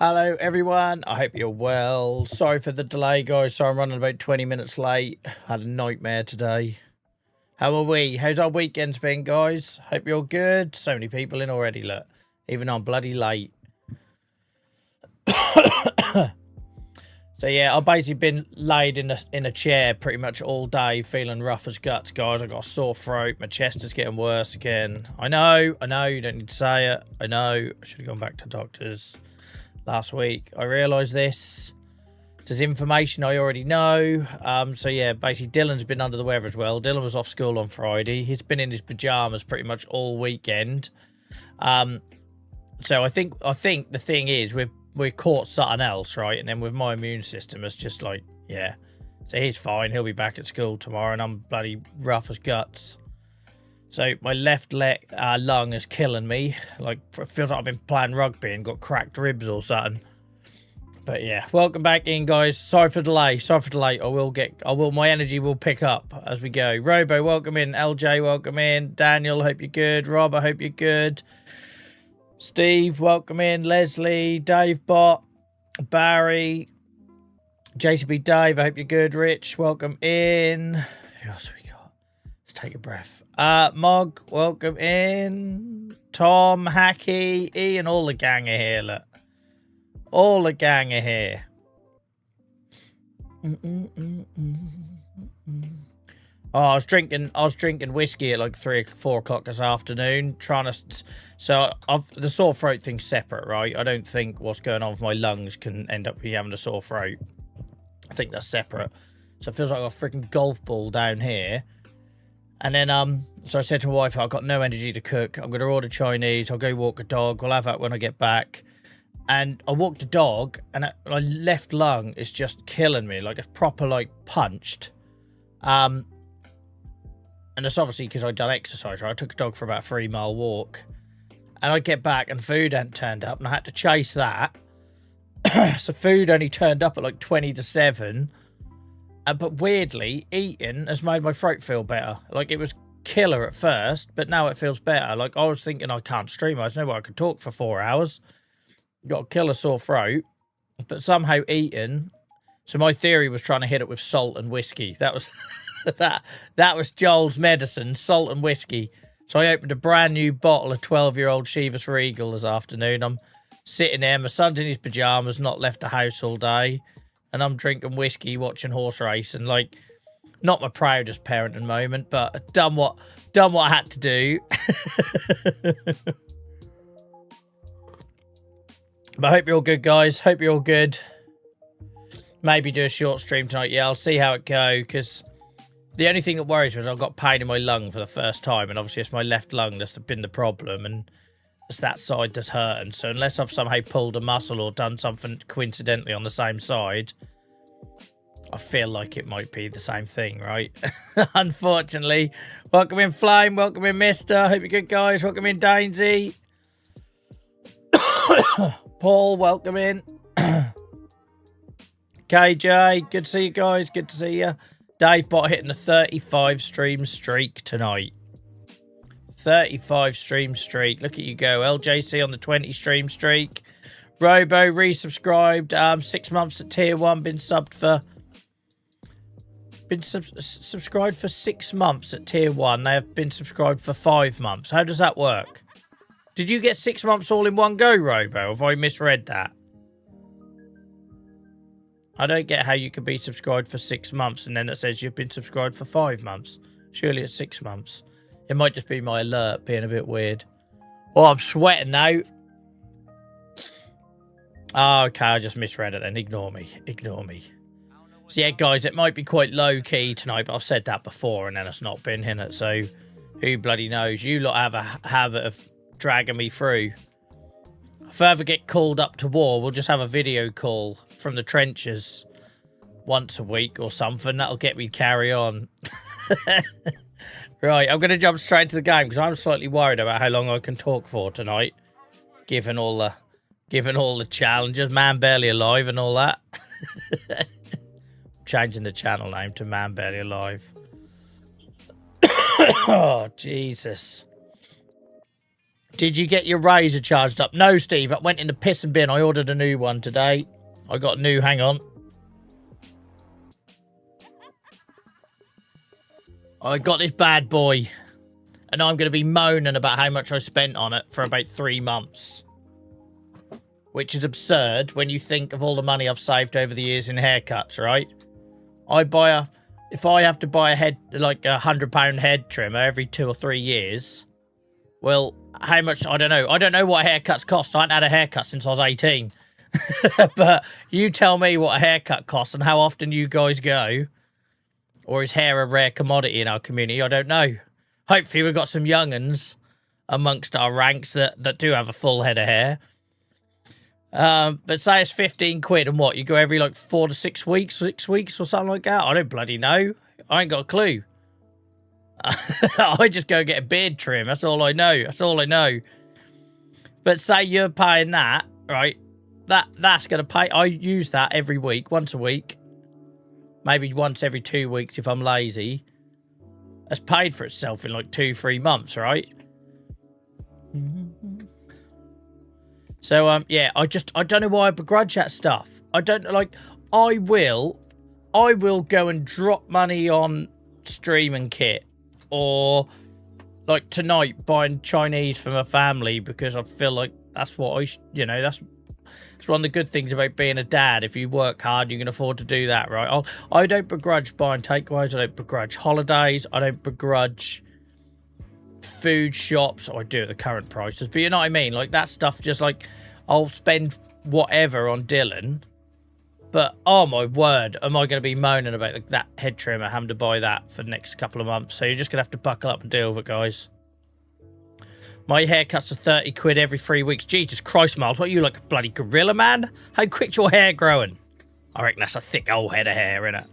Hello, everyone. I hope you're well. Sorry for the delay, guys. Sorry I'm running about 20 minutes late. Had a nightmare today. How are we? How's our weekend been, guys? Hope you're good. So many people in already, look. Even I'm bloody late. So, yeah, I've basically been laid in a chair pretty much all day, feeling rough as guts, guys. I got a sore throat. My chest is getting worse again. I know. You don't need to say it. I know. I should have gone back to doctors last week. I realised this. There's information I already know. So yeah, basically Dylan's been under the weather as well. Dylan was off school on Friday. He's been in his pajamas pretty much all weekend. So I think the thing is we caught something else, right? And then with my immune system, it's just like, yeah. So he's fine. He'll be back at school tomorrow, and I'm bloody rough as guts. So my left lung is killing me. Like, it feels like I've been playing rugby and got cracked ribs or something. But yeah, welcome back in, guys. Sorry for delay. My energy will pick up as we go. Robo, welcome in. LJ, welcome in. Daniel, hope you're good. Rob, I hope you're good. Steve, welcome in. Leslie, Dave Bot, Barry, JCB Dave, I hope you're good. Rich, welcome in. Who else we got? Let's take a breath. Mog, welcome in. Tom, Hacky, Ian, all the gang are here, look. All the gang are here. Oh, I was drinking whiskey at like 3 or 4 o'clock this afternoon, the sore throat thing's separate, right? I don't think what's going on with my lungs can end up me having a sore throat. I think that's separate. So it feels like I've got a freaking golf ball down here. And then, so I said to my wife, I've got no energy to cook. I'm going to order Chinese. I'll go walk a dog. We'll have that when I get back. And I walked the dog, and my left lung is just killing me. Like, it's proper, like, punched. And it's obviously because I'd done exercise, right? I took a dog for about a 3-mile walk. And I get back, and food hadn't turned up, and I had to chase that. So food only turned up at, like, 20 to 7. But weirdly, eating has made my throat feel better. Like, it was killer at first, but now it feels better. Like, I was thinking I can't stream. I know I could talk for 4 hours. Got a killer sore throat, but somehow eating. So my theory was trying to hit it with salt and whiskey. That was that was Joel's medicine, salt and whiskey. So I opened a brand new bottle of 12-year-old Chivas Regal this afternoon. I'm sitting there, my son's in his pajamas, not left the house all day, and I'm drinking whiskey, watching horse race, and like, not my proudest parenting moment, but done what I had to do. But I hope you're all good, guys. Hope you're all good. Maybe do a short stream tonight. Yeah, I'll see how it goes, because the only thing that worries me is I've got pain in my lung for the first time, and obviously it's my left lung that's been the problem, and it's that side that's hurting. So unless I've somehow pulled a muscle or done something coincidentally on the same side, I feel like it might be the same thing, right? Unfortunately. Welcome in, Flame. Welcome in, Mister. Hope you're good, guys. Welcome in, Dainsy. Paul, welcome in. KJ, good to see you guys. Good to see you. Dave Bot hitting a 35 stream streak tonight. 35 stream streak. Look at you go. LJC on the 20 stream streak. Robo resubscribed. 6 months at tier 1. Been subscribed for 6 months at tier 1. They have been subscribed for 5 months. How does that work? Did you get 6 months all in one go, Robo? Have I misread that? I don't get how you could be subscribed for 6 months and then it says you've been subscribed for 5 months. Surely it's 6 months. It might just be my alert being a bit weird. Oh, I'm sweating now. Oh, okay, I just misread it then. Ignore me. Ignore me. So yeah, guys, it might be quite low-key tonight, but I've said that before and then it's not been in it. So who bloody knows? You lot have a habit of dragging me through. If I ever get called up to war, we'll just have a video call from the trenches once a week or something. That'll get me carry on. Right, I'm going to jump straight to the game because I'm slightly worried about how long I can talk for tonight, given all the challenges, Man Barely Alive and all that. Changing the channel name to Man Barely Alive. Oh, Jesus. Did you get your razor charged up? No, Steve. I went in the piss and bin. I ordered a new one today. I got a new... Hang on. I got this bad boy. And I'm going to be moaning about how much I spent on it for about 3 months. Which is absurd when you think of all the money I've saved over the years in haircuts, right? If I have to buy a head, like a £100 head trimmer every 2 or 3 years... Well, how much? I don't know. I don't know what haircuts cost. I haven't had a haircut since I was 18. But you tell me what a haircut costs and how often you guys go. Or is hair a rare commodity in our community? I don't know. Hopefully we've got some young'uns amongst our ranks that do have a full head of hair. But say it's 15 quid and what? You go every like 4 to 6 weeks, 6 weeks or something like that? I don't bloody know. I ain't got a clue. I just go get a beard trim. That's all I know. That's all I know. But say you're paying that, right? That's going to pay. I use that every week, once a week. Maybe once every 2 weeks if I'm lazy. That's paid for itself in like 2-3 months, right? So, yeah, I don't know why I begrudge that stuff. I don't, like, I will go and drop money on streaming kit. Or, like, tonight, buying Chinese for my family because I feel like that's what that's one of the good things about being a dad. If you work hard, you can afford to do that, right? I don't begrudge buying takeaways. I don't begrudge holidays. I don't begrudge food shops. I do at the current prices. But you know what I mean? Like, that stuff, just like, I'll spend whatever on Dylan. But, oh my word, am I going to be moaning about that head trimmer, having to buy that for the next couple of months. So you're just going to have to buckle up and deal with it, guys. My haircuts are 30 quid every 3 weeks. Jesus Christ, Miles, what are you, like a bloody gorilla, man? How quick's your hair growing? I reckon that's a thick old head of hair, innit?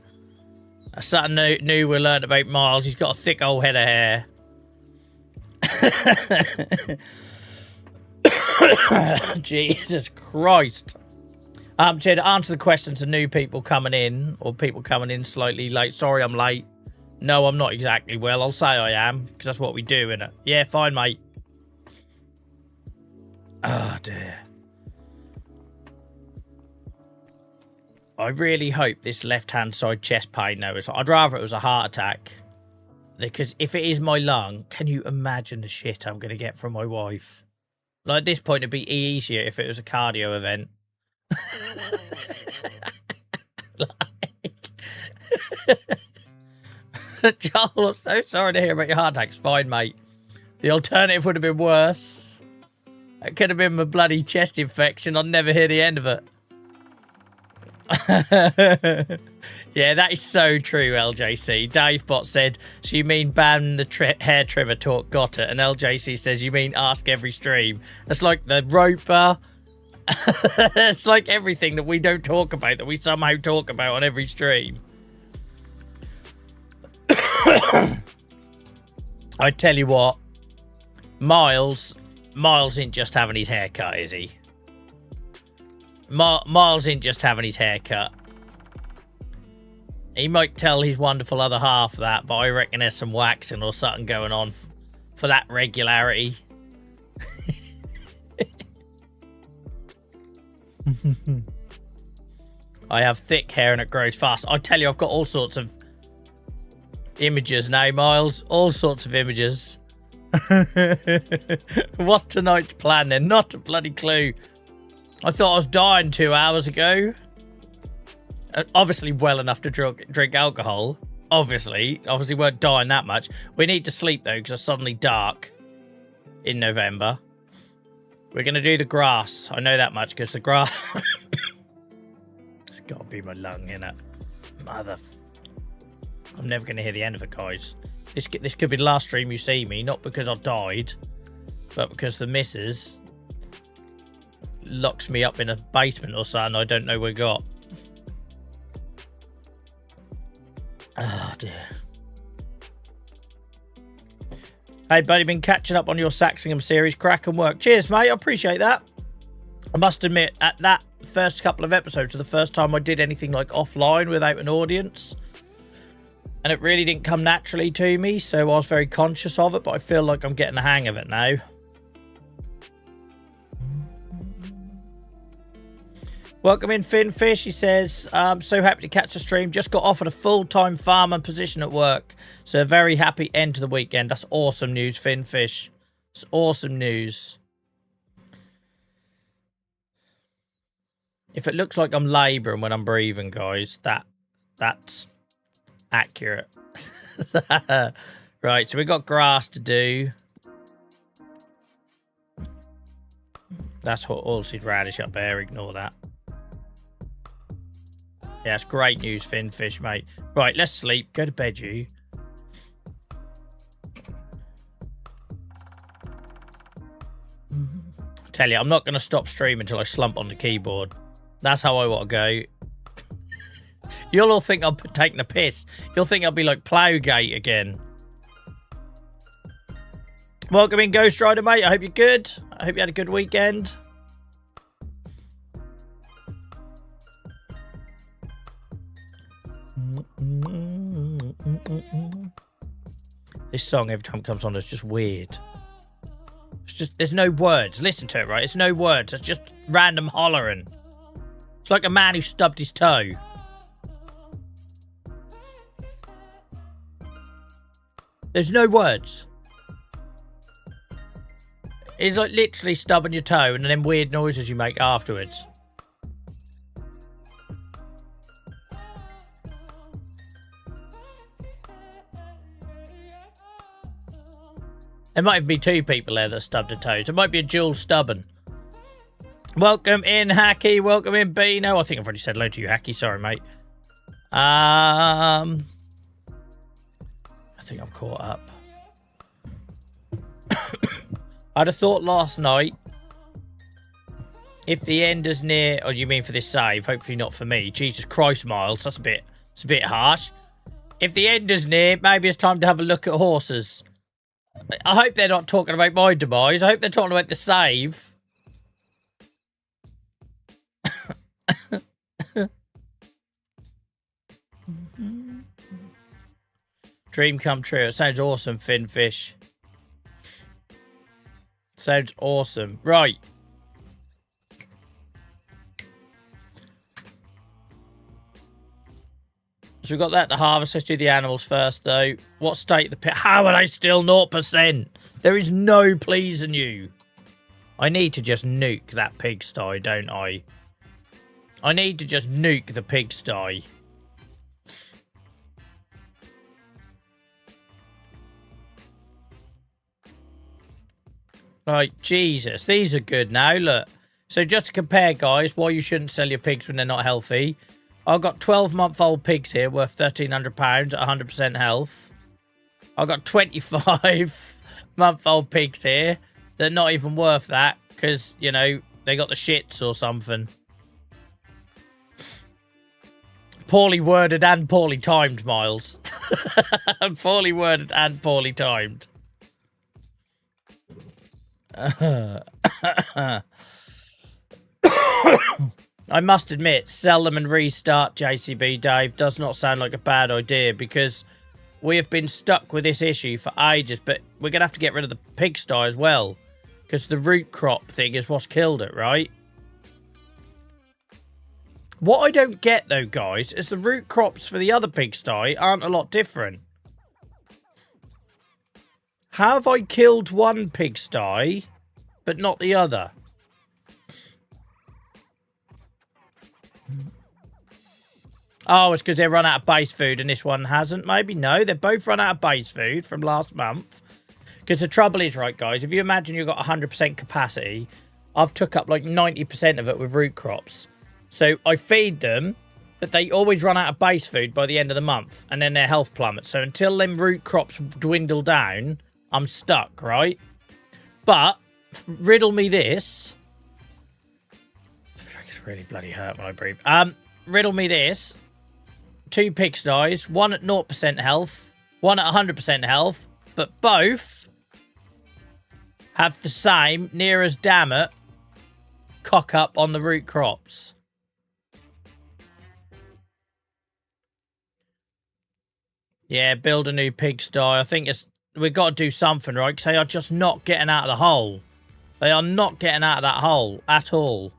That's something new we learned about Miles. He's got a thick old head of hair. Jesus Christ. So to answer the questions to new people coming in, or people coming in slightly late. Sorry, I'm late. No, I'm not exactly well. I'll say I am, because that's what we do, innit? Yeah, fine, mate. Oh, dear. I really hope this left-hand side chest pain, though, I'd rather it was a heart attack. Because if it is my lung, can you imagine the shit I'm going to get from my wife? Like, at this point, it'd be easier if it was a cardio event. Joel, I'm so sorry to hear about your heart attack. It's fine, mate. The alternative would have been worse. It could have been my bloody chest infection. I'd never hear the end of it. Yeah, that is so true, LJC. Davebot said, so you mean ban the hair trimmer talk, got it. And LJC says, you mean ask every stream. That's like the roper. It's like everything that we don't talk about, that we somehow talk about on every stream. I tell you what, Miles ain't just having his hair cut, is he? Miles ain't just having his hair cut. He might tell his wonderful other half that, but I reckon there's some waxing or something going on for that regularity. I have thick hair and it grows fast. I tell you, I've got all sorts of images now, Miles. All sorts of images. What's tonight's plan then? Not a bloody clue. I thought I was dying 2 hours ago. Obviously well enough to drink alcohol. Obviously weren't dying that much. We need to sleep though, because it's suddenly dark in November. We're going to do the grass. I know that much, because the grass... It's got to be my lung, innit? I'm never going to hear the end of it, guys. This could be the last stream you see me, not because I died, but because the missus locks me up in a basement or something I don't know where got. Oh, dear. Hey, buddy, been catching up on your Saxingham series. Cracking work. Cheers, mate. I appreciate that. I must admit, at that first couple of episodes, the first time I did anything like offline without an audience, and it really didn't come naturally to me, so I was very conscious of it, but I feel like I'm getting the hang of it now. Welcome in, Finn Fish. He says, I'm so happy to catch the stream. Just got offered a full-time farmer position at work. So a very happy end to the weekend. That's awesome news, Finn Fish. It's awesome news. If it looks like I'm labouring when I'm breathing, guys, that's accurate. Right, so we've got grass to do. That's oilseed radish up there. Ignore that. Yeah, it's great news, Finfish, mate. Right, let's sleep. Go to bed, you. Tell you, I'm not going to stop streaming until I slump on the keyboard. That's how I want to go. You'll all think I'm taking a piss. You'll think I'll be like Plowgate again. Welcome in, Ghost Rider, mate. I hope you're good. I hope you had a good weekend. This song every time it comes on is just weird. It's just, there's no words. Listen to it, right? It's no words. It's just random hollering. It's like a man who stubbed his toe. There's no words. It's like literally stubbing your toe and then weird noises you make afterwards. There might even be two people there that stubbed a toe. So it might be a dual stubbing. Welcome in, Hacky. Welcome in, Beano. I think I've already said hello to you, Hacky. Sorry, mate. I think I'm caught up. I'd have thought last night, if the end is near, or you mean for this save, hopefully not for me. Jesus Christ, Miles, it's a bit harsh. If the end is near, maybe it's time to have a look at horses. I hope they're not talking about my demise. I hope they're talking about the save. Dream come true. It sounds awesome, Finfish. Sounds awesome. Right. So we've got that to harvest. Let's do the animals first, though. What state the pit? How are they still 0%? There is no pleasing you. I need to just nuke that pigsty, don't I? I need to just nuke the pigsty. Right, Jesus. These are good now, look. So just to compare, guys, why you shouldn't sell your pigs when they're not healthy. I've got 12-month-old pigs here worth £1,300 at 100% health. I've got 25-month-old pigs here that are not even worth that because, you know, they got the shits or something. Poorly worded and poorly timed, Miles. Poorly worded and poorly timed. I must admit, sell them and restart JCB, Dave, does not sound like a bad idea because we have been stuck with this issue for ages, but we're going to have to get rid of the pigsty as well because the root crop thing is what's killed it, right? What I don't get, though, guys, is the root crops for the other pigsty aren't a lot different. How have I killed one pigsty, but not the other? Oh, it's because they run out of base food and this one hasn't, maybe? No, they both run out of base food from last month. Because the trouble is, right, guys, if you imagine you've got 100% capacity, I've took up like 90% of it with root crops. So I feed them, but they always run out of base food by the end of the month, and then their health plummets. So until them root crops dwindle down, I'm stuck, right? But, riddle me this. It's really bloody hurt when I breathe. Riddle me this. 2 pigsties, one at 0% health, one at 100% health, but both have the same, near as damn it, cock up on the root crops. Yeah, build a new pigsty. I think we've got to do something, right? Because they are just not getting out of the hole. They are not getting out of that hole at all.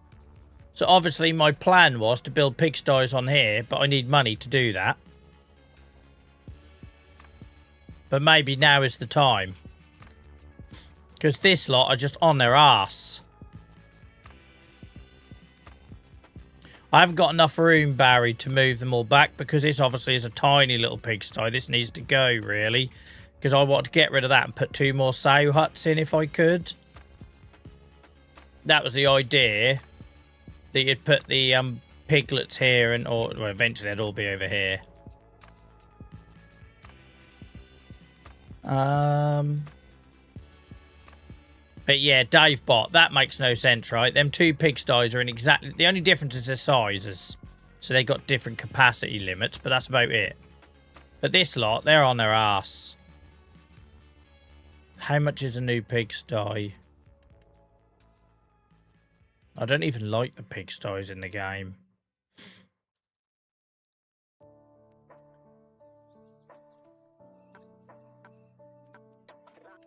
So obviously my plan was to build pigsties on here, but I need money to do that. But maybe now is the time. Because this lot are just on their ass. I haven't got enough room, Barry, to move them all back because this obviously is a tiny little pigsty. This needs to go, really. Because I want to get rid of that and put 2 more sow huts in if I could. That was the idea. That you'd put the piglets here, and or well, eventually they'd all be over here. But yeah, Dave bot, that makes no sense, right? Them two pigsties are in exactly... The only difference is their sizes. So they got different capacity limits, but that's about it. But this lot, they're on their ass. How much is a new pigsty? I don't even like the pigsties in the game.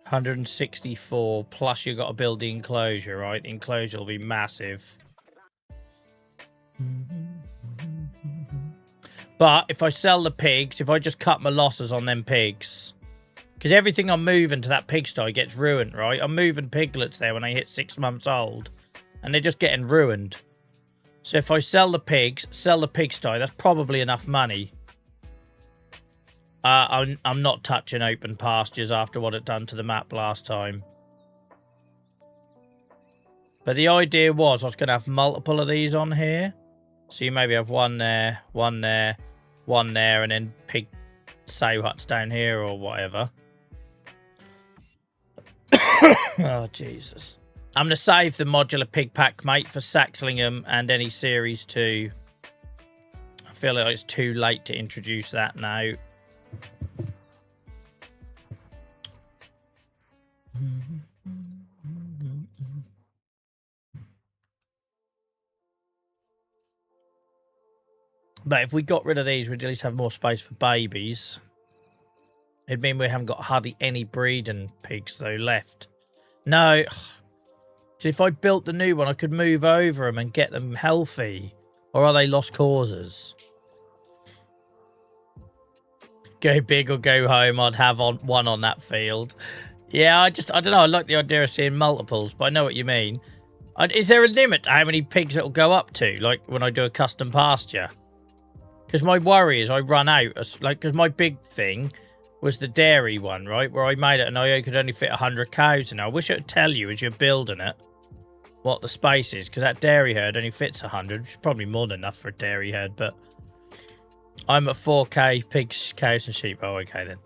$164, plus you got to build the enclosure, right? The enclosure will be massive. But if I sell the pigs, if I just cut my losses on them pigs, because everything I'm moving to that pigsty gets ruined, right? I'm moving piglets there when they hit 6 months old, and they're just getting ruined. So if I sell the pigs, sell the pigsty, that's probably enough money. I'm not touching open pastures after what it done to the map last time. But the idea was I was going to have multiple of these on here. So you maybe have one there, one there, one there, and then pig sow huts down here or whatever. Oh, Jesus. I'm going to save the modular pig pack, mate, for Saxlingham and any Series 2. I feel like it's too late to introduce that now. But if we got rid of these, we'd at least have more space for babies. It'd mean we haven't got hardly any breeding pigs, though, left. No. So if I built the new one, I could move over them and get them healthy. Or are they lost causes? Go big or go home. I'd have one on that field. Yeah, I don't know. I like the idea of seeing multiples, but I know what you mean. Is there a limit to how many pigs it'll go up to? Like when I do a custom pasture? Because my worry is I run out. Because my big thing was the dairy one, right? Where I made it and I could only fit 100 cows in. I wish it would tell you as you're building it what the space is. Because that dairy herd only fits 100. Which is probably more than enough for a dairy herd. But I'm at 4k pigs, cows and sheep. Oh, okay then.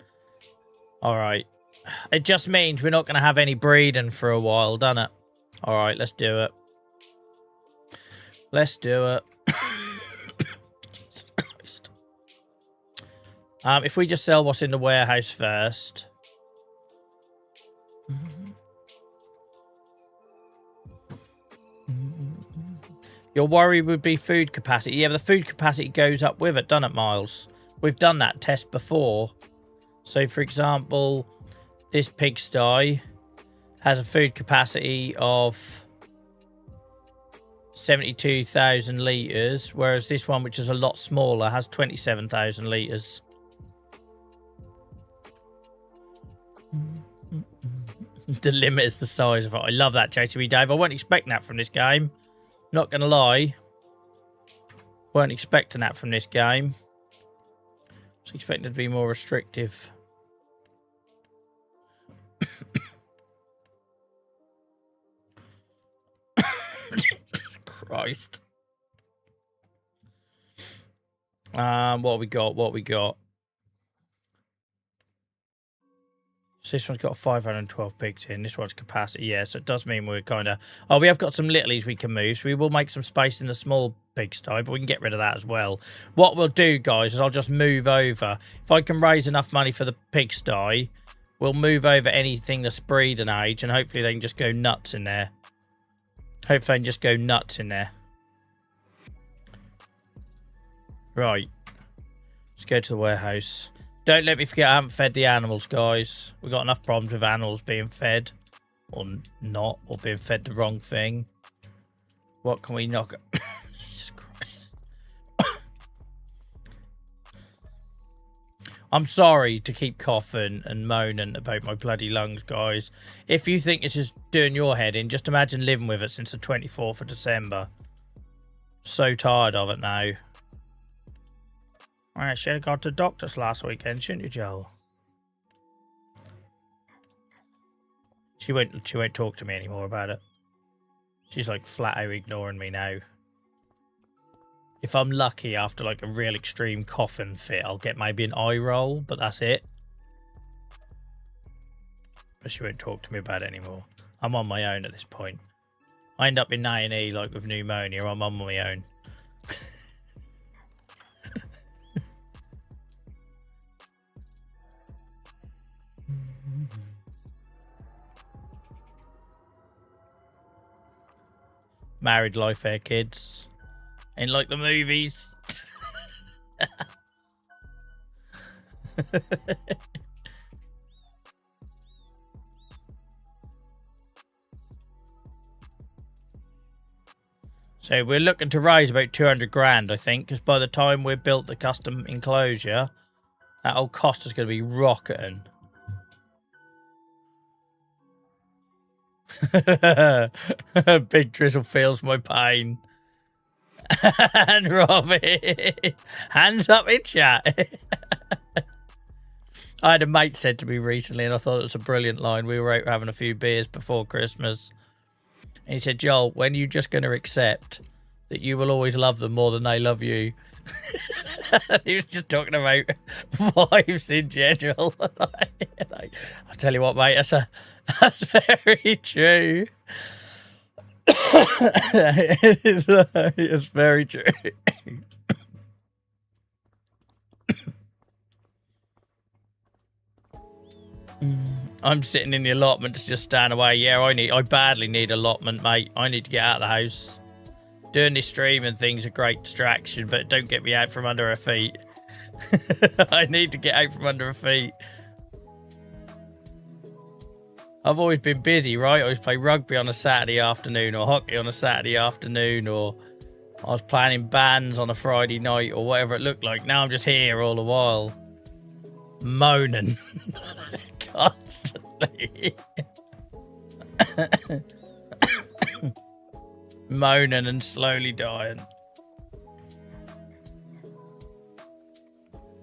Alright. It just means we're not going to have any breeding for a while, doesn't it? Alright, let's do it. Let's do it. If we just sell what's in the warehouse first. Your worry would be food capacity. Yeah, but the food capacity goes up with it, doesn't it, Miles? We've done that test before. So, for example, this pigsty has a food capacity of 72,000 litres, whereas this one, which is a lot smaller, has 27,000 litres. The limit is the size of it. I love that, JTB Dave. I wasn't expecting that from this game. Not going to lie. Weren't expecting that from this game. I was expecting it to be more restrictive. Christ. What we got? What we got? So this one's got 512 pigs in. This one's capacity. Yeah, so it does mean we're kind of... Oh, we have got some littlies we can move. So we will make some space in the small pigsty, but we can get rid of that as well. What we'll do, guys, is I'll just move over. If I can raise enough money for the pigsty, we'll move over anything that's breeding age, and hopefully they can just go nuts in there. Hopefully they can just go nuts in there. Right. Let's go to the warehouse. Don't let me forget I haven't fed the animals, guys. We've got enough problems with animals being fed. Or not. Or being fed the wrong thing. What can we knock... Jesus Christ. I'm sorry to keep coughing and moaning about my bloody lungs, guys. If you think this is doing your head in, just imagine living with it since the 24th of December. So tired of it now. I should have got to the doctors last weekend, shouldn't you, Joel? She won't talk to me anymore about it. She's like flat out ignoring me now. If I'm lucky, after like a real extreme coughing fit, I'll get maybe an eye roll, but that's it. But she won't talk to me about it anymore. I'm on my own at this point. I end up in A&E like with pneumonia. I'm on my own. Married life here, kids. Ain't like the movies. So we're looking to raise about 200 grand, I think, because by the time we've built the custom enclosure, that old cost is going to be rocketing. Big Drizzle feels my pain. And Robbie, hands up in chat. I had a mate said to me recently, and I thought it was a brilliant line. We were out having a few beers before Christmas. And he said, Joel, when are you just going to accept that you will always love them more than they love you? He was just talking about wives in general. Like, I'll tell you what, mate, that's very true. It's very true. I'm sitting in the allotments just staying away. Yeah, I badly need allotment, mate. I need to get out of the house. Doing this stream and things are great distraction, but don't get me out from under her feet. I need to get out from under her feet. I've always been busy, right? I always play rugby on a Saturday afternoon or hockey on a Saturday afternoon, or I was playing in bands on a Friday night or whatever it looked like. Now I'm just here all the while. Moaning. Constantly. Moaning and slowly dying.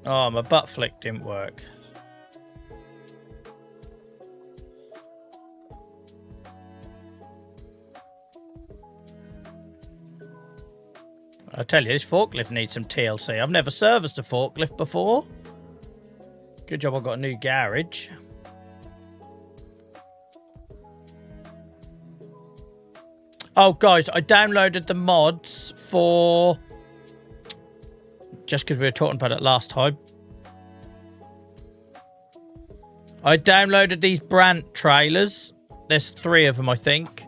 Oh, my butt flick didn't work. I tell you, this forklift needs some TLC. I've never serviced a forklift before. Good job I got a new garage. Oh, guys, I downloaded the mods for... Just because we were talking about it last time. I downloaded these Brant trailers. There's 3 of them, I think.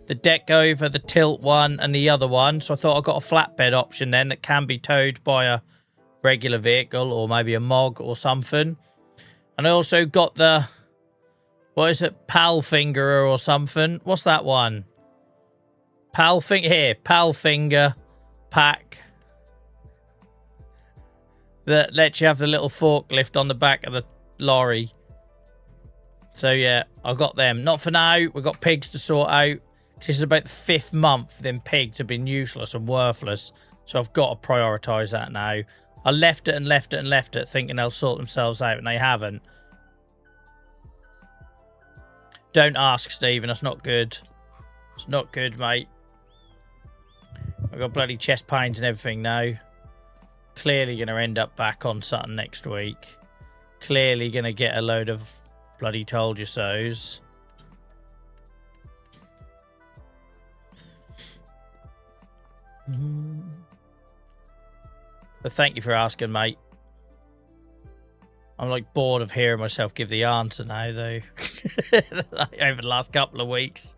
The deck over, the tilt one, and the other one. So I thought I got a flatbed option then that can be towed by a regular vehicle or maybe a MOG or something. And I also got the... What is it? Palfinger or something. What's that one? Palfinger pack that lets you have the little forklift on the back of the lorry. So yeah, I got them. Not for now. We've got pigs to sort out. This is about the 5th month. Then pigs have been useless and worthless. So I've got to prioritise that now. I left it thinking they'll sort themselves out, and they haven't. Don't ask, Stephen. That's not good. It's not good, mate. I've got bloody chest pains and everything now. Clearly going to end up back on something next week. Clearly going to get a load of bloody told you so's. But thank you for asking, mate. I'm like bored of hearing myself give the answer now, though. Over the last couple of weeks.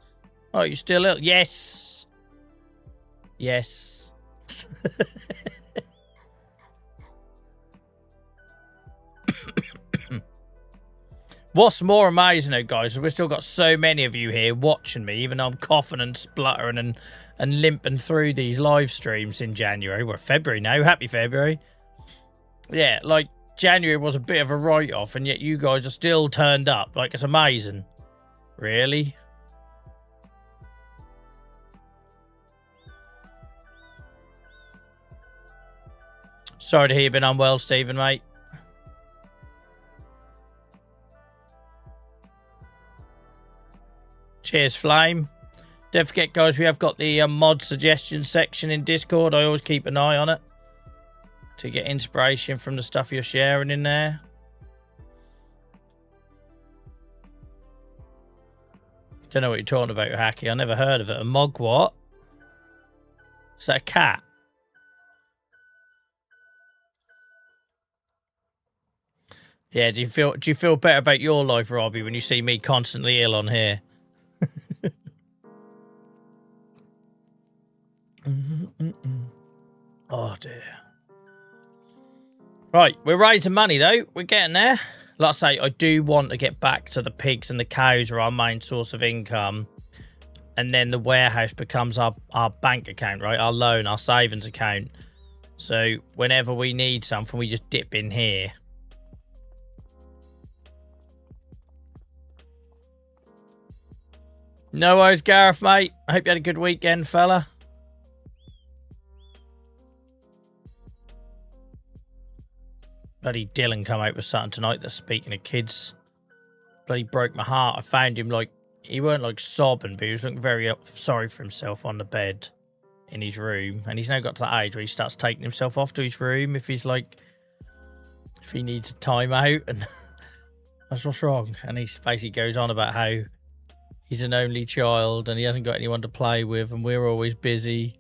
Oh, you still ill? Yes. Yes. What's more amazing, though, guys, is we've still got so many of you here watching me, even though I'm coughing and spluttering and limping through these live streams in January. We're February now. Happy February. Yeah, like, January was a bit of a write-off, and yet you guys are still turned up. Like, it's amazing. Really? Sorry to hear you've been unwell, Stephen, mate. Cheers, Flame. Don't forget, guys, we have got the mod suggestion section in Discord. I always keep an eye on it to get inspiration from the stuff you're sharing in there. Don't know what you're talking about, Hacky. I never heard of it. A mogwart? Is that a cat? Yeah, do you feel better about your life, Robbie, when you see me constantly ill on here? Oh dear. Right, we're raising money though. We're getting there. Like I say, I do want to get back to the pigs and the cows are our main source of income. And then the warehouse becomes our bank account, right? Our loan, our savings account. So whenever we need something, we just dip in here. No worries, Gareth, mate. I hope you had a good weekend, fella. Bloody Dylan come out with something tonight that's speaking of kids. Bloody broke my heart. I found him like, he weren't like sobbing, but he was looking very sorry for himself on the bed in his room. And he's now got to that age where he starts taking himself off to his room if he's like, if he needs a timeout. And that's what's wrong. And he basically goes on about how he's an only child and he hasn't got anyone to play with and we're always busy.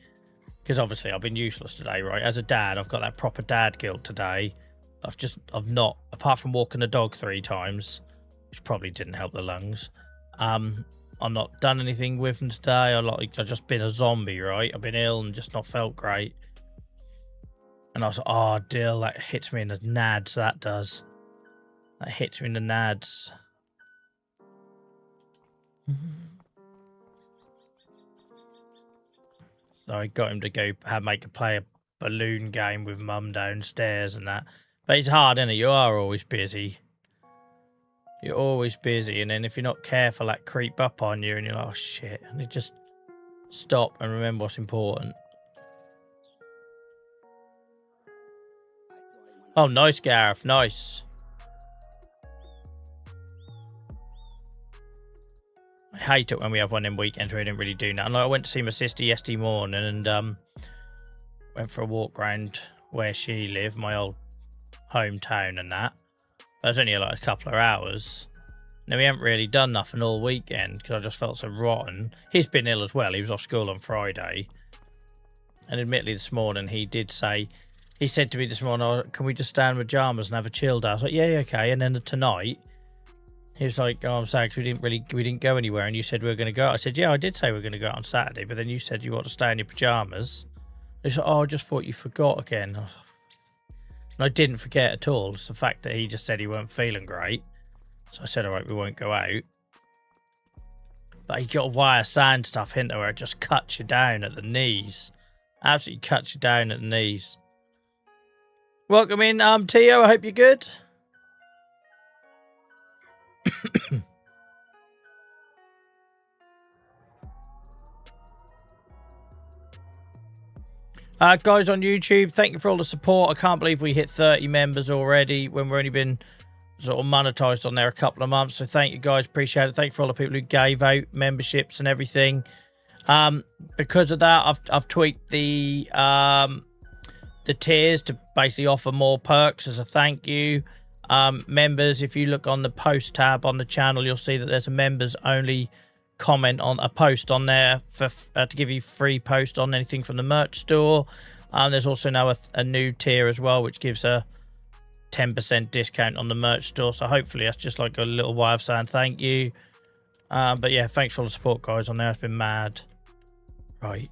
Because obviously I've been useless today, right? As a dad, I've got that proper dad guilt today. I've not, apart from walking the dog 3 times, which probably didn't help the lungs. I've not done anything with him today. I've just been a zombie, right? I've been ill and just not felt great. And I was like, oh, Dill, that hits me in the nads, that does. That hits me in the nads. So I got him to go play a balloon game with mum downstairs and that. But it's hard, isn't it? You are always busy. You're always busy. And then if you're not careful, that creep up on you and you're like, oh, shit. And you just stop and remember what's important. Oh, nice, Gareth. Nice. I hate it when we have one of them weekends where we didn't really do nothing. Like I went to see my sister yesterday morning and went for a walk around where she lived, my old hometown and that. That was only like a couple of hours. Now we haven't really done nothing all weekend because I just felt so rotten. He's been ill as well. He was off school on Friday. And admittedly this morning he said to me this morning, oh, can we just stay in pajamas and have a chill day? I was like, yeah, okay. And then tonight he was like, oh, I'm sorry, because we didn't go anywhere and you said we were going to go out. I said, yeah, I did say we were going to go out on Saturday, but then you said you want to stay in your pajamas. He said, oh, I just thought you forgot again. And I didn't forget at all. It's the fact that he just said he weren't feeling great. So I said, all right, we won't go out. But he got wire sand stuff into where it just cuts you down at the knees. Absolutely cuts you down at the knees. Welcome in, Tio. I hope you're good. Guys on YouTube, thank you for all the support. I can't believe we hit 30 members already when we've only been sort of monetized on there a couple of months. So thank you guys, appreciate it. Thank you for all the people who gave out memberships and everything. Because of that, I've tweaked the tiers to basically offer more perks as a thank you. Members, if you look on the post tab on the channel, you'll see that there's a members only comment on a post on there for to give you free post on anything from the merch store. There's also now a new tier as well, which gives a 10% discount on the merch store. So hopefully that's just like a little way of saying thank you. But yeah, thanks for all the support, guys, on there. It's been mad. Right.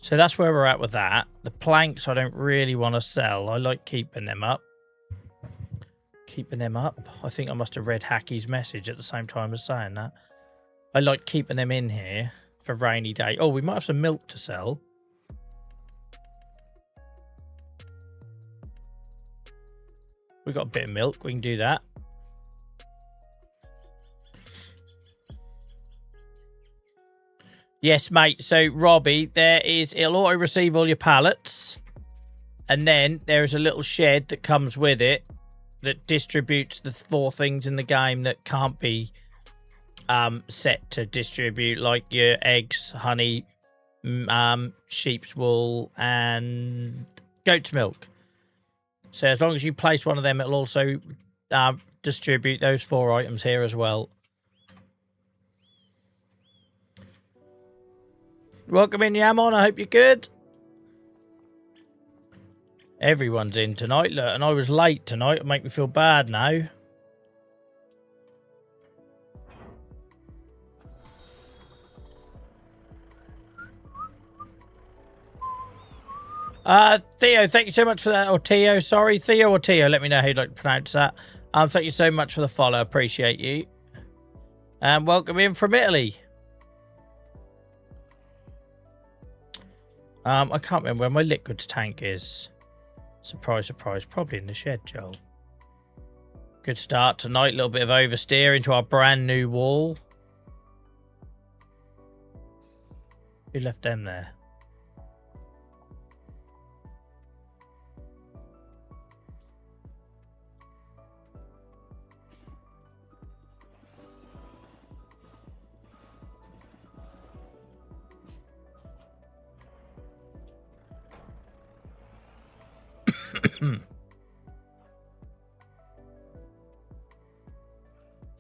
So that's where we're at with that. The planks I don't really want to sell. I like keeping them up. I think I must have read Hacky's message at the same time as saying that. I like keeping them in here for rainy day. Oh, we might have some milk to sell. We got a bit of milk. We can do that. Yes, mate. So, Robbie, it'll auto-receive all your pallets. And then there is a little shed that comes with it that distributes the 4 things in the game that can't be set to distribute, like your eggs, honey, sheep's wool, and goat's milk. So as long as you place one of them, it'll also distribute those 4 items here as well. Welcome in, Yamon. I hope you're good. Everyone's in tonight. Look, and I was late tonight. It'll make me feel bad now. Theo, thank you so much for that. Or Theo, sorry. Theo or Theo, let me know how you'd like to pronounce that. Thank you so much for the follow. Appreciate you. And welcome in from Italy. I can't remember where my liquids tank is. Surprise, surprise. Probably in the shed, Joel. Good start tonight. A little bit of oversteer into our brand new wall. Who left them there?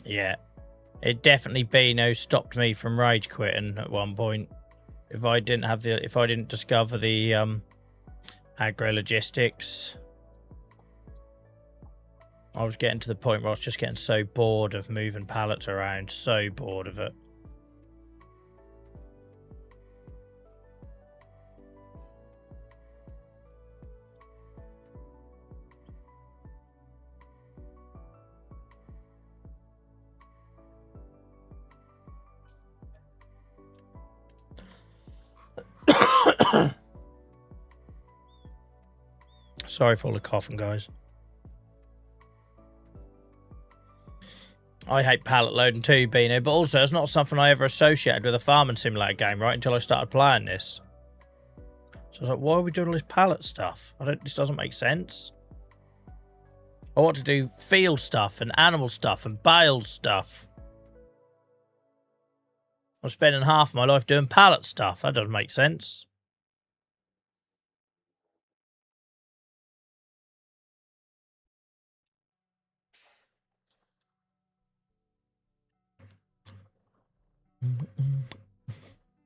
Yeah, it definitely Beano stopped me from rage quitting at one point. If I didn't discover the agro logistics, I was getting to the point where I was just getting so bored of moving pallets around, so bored of it. Sorry for all the coughing, guys. I hate pallet loading too, Beano, but also it's not something I ever associated with a farming simulator game, right, until I started playing this. So I was like, why are we doing all this pallet stuff? This doesn't make sense. I want to do field stuff and animal stuff and bale stuff. I'm spending half my life doing pallet stuff. That doesn't make sense.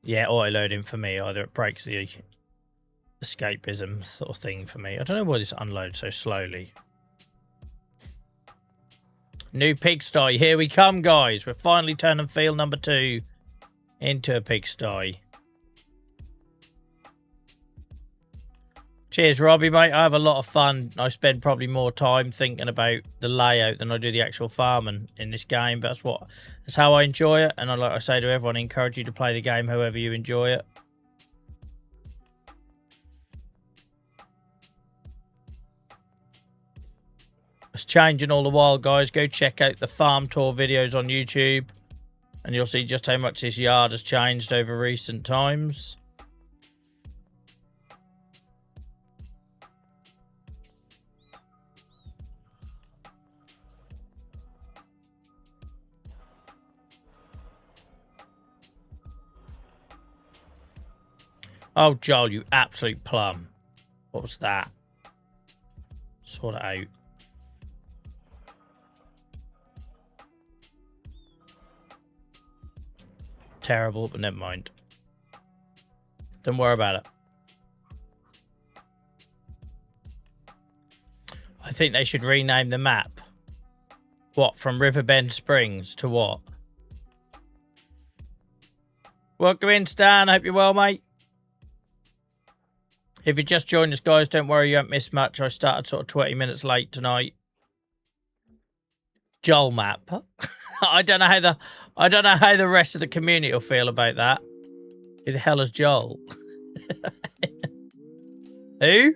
Yeah, auto loading for me, either it breaks the escapism sort of thing for me. I don't know why this unloads so slowly. New pigsty, here we come, guys. We're finally turning field number 2 into a pigsty. Cheers, Robbie, mate. I have a lot of fun. I spend probably more time thinking about the layout than I do the actual farming in this game. But that's how I enjoy it. And like I say to everyone, I encourage you to play the game however you enjoy it. It's changing all the while, guys. Go check out the farm tour videos on YouTube. And you'll see just how much this yard has changed over recent times. Oh, Joel, you absolute plum. What was that? Sort it out. Terrible, but never mind. Don't worry about it. I think they should rename the map. What, from Riverbend Springs to what? Welcome in, Stan. Hope you're well, mate. If you just joined us, guys, don't worry, you won't miss much. I started sort of 20 minutes late tonight. Joel map. I don't know how the rest of the community will feel about that. Who the hell is Joel? Who?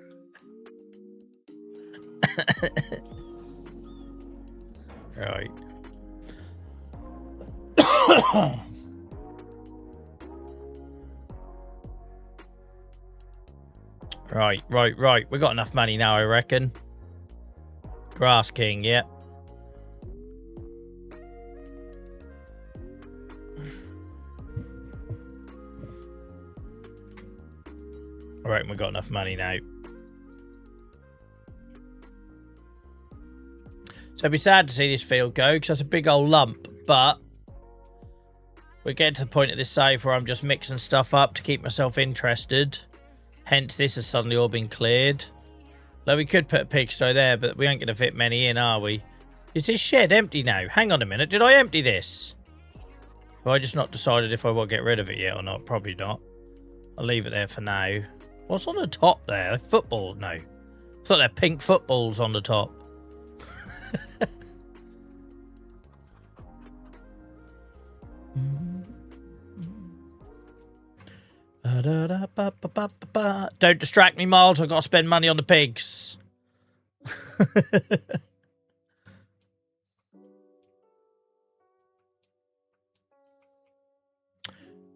Right. Right. We got enough money now, I reckon. Grass King, yeah. I reckon we've got enough money now. So it'd be sad to see this field go, because that's a big old lump, but we're getting to the point of this save where I'm just mixing stuff up to keep myself interested. Hence, this has suddenly all been cleared. Though we could put a pigsty there, but we ain't going to fit many in, are we? Is this shed empty now? Hang on a minute. Did I empty this? Have I just not decided if I will get rid of it yet or not? Probably not. I'll leave it there for now. What's on the top there? Football? No. I thought they're pink footballs on the top. Don't distract me, Miles. I've got to spend money on the pigs.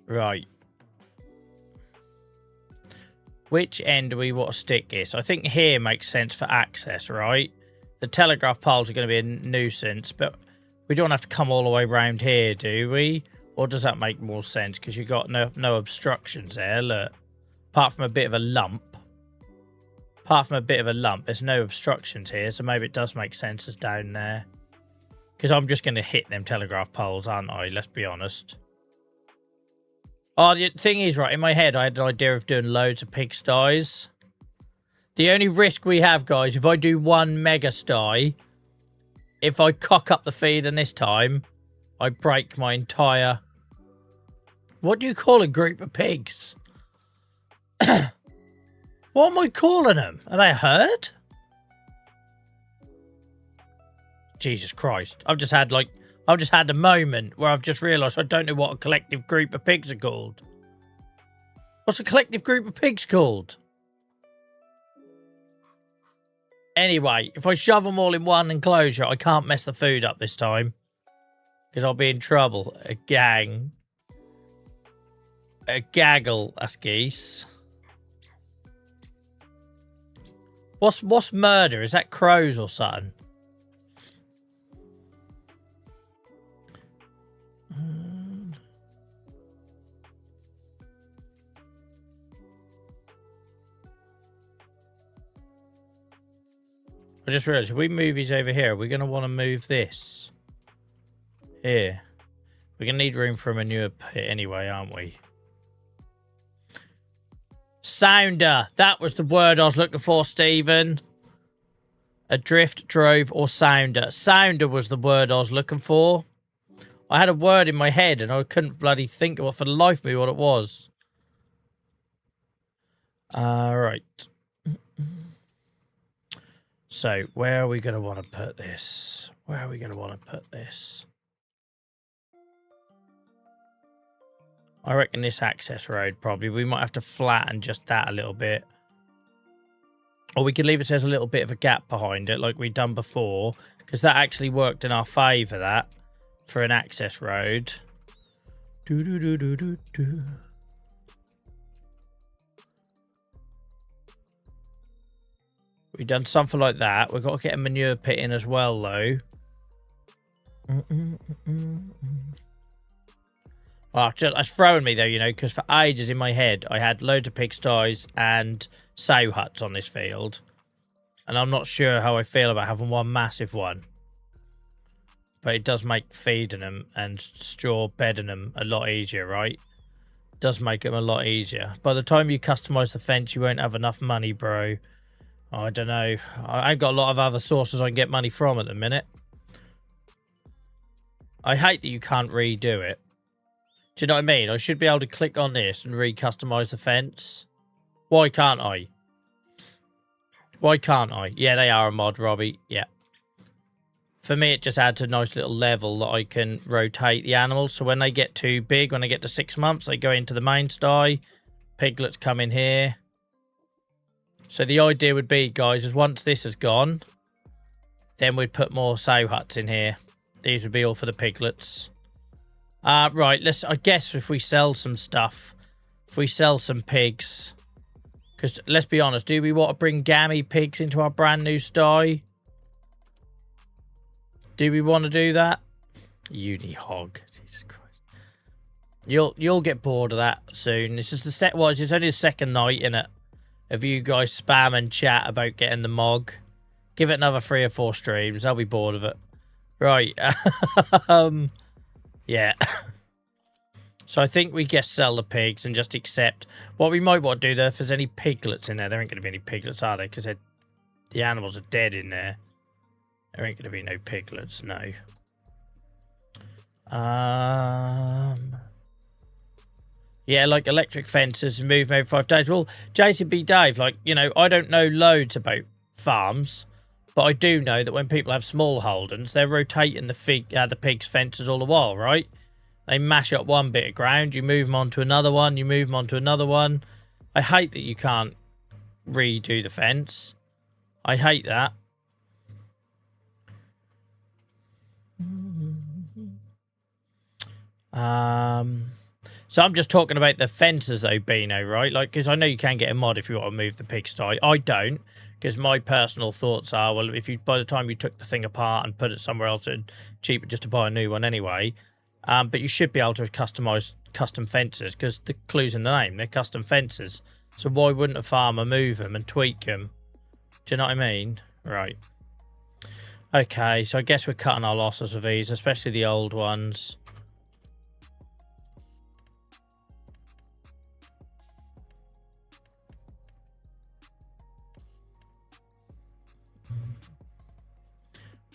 Right. Which end do we want to stick this? I think here makes sense for access, right? The telegraph poles are going to be a nuisance, but we don't have to come all the way around here, do we? Or does that make more sense? Because you've got no obstructions there, look. Apart from a bit of a lump. There's no obstructions here, so maybe it does make sense as down there. Because I'm just going to hit them telegraph poles, aren't I? Let's be honest. Oh, the thing is, right, in my head, I had an idea of doing loads of pigsties. The only risk we have, guys, if I do one mega sty, if I cock up the feed in this time, I break my entire... What do you call a group of pigs? What am I calling them? Are they a herd? Jesus Christ. I've just had a moment where I've just realised I don't know what a collective group of pigs are called. What's a collective group of pigs called? Anyway, if I shove them all in one enclosure, I can't mess the food up this time. Because I'll be in trouble. A gang. A gaggle, that's geese. What's murder? Is that crows or something? I just realised, if we move these over here, we're going to want to move this. Here. We're going to need room for a manure pit anyway, aren't we? Sounder. That was the word I was looking for, Stephen. Adrift, drove, or sounder. Sounder was the word I was looking for. I had a word in my head and I couldn't bloody think of it for the life of me what it was. Alright. So, where are we going to want to put this? I reckon this access road, probably. We might have to flatten just that a little bit. Or we could leave it as a little bit of a gap behind it, like we've done before. Because that actually worked in our favour, that. For an access road. Do-do-do-do-do-do. We've done something like that. We've got to get a manure pit in as well, though. Well, that's throwing me, though, you know, because for ages in my head, I had loads of pigsties and sow huts on this field. And I'm not sure how I feel about having one massive one. But it does make feeding them and straw bedding them a lot easier, right? It does make them a lot easier. By the time you customise the fence, you won't have enough money, bro. I don't know. I've got a lot of other sources I can get money from at the minute. I hate that you can't redo it. Do you know what I mean? I should be able to click on this and re-customise the fence. Why can't I? Why can't I? Yeah, they are a mod, Robbie. Yeah. For me, it just adds a nice little level that I can rotate the animals. So when they get too big, when they get to 6 months, they go into the main sty. Piglets come in here. So the idea would be, guys, is once this is gone, then we'd put more sow huts in here. These would be all for the piglets. Right, I guess if we sell some stuff, if we sell some pigs, because let's be honest, do we want to bring gammy pigs into our brand new sty? Do we want to do that? Uni hog, Jesus Christ. You'll get bored of that soon. It's just the well, it's only the second night in it of you guys spam and chat about getting the mog. Give it another 3 or 4 streams. I'll be bored of it. Right. Yeah. So I think we just sell the pigs and just accept. What we might want to do, though, if there's any piglets in there, there ain't going to be any piglets, are there? Because the animals are dead in there. There ain't going to be no piglets, no. Yeah, like electric fences and move every 5 days. Well, JCB Dave, like, you know, I don't know loads about farms, but I do know that when people have small holdings, they're rotating the pigs' fences all the while, right? They mash up one bit of ground, you move them on to another one, you move them on to another one. I hate that you can't redo the fence. I hate that. So I'm just talking about the fences though, Beano, right? Like, because I know you can get a mod if you want to move the pigsty. I don't, because my personal thoughts are, well, if you, by the time you took the thing apart and put it somewhere else, it's cheaper just to buy a new one anyway. But you should be able to customize custom fences, because the clue's in the name, they're custom fences. So why wouldn't a farmer move them and tweak them? Do you know what I mean? Right. Okay, so I guess we're cutting our losses with these, especially the old ones.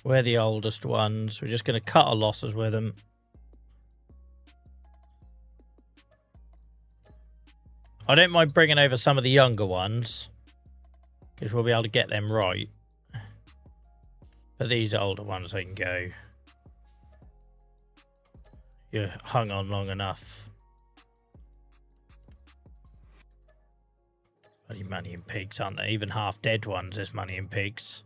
We're the oldest ones. We're just going to cut our losses with them. I don't mind bringing over some of the younger ones, because we'll be able to get them right. But these older ones, I can go. You hung on long enough. Bloody money in pigs, aren't there? Even half dead ones, there's money in pigs.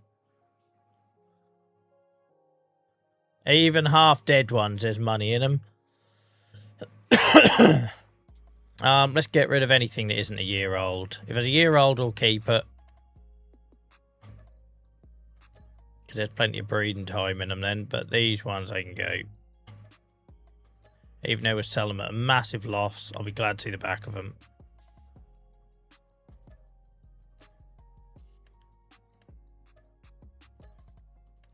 Even half dead ones, there's money in them. Let's get rid of anything that isn't a year old. If it's a year old, we'll keep it. Because there's plenty of breeding time in them then. But these ones I can go. Even though we're selling them at a massive loss, I'll be glad to see the back of them.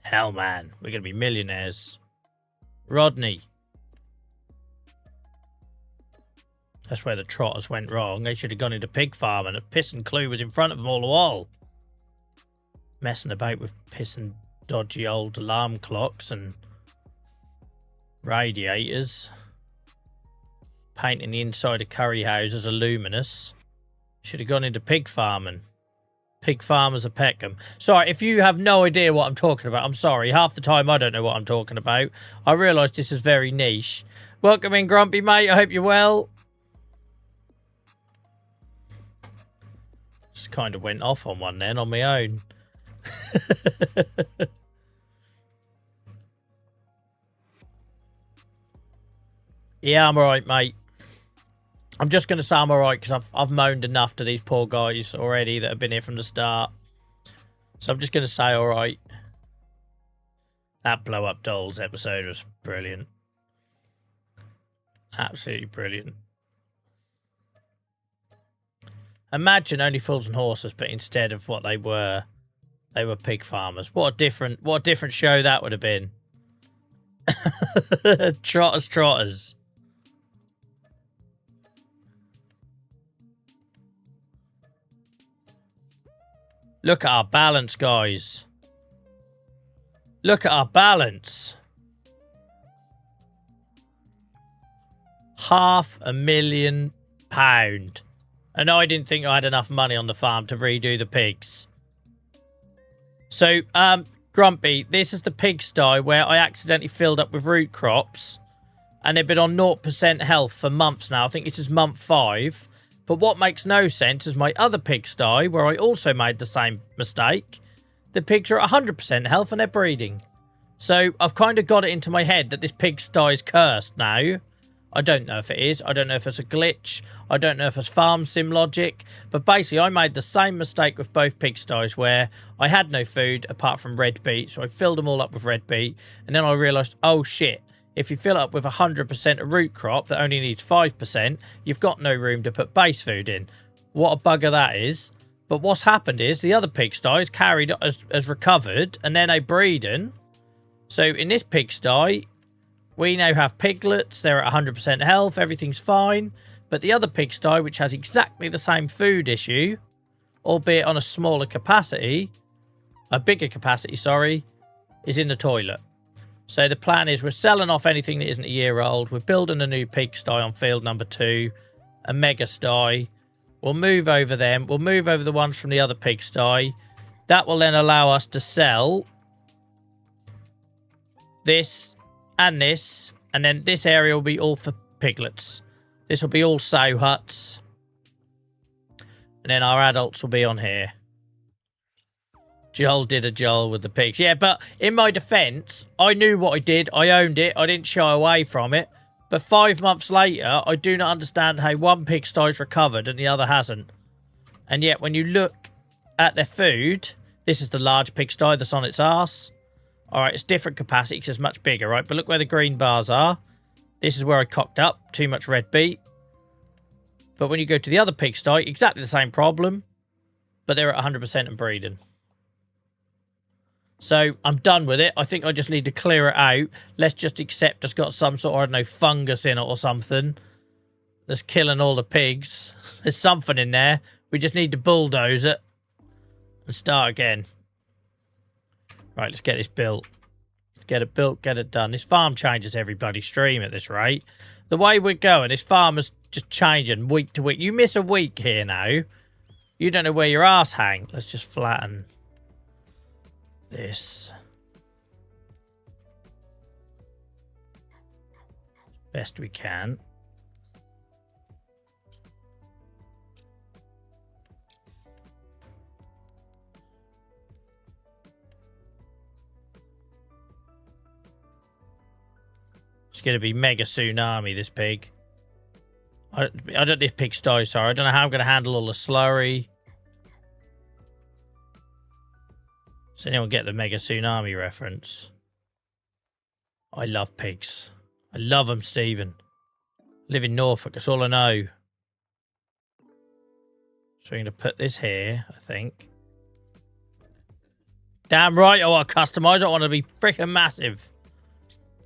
Hell, man. We're going to be millionaires. Rodney. That's where the trotters went wrong. They should have gone into pig farming. A pissing clue was in front of them all the while. Messing about with pissing dodgy old alarm clocks and radiators. Painting the inside of curry houses a luminous. Should have gone into pig farming. Pig farmers of Peckham. Sorry, if you have no idea what I'm talking about, I'm sorry. Half the time I don't know what I'm talking about. I realise this is very niche. Welcome in, Grumpy, mate. I hope you're well. Just kind of went off on one then on my own. Yeah, I'm alright, mate. I'm just going to say I'm alright because I've moaned enough to these poor guys already that have been here from the start. So I'm just going to say alright. That Blow Up Dolls episode was brilliant. Absolutely brilliant. Imagine Only Fools and Horses, but instead of what they were pig farmers. What a different show that would have been. Trotters. Look at our balance, guys. Look at our balance. £500,000. And I didn't think I had enough money on the farm to redo the pigs. So, Grumpy, this is the pigsty where I accidentally filled up with root crops. And they've been on 0% health for months now. I think this is month 5. But what makes no sense is my other pigsty, where I also made the same mistake. The pigs are at 100% health and they're breeding. So I've kind of got it into my head that this pigsty is cursed now. I don't know if it is. I don't know if it's a glitch. I don't know if it's farm sim logic. But basically, I made the same mistake with both pigsties where I had no food apart from red beet. So I filled them all up with red beet. And then I realised, oh shit, if you fill it up with 100% a root crop that only needs 5%, you've got no room to put base food in. What a bugger that is. But what's happened is the other pigsty is carried as recovered, and then they breeding. So in this pigsty, we now have piglets. They're at 100% health. Everything's fine. But the other pigsty, which has exactly the same food issue, albeit on a smaller capacity, a bigger capacity, sorry, is in the toilet. So the plan is we're selling off anything that isn't a year old. We're building a new pigsty on field number 2, a mega sty. We'll move over them. We'll move over the ones from the other pigsty. That will then allow us to sell this and this. And then this area will be all for piglets. This will be all sow huts. And then our adults will be on here. Joel did a Joel with the pigs. Yeah, but in my defense, I knew what I did. I owned it. I didn't shy away from it. But 5 months later, I do not understand how one pigsty's recovered and the other hasn't. And yet, when you look at their food, this is the large pigsty that's on its arse. All right, it's different capacity because it's much bigger, right? But look where the green bars are. This is where I cocked up. Too much red beet. But when you go to the other pigsty, exactly the same problem. But they're at 100% and breeding. So I'm done with it. I think I just need to clear it out. Let's just accept it's got some sort of, I don't know, fungus in it or something that's killing all the pigs. There's something in there. We just need to bulldoze it and start again. Right, let's get this built. Let's get it built, get it done. This farm changes every bloody stream at this rate. The way we're going, this farm is just changing week to week. You miss a week here now. You don't know where your ass hang. Let's just flatten this best we can. It's going to be mega tsunami, this pig. I don't, this pigsty, sorry. I don't know how I'm going to handle all the slurry. Does anyone get the mega tsunami reference? I love pigs. I love them, Stephen. Live in Norfolk, that's all I know. So we're going to put this here, I think. Damn right I want to customise. I want to be freaking massive.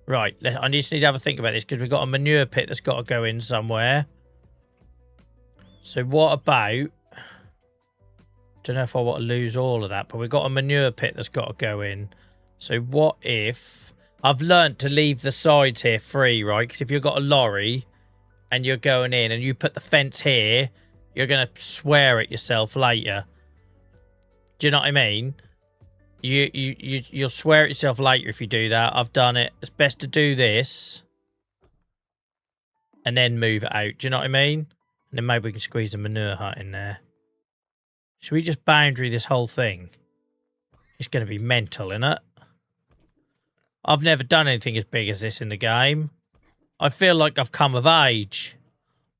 Right, I just need to have a think about this because we've got a manure pit that's got to go in somewhere. So what about... Don't know if I want to lose all of that, but we've got a manure pit that's got to go in. So what if... I've learnt to leave the sides here free, right? Because if you've got a lorry and you're going in and you put the fence here, you're going to swear at yourself later. Do you know what I mean? You'll swear at yourself later if you do that. I've done it. It's best to do this and then move it out. Do you know what I mean? And then maybe we can squeeze a manure hut in there. Should we just boundary this whole thing? It's going to be mental, innit? I've never done anything as big as this in the game. I feel like I've come of age.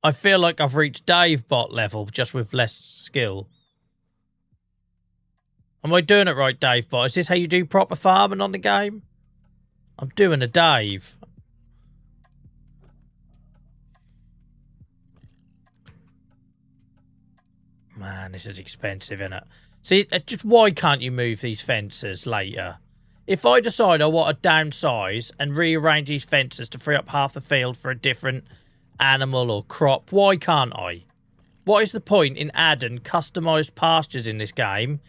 I feel like I've reached Dave bot level just with less skill. Am I doing it right, Dave bot? Is this how you do proper farming on the game? I'm doing a Dave. Man, this is expensive, isn't it? See, just why can't you move these fences later? If I decide I want to downsize and rearrange these fences to free up half the field for a different animal or crop, why can't I? What is the point in adding customised pastures in this game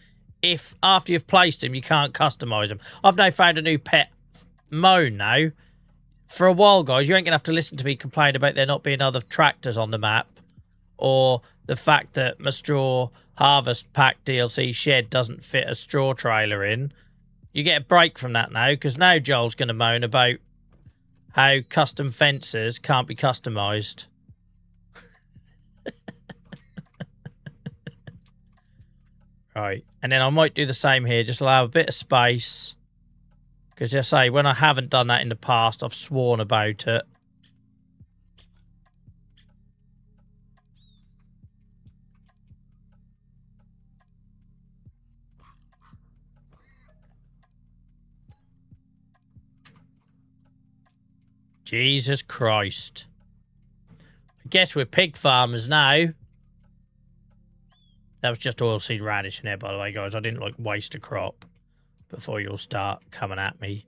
if after you've placed them you can't customise them? I've now found a new pet moan now. For a while, guys, you ain't going to have to listen to me complain about there not being other tractors on the map. Or the fact that my straw harvest pack DLC shed doesn't fit a straw trailer in. You get a break from that now, because now Joel's going to moan about how custom fences can't be customised. Right, and then I might do the same here, just allow a bit of space. Because I say, when I haven't done that in the past, I've sworn about it. Jesus Christ. I guess we're pig farmers now. That was just oilseed radish in there, by the way, guys. I didn't, like, waste a crop before you'll start coming at me.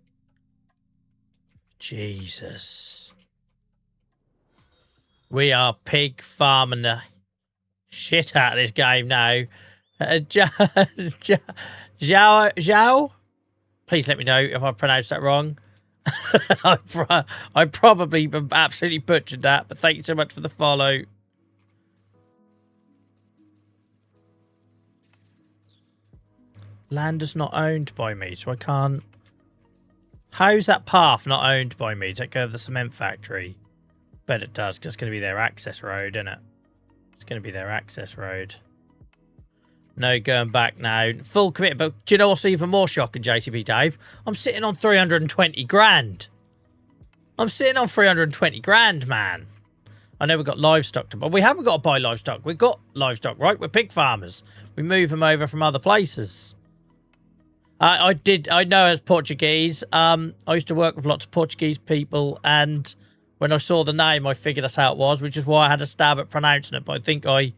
Jesus. We are pig farming the shit out of this game now. Zhao? Please let me know if I've pronounced that wrong. I probably absolutely butchered that, but thank you so much for the follow. Land is not owned by me, so I can't... How's that path not owned by me? Does that go over the cement factory? Bet it does, because it's going to be their access road, isn't it? It's going to be their access road. No going back now. Full commitment. But do you know what's even more shocking, JCB Dave? I'm sitting on 320 grand. I'm sitting on 320 grand, man. I know we've got livestock to buy. We haven't got to buy livestock. We've got livestock, right? We're pig farmers. We move them over from other places. I know as Portuguese. I used to work with lots of Portuguese people, and when I saw the name, I figured that's how it was, which is why I had a stab at pronouncing it. But I think I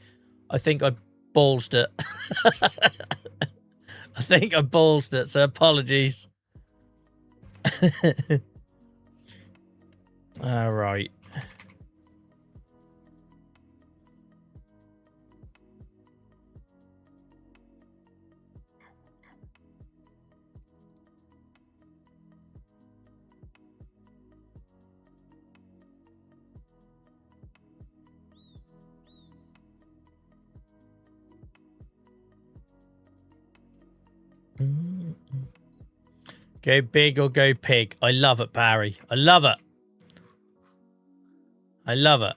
ballsed it. I think I ballsed it, so apologies. All right. Go big or go pig. I love it, Barry. I love it. I love it.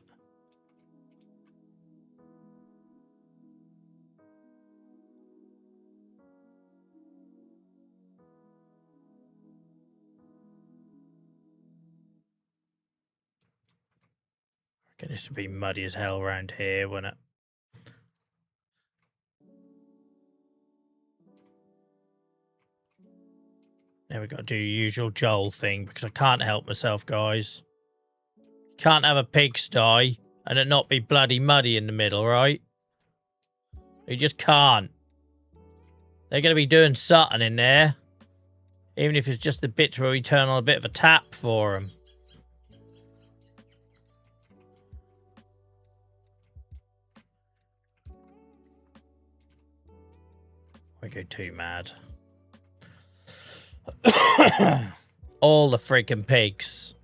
I reckon this would be muddy as hell around here, wouldn't it? Now we've got to do the usual Joel thing because I can't help myself, guys. Can't have a pigsty and it not be bloody muddy in the middle, right? You just can't. They're going to be doing something in there. Even if it's just the bits where we turn on a bit of a tap for them. I go too mad. All the freaking pigs.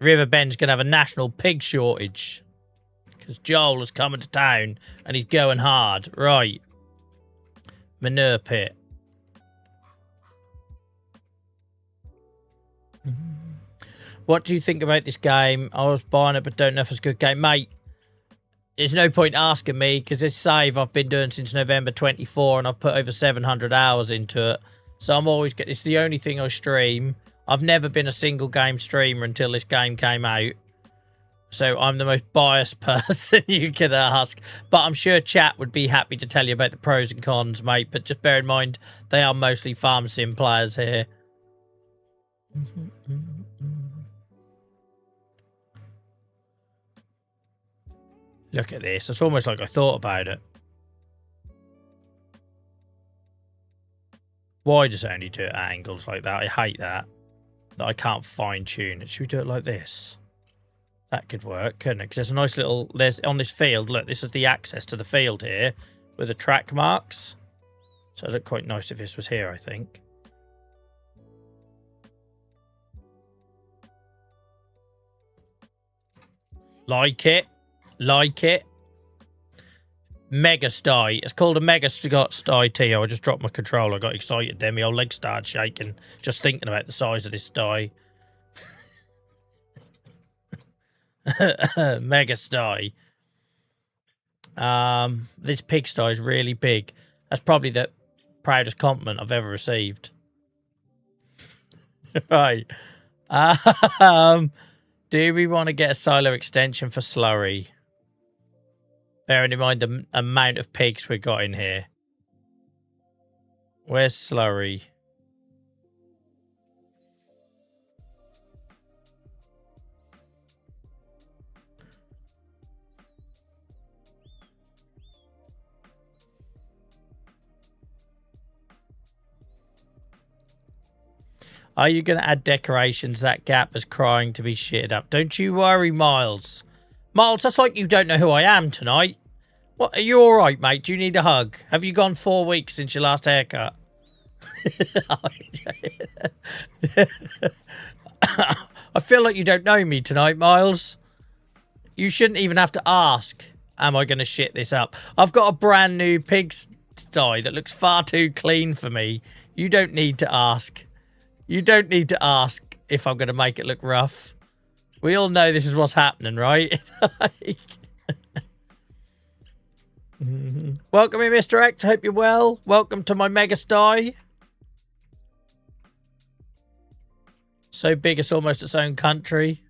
Riverbend's going to have a national pig shortage. Because Joel is coming to town and he's going hard. Right. Manure pit. What do you think about this game? I was buying it but don't know if it's a good game. Mate, there's no point asking me because this save I've been doing since November 24 and I've put over 700 hours into it. So I'm always getting... It's the only thing I stream. I've never been a single game streamer until this game came out. So I'm the most biased person you could ask. But I'm sure chat would be happy to tell you about the pros and cons, mate. But just bear in mind, they are mostly farm sim players here. Look at this. It's almost like I thought about it. Why does it only do it at angles like that? I hate that. That I can't fine tune it. Should we do it like this? That could work, couldn't it? Because there's a nice little... There's on this field, look, this is the access to the field here with the track marks. So it'd look quite nice if this was here, I think. Like it. Like it. Mega sty. It's called a mega sty Tio. I just dropped my controller. I got excited then. My old leg started shaking. Just thinking about the size of this sty. Mega sty. This pigsty is really big. That's probably the proudest compliment I've ever received. Right. Do we want to get a silo extension for slurry? Bearing in mind the amount of pigs we got in here. Where's slurry? Are you going to add decorations? That gap is crying to be shitted up. Don't you worry, Miles. Miles, that's like you don't know who I am tonight. What? Are you all right, mate? Do you need a hug? Have you gone 4 weeks since your last haircut? I feel like you don't know me tonight, Miles. You shouldn't even have to ask, am I going to shit this up? I've got a brand new pigsty that looks far too clean for me. You don't need to ask. You don't need to ask if I'm going to make it look rough. We all know this is what's happening, right? Welcome in, Mr. X. Hope you're well. Welcome to my mega sty. So big it's almost its own country.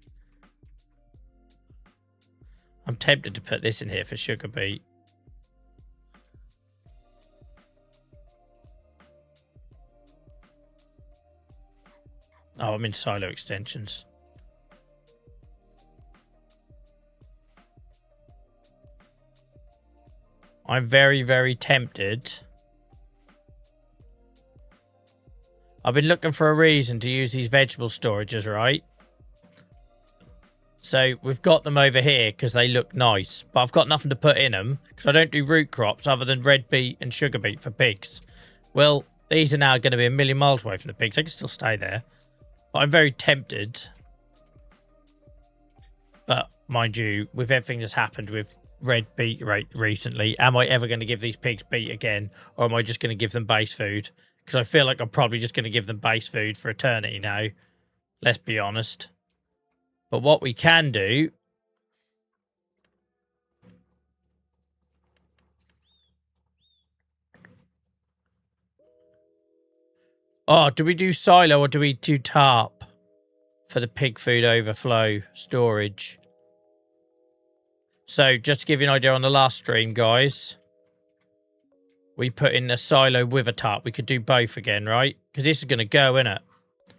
I'm tempted to put this in here for sugar beet. Oh, I'm in silo extensions. I'm very, very tempted. I've been looking for a reason to use these vegetable storages, right? So we've got them over here because they look nice. But I've got nothing to put in them because I don't do root crops other than red beet and sugar beet for pigs. Well, these are now going to be a million miles away from the pigs. They can still stay there. But I'm very tempted. But mind you, with everything that's happened with red beet recently, am I ever going to give these pigs beet again? Or am I just going to give them base food? Because I feel like I'm probably just going to give them base food for eternity now. Let's be honest. But what we can do... Oh, do we do silo or do we do tarp for the pig food overflow storage? So, just to give you an idea on the last stream, guys, we put in a silo with a tarp. We could do both again, right? Because this is going to go, innit?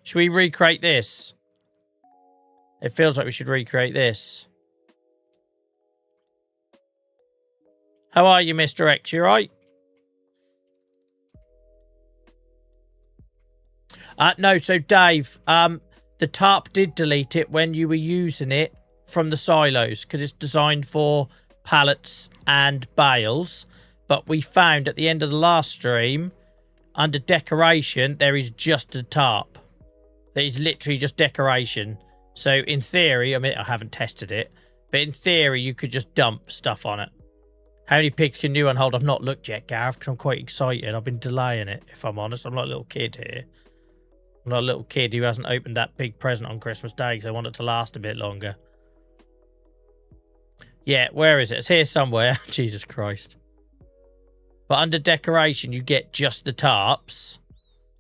Should we recreate this? It feels like we should recreate this. How are you, Mr. X? You right? No, so Dave, the tarp did delete it when you were using it from the silos because it's designed for pallets and bales. But we found at the end of the last stream, under decoration, there is just a tarp. That is literally just decoration. So in theory, I mean, I haven't tested it, but in theory, you could just dump stuff on it. How many pigs can you unhold? I've not looked yet, Gareth, because I'm quite excited. I've been delaying it, if I'm honest. I'm like a little kid here. I'm not a little kid who hasn't opened that big present on Christmas Day because I want it to last a bit longer. Yeah, where is it? It's here somewhere. Jesus Christ. But under decoration, you get just the tarps.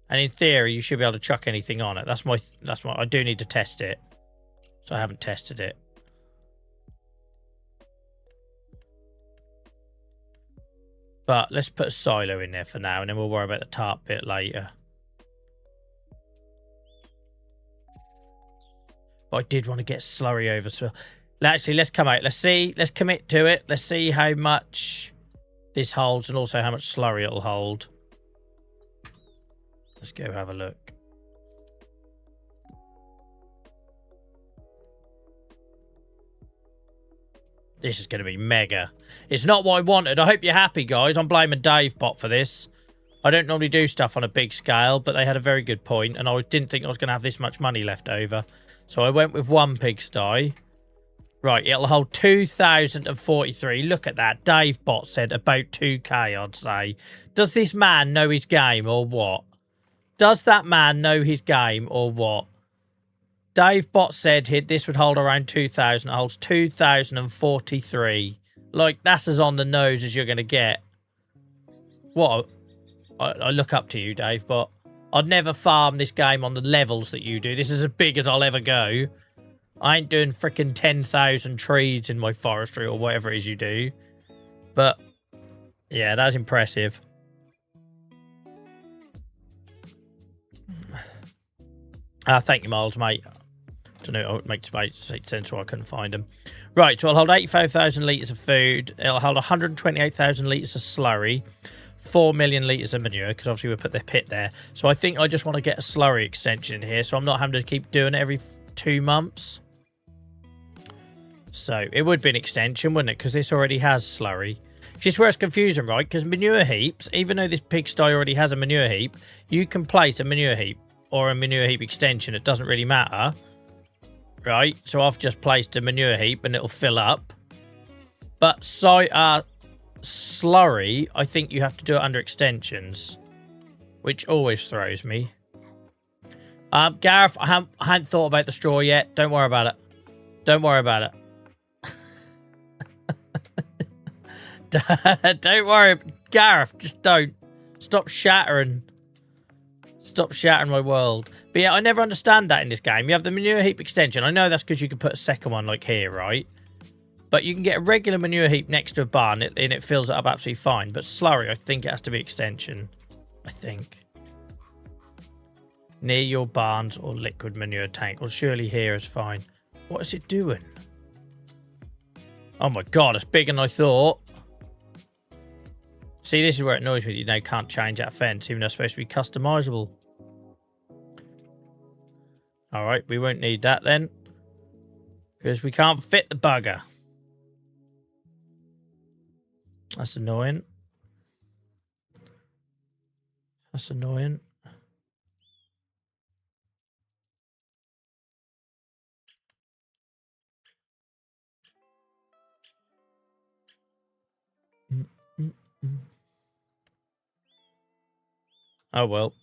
And in theory, you should be able to chuck anything on it. That's my I do need to test it. So I haven't tested it. But let's put a silo in there for now, and then we'll worry about the tarp bit later. But I did want to get slurry over. So actually, let's come out. Let's see. Let's commit to it. Let's see how much this holds and also how much slurry it'll hold. Let's go have a look. This is going to be mega. It's not what I wanted. I hope you're happy, guys. I'm blaming DaveBot for this. I don't normally do stuff on a big scale, but they had a very good point, and I didn't think I was going to have this much money left over. So I went with one pigsty. Right, it'll hold 2,043. Look at that. DaveBot said about 2k, I'd say. Does this man know his game or what? Does that man know his game or what? DaveBot said this would hold around 2,000. It holds 2,043. Like, that's as on the nose as you're going to get. What? I look up to you, DaveBot. I'd never farm this game on the levels that you do. This is as big as I'll ever go. I ain't doing freaking 10,000 trees in my forestry or whatever it is you do. But, yeah, that's impressive. Thank you, Miles, mate. Don't know, it makes sense why I couldn't find them. Right, so it'll hold 85,000 litres of food. It'll hold 128,000 litres of slurry. 4 million litres of manure, because obviously we put the pit there. So I think I just want to get a slurry extension in here, so I'm not having to keep doing it every 2 months. So it would be an extension, wouldn't it? Because this already has slurry. This is where it's confusing, right? Because manure heaps, even though this pigsty already has a manure heap, you can place a manure heap or a manure heap extension. It doesn't really matter, right? So I've just placed a manure heap and it'll fill up. But slurry, I think you have to do it under extensions, which always throws me. Gareth, I hadn't thought about the straw yet. Don't worry about it. Don't worry about it. Don't worry, Gareth. Just don't. Stop shattering. Stop shattering my world. But yeah, I never understand that in this game. You have the manure heap extension. I know that's because you can put a second one like here, right? But you can get a regular manure heap next to a barn and it fills it up absolutely fine. But slurry, I think it has to be extension. I think. Near your barns or liquid manure tank. Well, surely here is fine. What is it doing? Oh my god, it's bigger than I thought. See, this is where it annoys me. You know, can't change that fence, even though it's supposed to be customizable. Alright, we won't need that then. Because we can't fit the bugger. That's annoying. That's annoying. Oh well.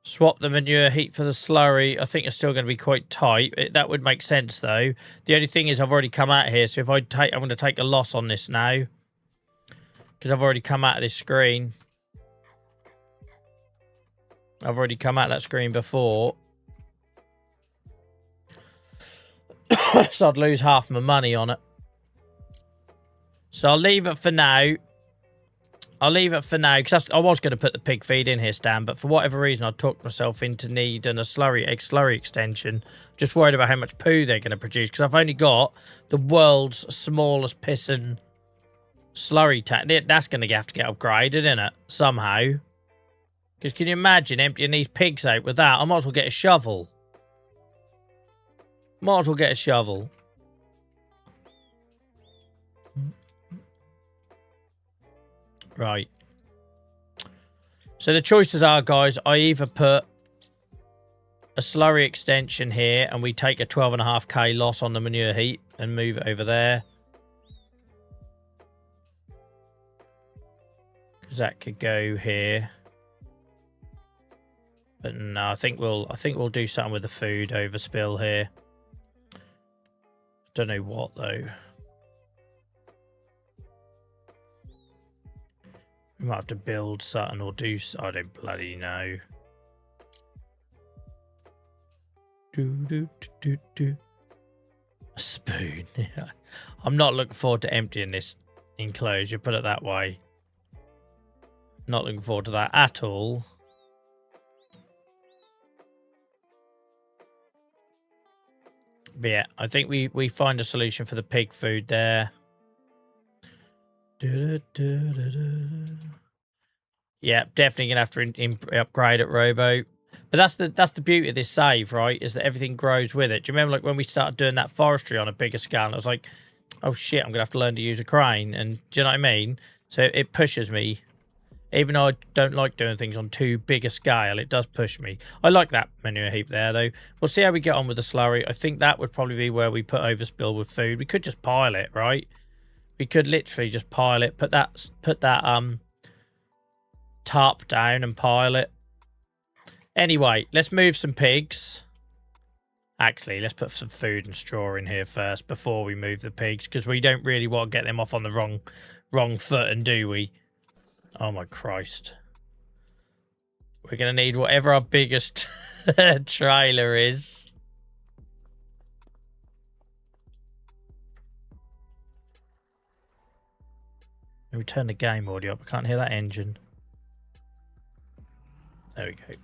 Swap the manure heap for the slurry. I think it's still going to be quite tight. That would make sense though. The only thing is I've already come out here, so if I'm going to take a loss on this now. Because I've already come out of this screen. I've already come out of that screen before. So I'd lose half my money on it. So I'll leave it for now. I'll leave it for now, because I was going to put the pig feed in here, Stan, but for whatever reason I talked myself into needing a slurry extension. Just worried about how much poo they're going to produce, because I've only got the world's smallest pissing slurry tank. That's going to have to get upgraded, isn't it? Somehow. Because can you imagine emptying these pigs out with that? I might as well get a shovel. Might as well get a shovel. Right. So the choices are, guys, I either put a slurry extension here and we take a 12.5k loss on the manure heap and move it over there. Because that could go here. But no, I think we'll do something with the food overspill here. Don't know what though. We might have to build something or do... I don't bloody know. A spoon. I'm not looking forward to emptying this enclosure, put it that way. Not looking forward to that at all. But yeah, I think we find a solution for the pig food there. Yeah, definitely gonna have to upgrade it, Robo. But that's the beauty of this save, right? Is that everything grows with it. Do you remember like when we started doing that forestry on a bigger scale? And I was like, oh shit, I'm gonna have to learn to use a crane. And do you know what I mean? So it pushes me. Even though I don't like doing things on too big a scale, it does push me. I like that manure heap there, though. We'll see how we get on with the slurry. I think that would probably be where we put overspill with food. We could just pile it, right? We could literally just pile it. Put that tarp down and pile it. Anyway, let's move some pigs. Actually, let's put some food and straw in here first before we move the pigs, because we don't really want to get them off on the wrong footing, do we? Oh my Christ. We're going to need whatever our biggest trailer is. Let me turn the game audio up. I can't hear that engine. There we go.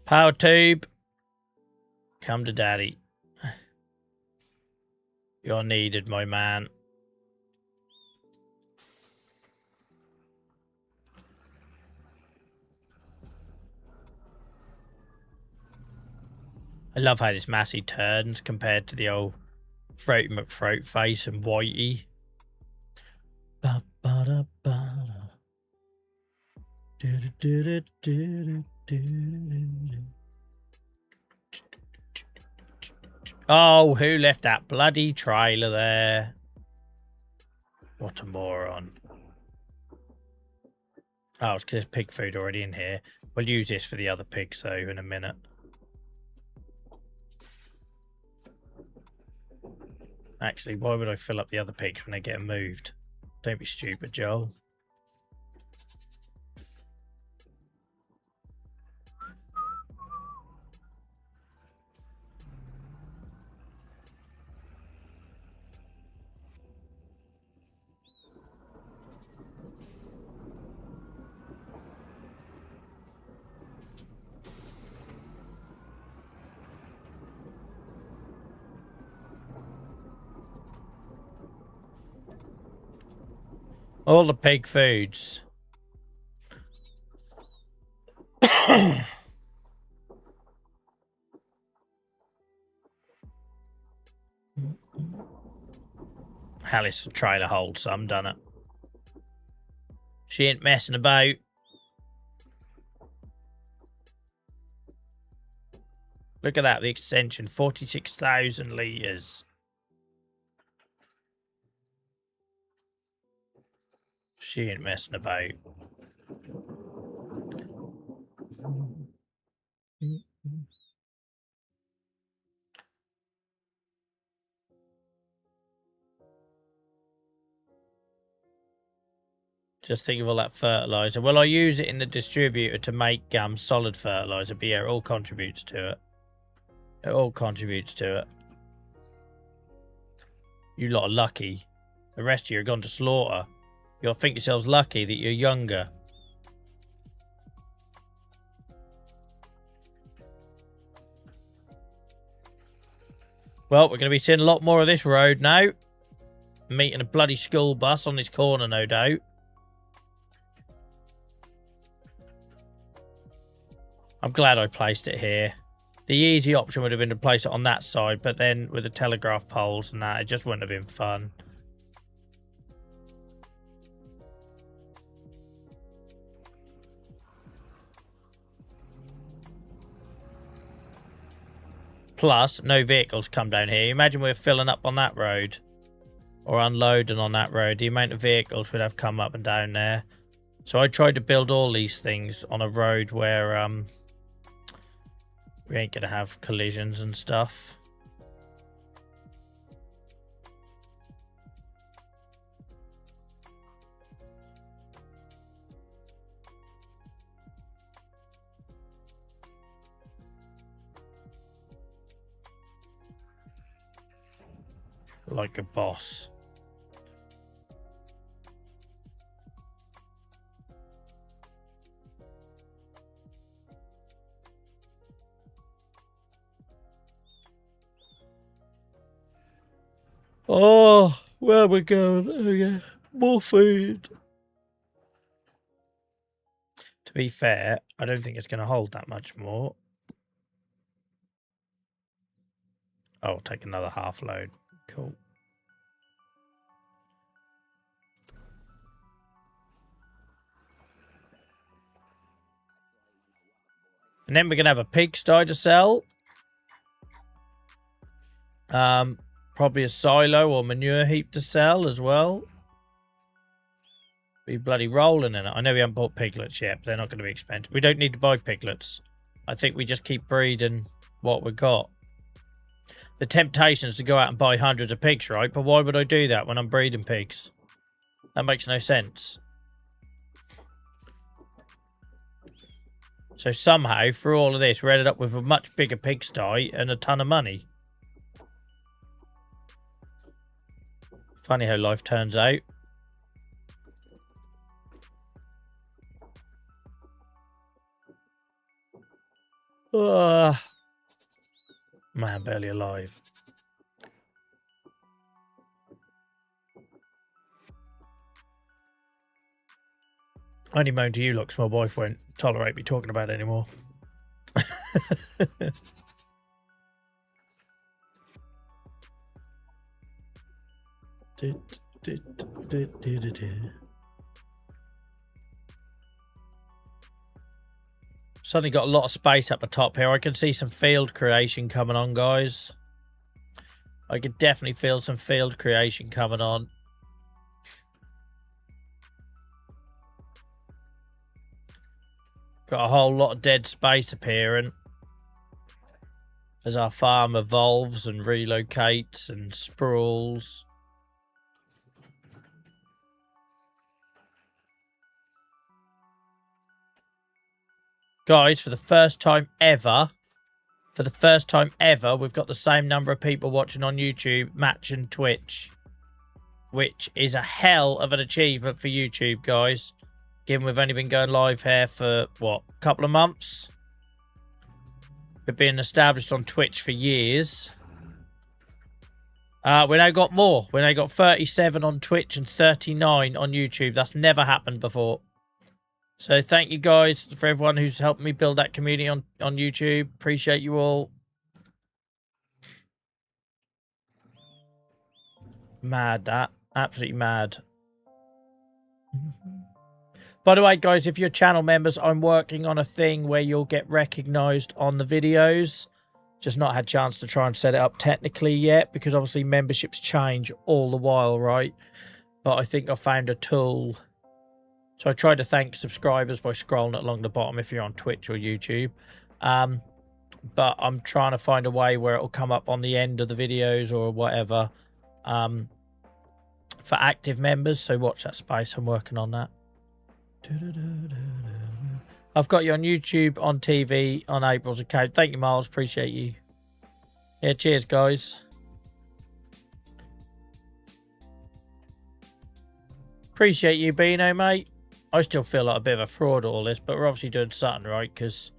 Power tube. Come to daddy. You're needed, my man. I love how this Massey turns compared to the old Throaty McThroat face and Whitey. Ba ba da ba da. Do do do do do do. Oh, who left that bloody trailer there? What a moron. Oh, it's because there's pig food already in here. We'll use this for the other pigs, though, in a minute. Actually, why would I fill up the other pigs when they get moved? Don't be stupid, Joel. All the pig foods. Alice trailer hold some, done it. She ain't messing about. Look at that, the extension, 46,000 litres. She ain't messing about. Just think of all that fertiliser. Well, I use it in the distributor to make solid fertiliser, but yeah, it all contributes to it. It all contributes to it. You lot are lucky. The rest of you are gone to slaughter. You'll think yourselves lucky that you're younger. Well, we're going to be seeing a lot more of this road now. Meeting a bloody school bus on this corner, no doubt. I'm glad I placed it here. The easy option would have been to place it on that side, but then with the telegraph poles and that, it just wouldn't have been fun. Plus, no vehicles come down here. Imagine we're filling up on that road. Or unloading on that road. The amount of vehicles would have come up and down there. So I tried to build all these things on a road where we ain't going to have collisions and stuff. Like a boss. Oh, where are we going? Oh, yeah. More food. To be fair, I don't think it's going to hold that much more. Oh, I'll take another half load. Cool. And then we're going to have a pigsty to sell. Probably a silo or manure heap to sell as well. Be bloody rolling in it. I know we haven't bought piglets yet, but they're not going to be expensive. We don't need to buy piglets. I think we just keep breeding what we got. The temptation is to go out and buy hundreds of pigs, right? But why would I do that when I'm breeding pigs? That makes no sense. So somehow, through all of this, we ended up with a much bigger pigsty and a ton of money. Funny how life turns out. Man, barely alive. I only moan to you, look, 'cause my wife won't tolerate me talking about it anymore. Suddenly got a lot of space up the top here. I can see some field creation coming on, guys. I could definitely feel some field creation coming on. Got a whole lot of dead space appearing as our farm evolves and relocates and sprawls. Guys, for the first time ever, we've got the same number of people watching on YouTube matching Twitch, which is a hell of an achievement for YouTube, guys. Given we've only been going live here for, what, a couple of months? We've been established on Twitch for years. We now got more. We now got 37 on Twitch and 39 on YouTube. That's never happened before. So thank you guys for everyone who's helped me build that community on YouTube. Appreciate you all. Mad, that. Absolutely mad. By the way, guys, if you're channel members, I'm working on a thing where you'll get recognised on the videos. Just not had a chance to try and set it up technically yet, because obviously memberships change all the while, right? But I think I found a tool. So I try to thank subscribers by scrolling along the bottom if you're on Twitch or YouTube. But I'm trying to find a way where it'll come up on the end of the videos or whatever for active members. So watch that space. I'm working on that. I've got you on YouTube, on TV, on April's account. Thank you, Miles. Appreciate you. Yeah, cheers, guys. Appreciate you, Beano, mate. I still feel like a bit of a fraud at all this, but we're obviously doing something right because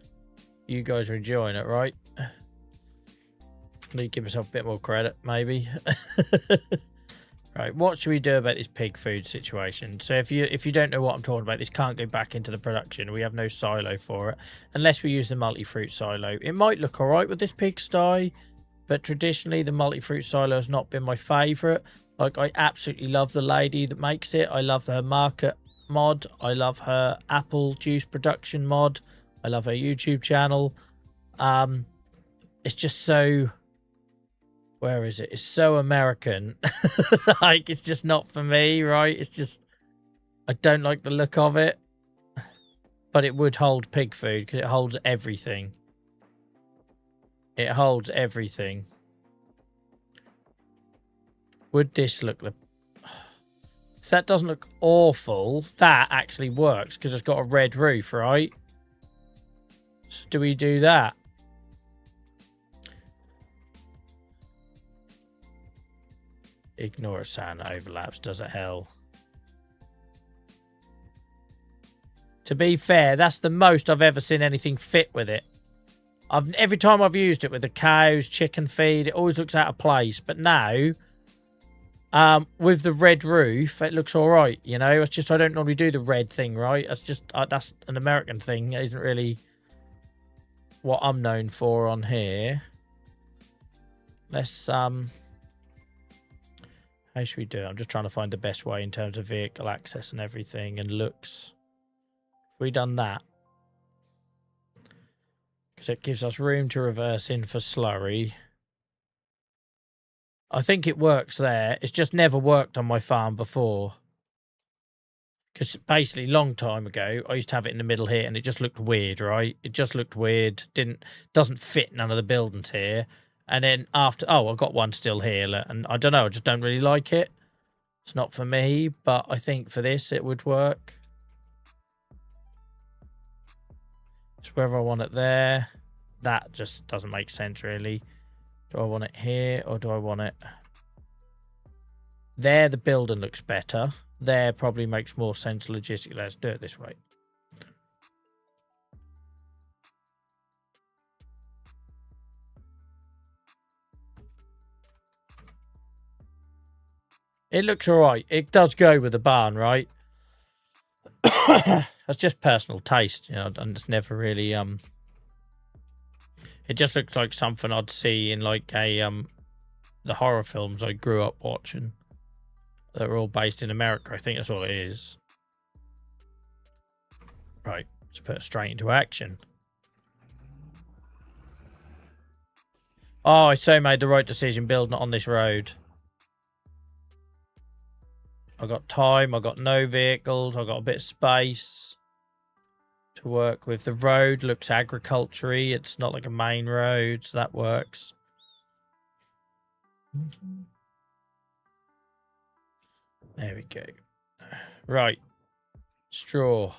you guys are enjoying it, right? I need to give myself a bit more credit, maybe. Right, what should we do about this pig food situation? So if you don't know what I'm talking about, this can't go back into the production. We have no silo for it unless we use the multi-fruit silo. It might look all right with this pigsty, but traditionally the multi-fruit silo has not been my favourite. Like, I absolutely love the lady that makes it. I love her market mod. I love her apple juice production mod. I love her YouTube channel. It's just so... Where is it? It's so American. Like, it's just not for me, right? It's just... I don't like the look of it. But it would hold pig food because it holds everything. It holds everything. Would this look... So that doesn't look awful. That actually works because it's got a red roof, right? So do we do that? Ignore sound overlaps, does it hell? To be fair, that's the most I've ever seen anything fit with it. Every time I've used it with the cows, chicken feed, it always looks out of place. But now, with the red roof, it looks all right. You know, it's just I don't normally do the red thing, right? That's just that's an American thing. It isn't really what I'm known for on here. Let's how should we do it? I'm just trying to find the best way in terms of vehicle access and everything and looks. Have we done that? Because it gives us room to reverse in for slurry. I think it works there. It's just never worked on my farm before. Because basically, long time ago, I used to have it in the middle here and it just looked weird, right? It just looked weird. Doesn't fit none of the buildings here. And then after... Oh, I've got one still here. And I don't know. I just don't really like it. It's not for me. But I think for this, it would work. It's whether I want it there. That just doesn't make sense, really. Do I want it here or do I want it... There, the building looks better. There probably makes more sense logistically. Let's do it this way. It looks all right. It does go with the barn, right? That's just personal taste, you know. And it's never really It just looks like something I'd see in like a the horror films I grew up watching. They're all based in America. I think that's all it is. Right, let's put it straight into action. Oh, I so made the right decision building it on this road. I got time, I got no vehicles, I got a bit of space to work with. The road looks agriculture-y. It's not like a main road, so that works. There we go. Right. Straw.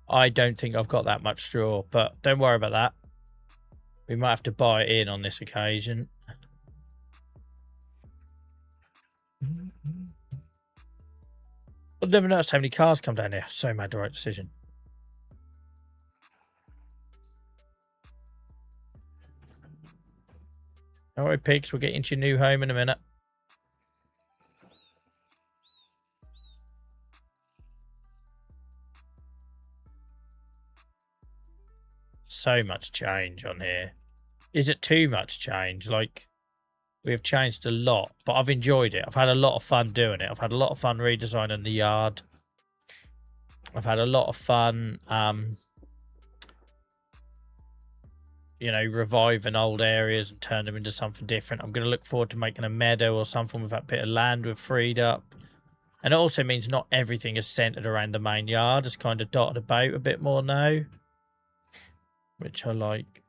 I don't think I've got that much straw, but don't worry about that. We might have to buy it in on this occasion. I've never noticed how many cars come down here. So made the right decision. Alright, pigs, we'll get into your new home in a minute. So much change on here. Is it too much change? Like, we've changed a lot, but I've enjoyed it. I've had a lot of fun doing it. I've had a lot of fun redesigning the yard. I've had a lot of fun, you know, reviving old areas and turn them into something different. I'm going to look forward to making a meadow or something with that bit of land we've freed up. And it also means not everything is centered around the main yard. It's kind of dotted about a bit more now, which I like.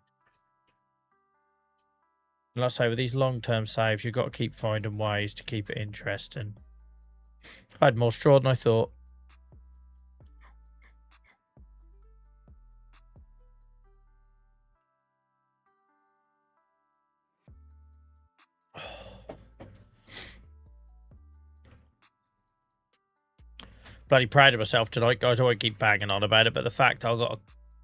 And like I say, with these long-term saves, you've got to keep finding ways to keep it interesting. I had more straw than I thought. Bloody proud of myself tonight, guys. I won't keep banging on about it, but the fact I got a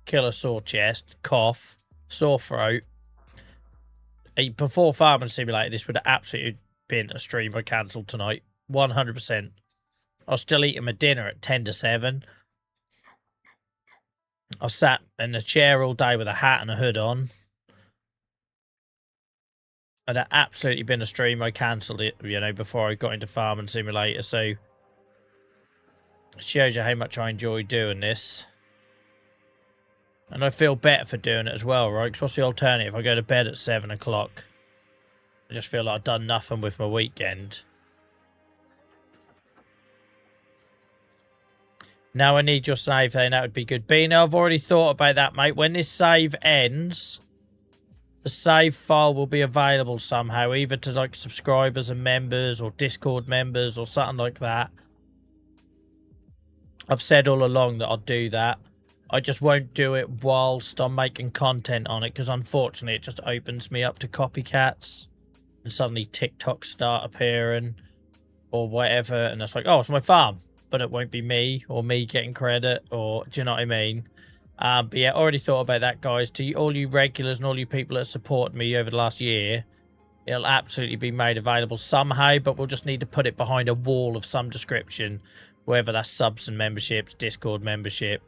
killer sore chest, cough, sore throat. Before Farming Simulator, this would have absolutely been a stream I cancelled tonight. 100%. I was still eating my dinner at 10 to 7. I sat in a chair all day with a hat and a hood on. And it absolutely been a stream. I cancelled it, you know, before I got into Farming Simulator. So it shows you how much I enjoy doing this. And I feel better for doing it as well, right? Because what's the alternative? I go to bed at 7 o'clock. I just feel like I've done nothing with my weekend. Now I need your save, then that would be good. Beano, I've already thought about that, mate. When this save ends, the save file will be available somehow, either to like subscribers and members or Discord members or something like that. I've said all along that I'll do that. I just won't do it whilst I'm making content on it, because unfortunately it just opens me up to copycats and suddenly TikToks start appearing or whatever, and it's like, oh, it's my farm, but it won't be me or me getting credit, or do you know what I mean? But yeah, already thought about that, guys. To all you regulars and all you people that support me over the last year, it'll absolutely be made available somehow, but we'll just need to put it behind a wall of some description, whether that's subs and memberships, Discord membership,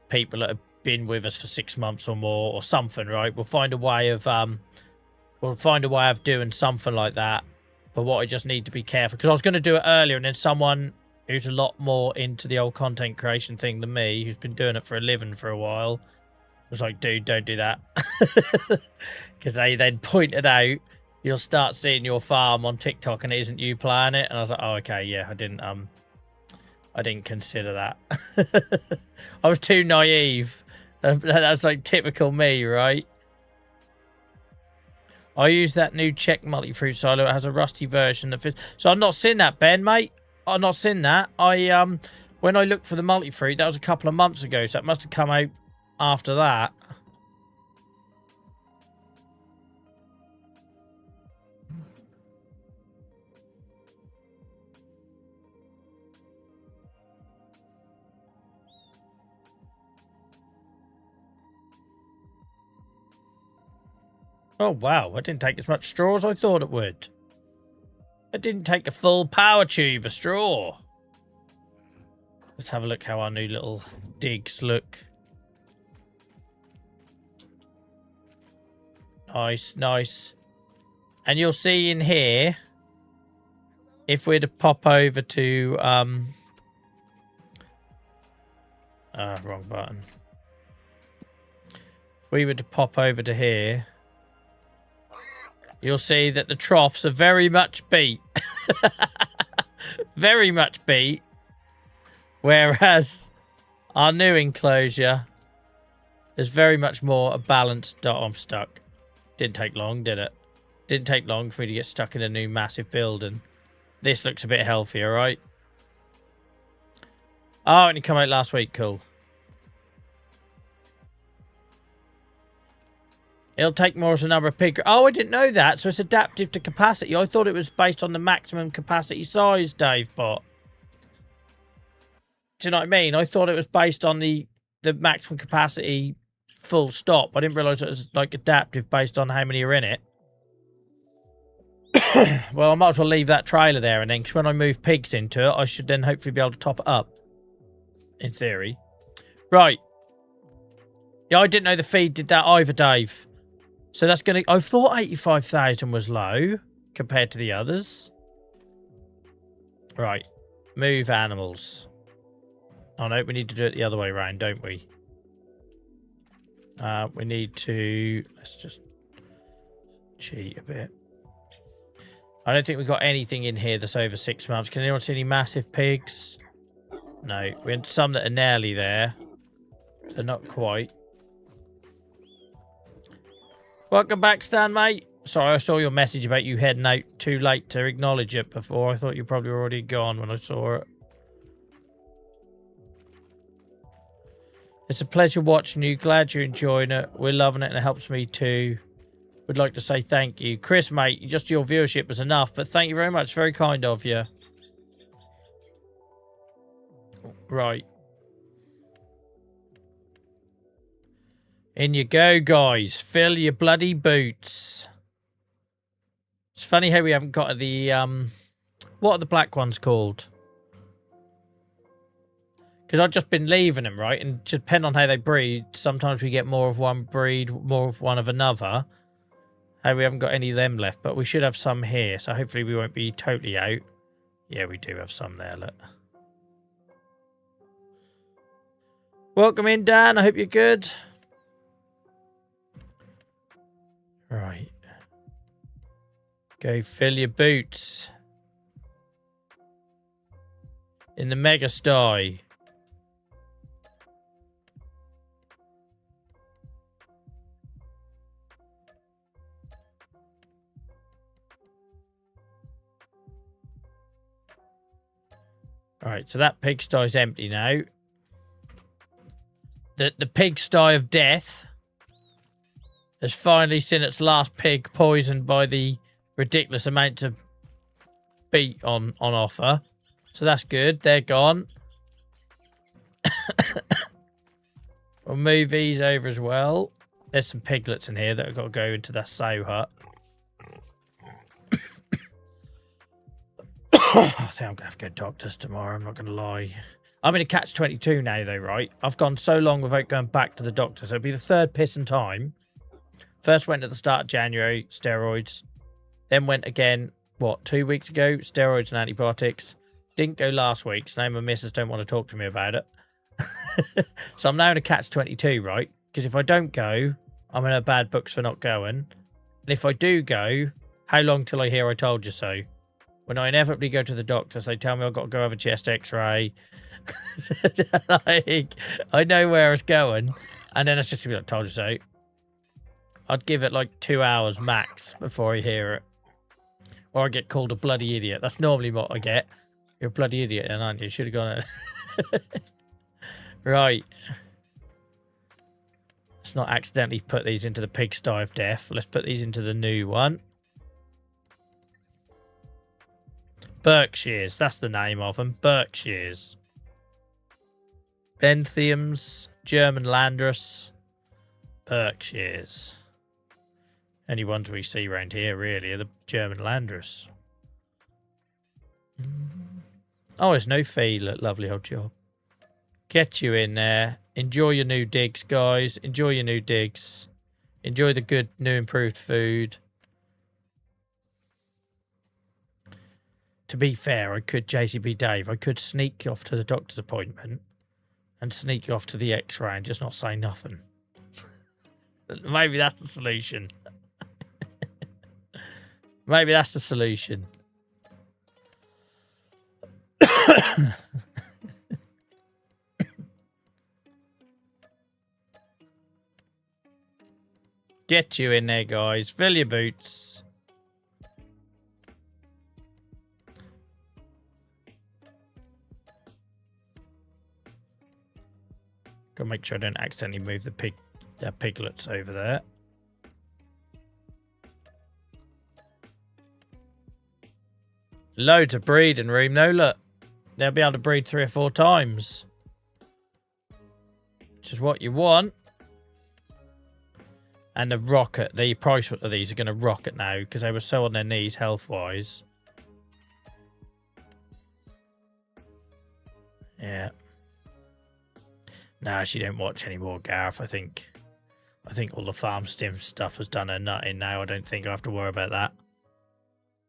people that have been with us for 6 months or more, or something, right? We'll find a way of doing something like that. But what I just need to be careful, because I was going to do it earlier, and then someone who's a lot more into the old content creation thing than me, who's been doing it for a living for a while, was like, dude, don't do that. Because they then pointed out, you'll start seeing your farm on TikTok and it isn't you playing it. And I was like, oh, okay, yeah, I didn't consider that. I was too naive. That's like typical me, right? I use that new Czech multi-fruit silo. It has a rusty version that fits. So I've not seen that, Ben, mate. I've not seen that. When I looked for the multi-fruit, that was a couple of months ago, so it must have come out after that. Oh, wow. I didn't take as much straw as I thought it would. I didn't take a full power tube of straw. Let's have a look how our new little digs look. Nice, nice. And you'll see in here, if we're to pop over to, wrong button. If we were to pop over to here, you'll see that the troughs are very much beat. Very much beat. Whereas our new enclosure is very much more a balanced... Oh, I'm stuck. Didn't take long, did it? Didn't take long for me to get stuck in a new massive building. This looks a bit healthier, right? Oh, and it came out last week. Cool. It'll take more as a number of pig... Oh, I didn't know that. So it's adaptive to capacity. I thought it was based on the maximum capacity size, Dave bot. Do you know what I mean? I thought it was based on the maximum capacity full stop. I didn't realise it was like adaptive based on how many are in it. Well, I might as well leave that trailer there, and then because when I move pigs into it, I should then hopefully be able to top it up. In theory. Right. Yeah, I didn't know the feed did that either, Dave. So that's going to... I thought 85,000 was low compared to the others. Right. Move animals. Oh, no, we need to do it the other way around, don't we? We need to... Let's just cheat a bit. I don't think we've got anything in here that's over 6 months. Can anyone see any massive pigs? No. We had some that are nearly there. So not quite. Welcome back, Stan, mate. Sorry, I saw your message about you heading out too late to acknowledge it before. I thought you probably were already gone when I saw it. It's a pleasure watching you. Glad you're enjoying it. We're loving it and it helps me too. Would like to say thank you. Chris, mate, just your viewership was enough, but thank you very much. Very kind of you. Right. In you go, guys. Fill your bloody boots. It's funny how we haven't got the, what are the black ones called? Because I've just been leaving them, right? And depending on how they breed, sometimes we get more of one breed, more of one of another. Hey, we haven't got any of them left, but we should have some here. So hopefully we won't be totally out. Yeah, we do have some there, look. Welcome in, Dan. I hope you're good. Right. Go fill your boots. In the mega sty. Alright, so that pigsty is empty now. The pigsty of death has finally seen its last pig poisoned by the ridiculous amount of beet on offer. So that's good. They're gone. We'll move these over as well. There's some piglets in here that have got to go into that sow hut. I think I'm going to have to go to doctors tomorrow. I'm not going to lie. I'm in a catch-22 now, though, right? I've gone so long without going back to the doctor. So it'll be the third pissing time. First went at the start of January, steroids. Then went again, what, 2 weeks ago? Steroids and antibiotics. Didn't go last week, so now my missus don't want to talk to me about it. So I'm now in a catch-22, right? Because if I don't go, I'm in a bad books for not going. And if I do go, how long till I hear I told you so? When I inevitably go to the doctors, they tell me I've got to go have a chest x-ray. Like, I know where it's going. And then it's just going to be like, told you so. I'd give it like 2 hours max before I hear it. Or I get called a bloody idiot. That's normally what I get. You're a bloody idiot then, aren't you? Should have gone Right. Let's not accidentally put these into the pigsty of death. Let's put these into the new one. Berkshires. That's the name of them. Berkshires. Benthiums. German Landrus. Berkshires. Any ones we see around here, really, are the German Landrus. Oh, there's no fee. Lovely old job. Get you in there. Enjoy your new digs, guys. Enjoy your new digs. Enjoy the good, new, improved food. To be fair, I could, JCB Dave, I could sneak off to the doctor's appointment and sneak off to the X-ray and just not say nothing. Maybe that's the solution. Maybe that's the solution. Get you in there, guys. Fill your boots. Gotta make sure I don't accidentally move the piglets over there. Loads of breeding room. No, look. They'll be able to breed 3 or 4 times. Which is what you want. And the rocket, the price of these are going to rocket now because they were so on their knees health-wise. Yeah. Nah, she don't watch anymore, Gareth. I think all the farm stim stuff has done her nut in now. I don't think I have to worry about that.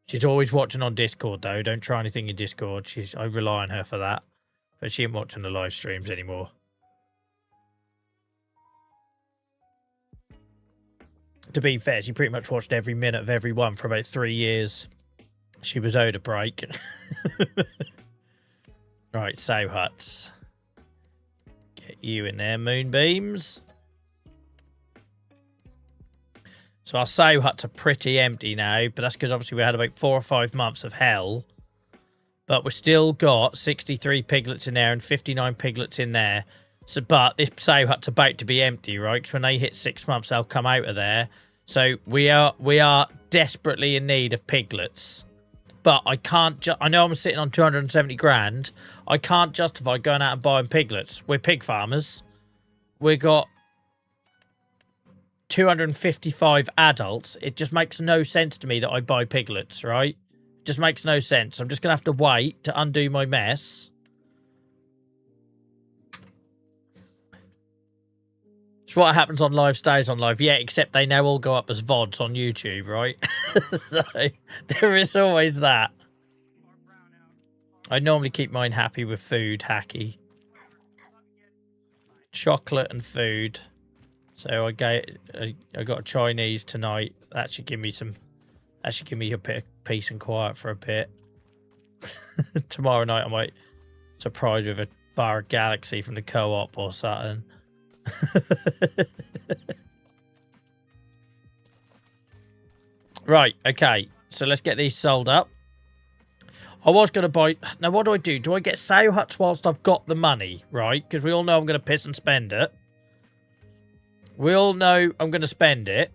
She's always watching on Discord, though. Don't try anything in Discord. I rely on her for that. But she ain't watching the live streams anymore. To be fair, she pretty much watched every minute of every one for about 3 years. She was owed a break. Right, sow huts. Get you in there, moonbeams. So our sow huts are pretty empty now, but that's because obviously we had about 4 or 5 months of hell. But we've still got 63 piglets in there and 59 piglets in there. So, but this sow hut's about to be empty, right? Because when they hit 6 months, they'll come out of there. So we are desperately in need of piglets. But I can't. I know I'm sitting on 270 grand. I can't justify going out and buying piglets. We're pig farmers. We got 255 adults. It just makes no sense to me that I buy piglets, right? It just makes no sense. I'm just gonna have to wait to undo my mess. What happens on live stays on live. Yeah, except they now all go up as VODs on YouTube, right? So, there is always that. I normally keep mine happy with food, hacky. Chocolate and food. So I got a Chinese tonight. That should give me a bit of peace and quiet for a bit. Tomorrow night I might surprise with a bar of Galaxy from the co-op or something. Right, okay. So let's get these sold up. I was going to buy... Now, what do? Do I get sow huts whilst I've got the money, right? Because we all know I'm going to piss and spend it. We all know I'm going to spend it.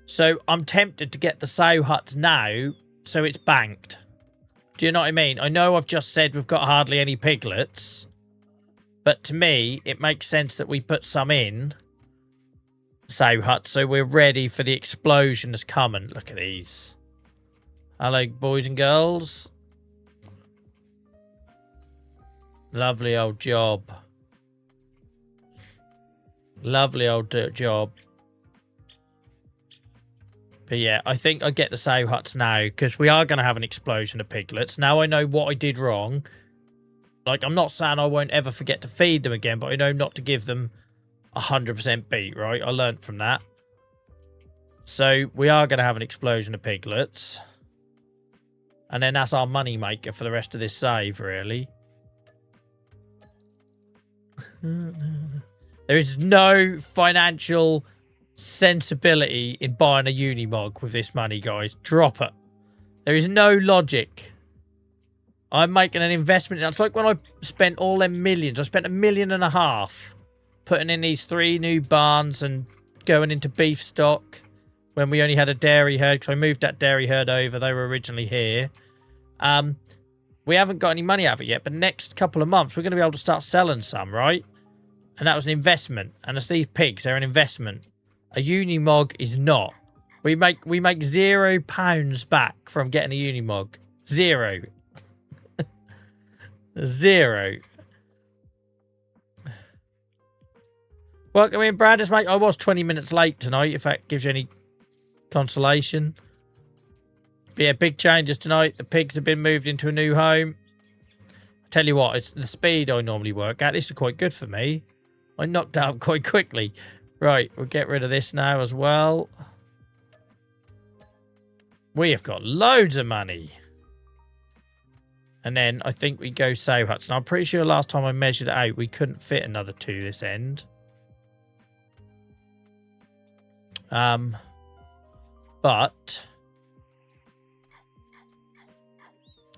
So I'm tempted to get the sow huts now so it's banked. Do you know what I mean? I know I've just said we've got hardly any piglets. But to me, it makes sense that we put some in sow huts so we're ready for the explosion that's coming. Look at these. Hello, boys and girls. Lovely old job. Lovely old job. But yeah, I think I get the sow huts now because we are going to have an explosion of piglets. Now I know what I did wrong. Like, I'm not saying I won't ever forget to feed them again, but I know not to give them 100% beat, right? I learned from that. So, we are going to have an explosion of piglets. And then that's our money maker for the rest of this save, really. There is no financial sensibility in buying a Unimog with this money, guys. Drop it. There is no logic. I'm making an investment. It's like when I spent all them millions. I spent $1.5 million putting in these 3 new barns and going into beef stock when we only had a dairy herd because I moved that dairy herd over. They were originally here. We haven't got any money out of it yet, but next couple of months we're going to be able to start selling some, right? And that was an investment. And it's these pigs, they're an investment. A Unimog is not. We make £0 back from getting a Unimog. 0. 0. Welcome in, Brad. Mate, I was 20 minutes late tonight, if that gives you any consolation. But yeah, big changes tonight. The pigs have been moved into a new home. I tell you what, it's the speed I normally work at. This is quite good for me. I knocked out quite quickly. Right, we'll get rid of this now as well. We have got loads of money. And then I think we go sow huts. Now, I'm pretty sure last time I measured it out, we couldn't fit another 2 this end. But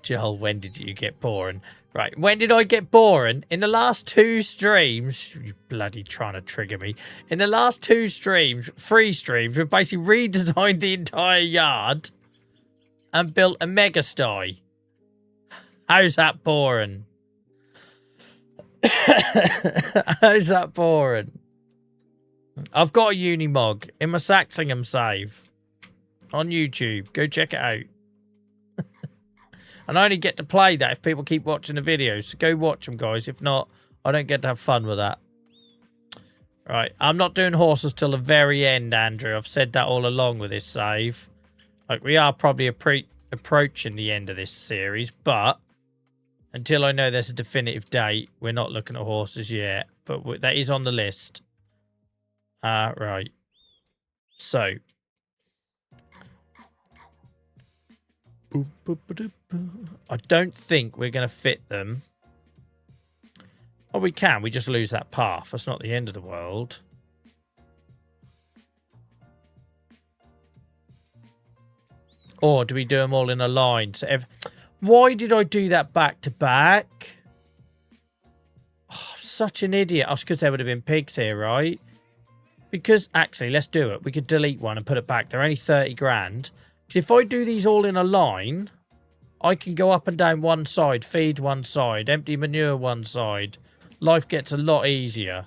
Joel, when did you get boring? Right, when did I get boring? In the last 2 streams, you bloody trying to trigger me. In the last 2 streams, 3 streams, we've basically redesigned the entire yard and built a mega sty. How's that boring? How's that boring? I've got a Unimog in my Saxingham save on YouTube. Go check it out. And I only get to play that if people keep watching the videos. So go watch them, guys. If not, I don't get to have fun with that. Right, I'm not doing horses till the very end, Andrew. I've said that all along with this save. Like, we are probably approaching the end of this series, but until I know there's a definitive date, we're not looking at horses yet. But that is on the list. Right. So. I don't think we're going to fit them. Oh, we can. We just lose that path. That's not the end of the world. Or do we do them all in a line? So why did I do that back to back? Oh, such an idiot. Oh, because there would have been pigs here, right? Because, actually, let's do it. We could delete one and put it back. They're only 30 grand. Because if I do these all in a line, I can go up and down one side, feed one side, empty manure one side. Life gets a lot easier.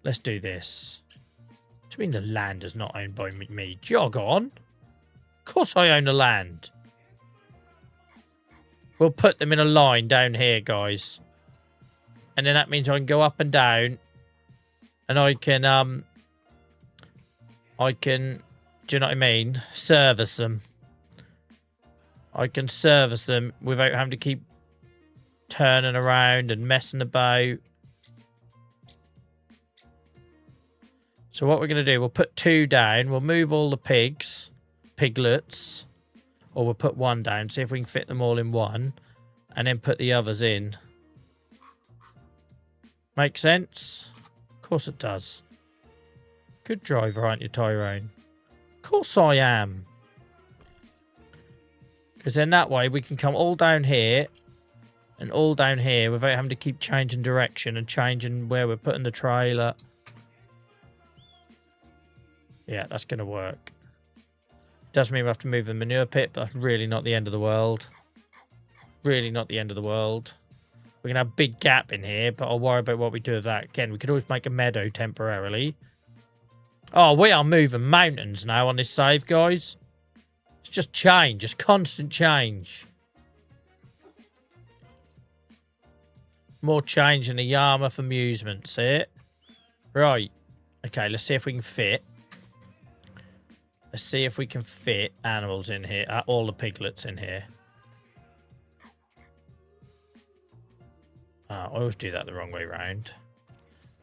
Let's do this. What do you mean the land is not owned by me? Jog on. Of course I own the land. We'll put them in a line down here, guys. And then that means I can go up and down. And I can, do you know what I mean? Service them. I can service them without having to keep turning around and messing about. So what we're going to do, we'll put 2 down. We'll move all the piglets. Or we'll put 1 down, see if we can fit them all in one. And then put the others in. Make sense? Of course it does. Good driver, aren't you, Tyrone? Of course I am. Because then that way we can come all down here and all down here without having to keep changing direction and changing where we're putting the trailer. Yeah, that's going to work. Does mean we have to move the manure pit, but that's really not the end of the world. Really not the end of the world. We're going to have a big gap in here, but I'll worry about what we do with that. Again, we could always make a meadow temporarily. Oh, we are moving mountains now on this save, guys. It's just change. Just constant change. More change in the Yarmouth amusement, see it? Right. Okay, let's see if we can fit. Let's see if we can fit animals in here. All the piglets in here. I always do that the wrong way round.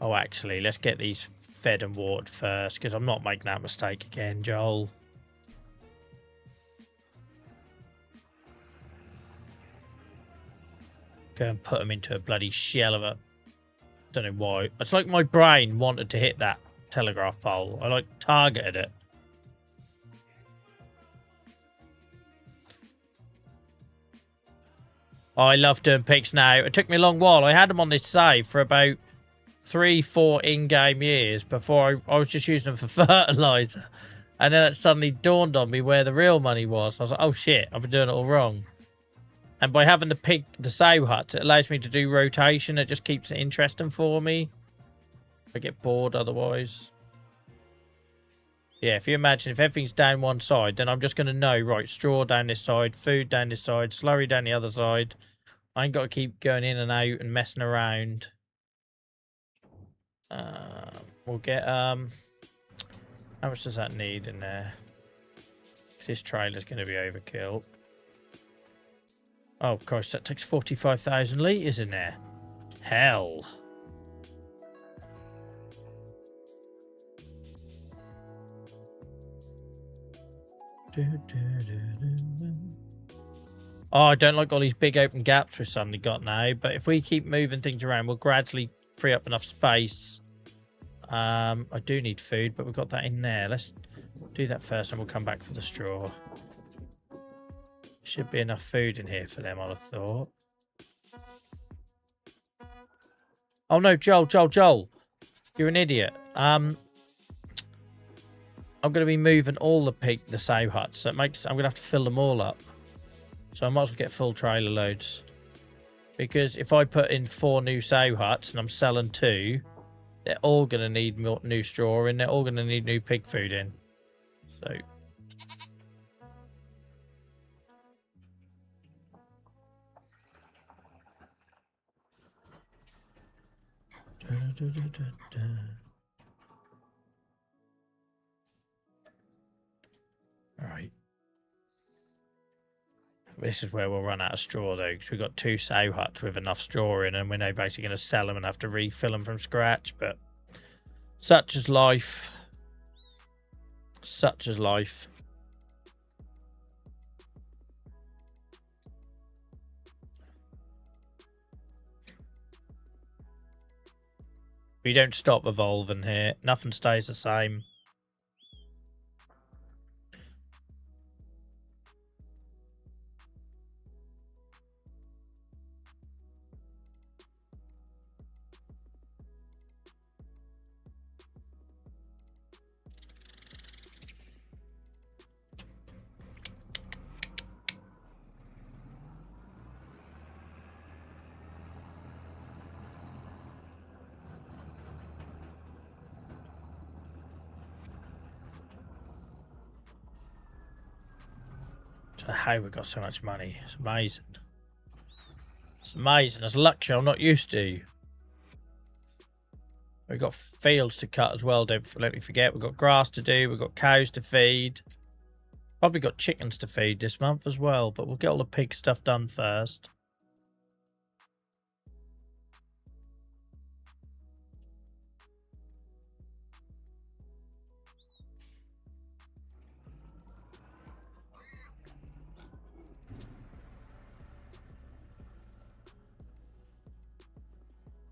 Oh, actually, let's get these fed and watered first, because I'm not making that mistake again, Joel. Go and put them into a bloody shell of a... Don't know why. It's like my brain wanted to hit that telegraph pole. I, like, targeted it. Oh, I love doing pigs now. It took me a long while. I had them on this save for about 3-4 in-game years before I was just using them for fertilizer. And then it suddenly dawned on me where the real money was. I was like, oh shit, I've been doing it all wrong. And by having the sow huts, it allows me to do rotation. It just keeps it interesting for me. I get bored otherwise. Yeah, if you imagine if everything's down one side, then I'm just going to know, right, straw down this side, food down this side, slurry down the other side. I ain't got to keep going in and out and messing around. We'll get, how much does that need in there? This trailer's going to be overkill. Oh, gosh, that takes 45,000 litres in there. Hell. Oh, I don't like all these big open gaps we've suddenly got now, but if we keep moving things around, we'll gradually free up enough space. I do need food, but we've got that in there. Let's do that first and we'll come back for the straw. Should be enough food in here for them, I'd have thought. Oh no, Joel. You're an idiot. I'm going to be moving all the sow huts. So it makes, I'm going to have to fill them all up. So I might as well get full trailer loads. Because if I put in 4 new sow huts and I'm selling 2, they're all going to need new straw in. They're all going to need new pig food in. So... Alright. This is where we'll run out of straw though, because we've got 2 sow huts with enough straw in, and we're now basically going to sell them and have to refill them from scratch, but such is life. Such is life. We don't stop evolving here. Nothing stays the same. How we got so much money. It's amazing. It's amazing. It's a luxury I'm not used to. We've got fields to cut as well, don't let me forget. We've got grass to do. We've got cows to feed. Probably got chickens to feed this month as well, but we'll get all the pig stuff done first.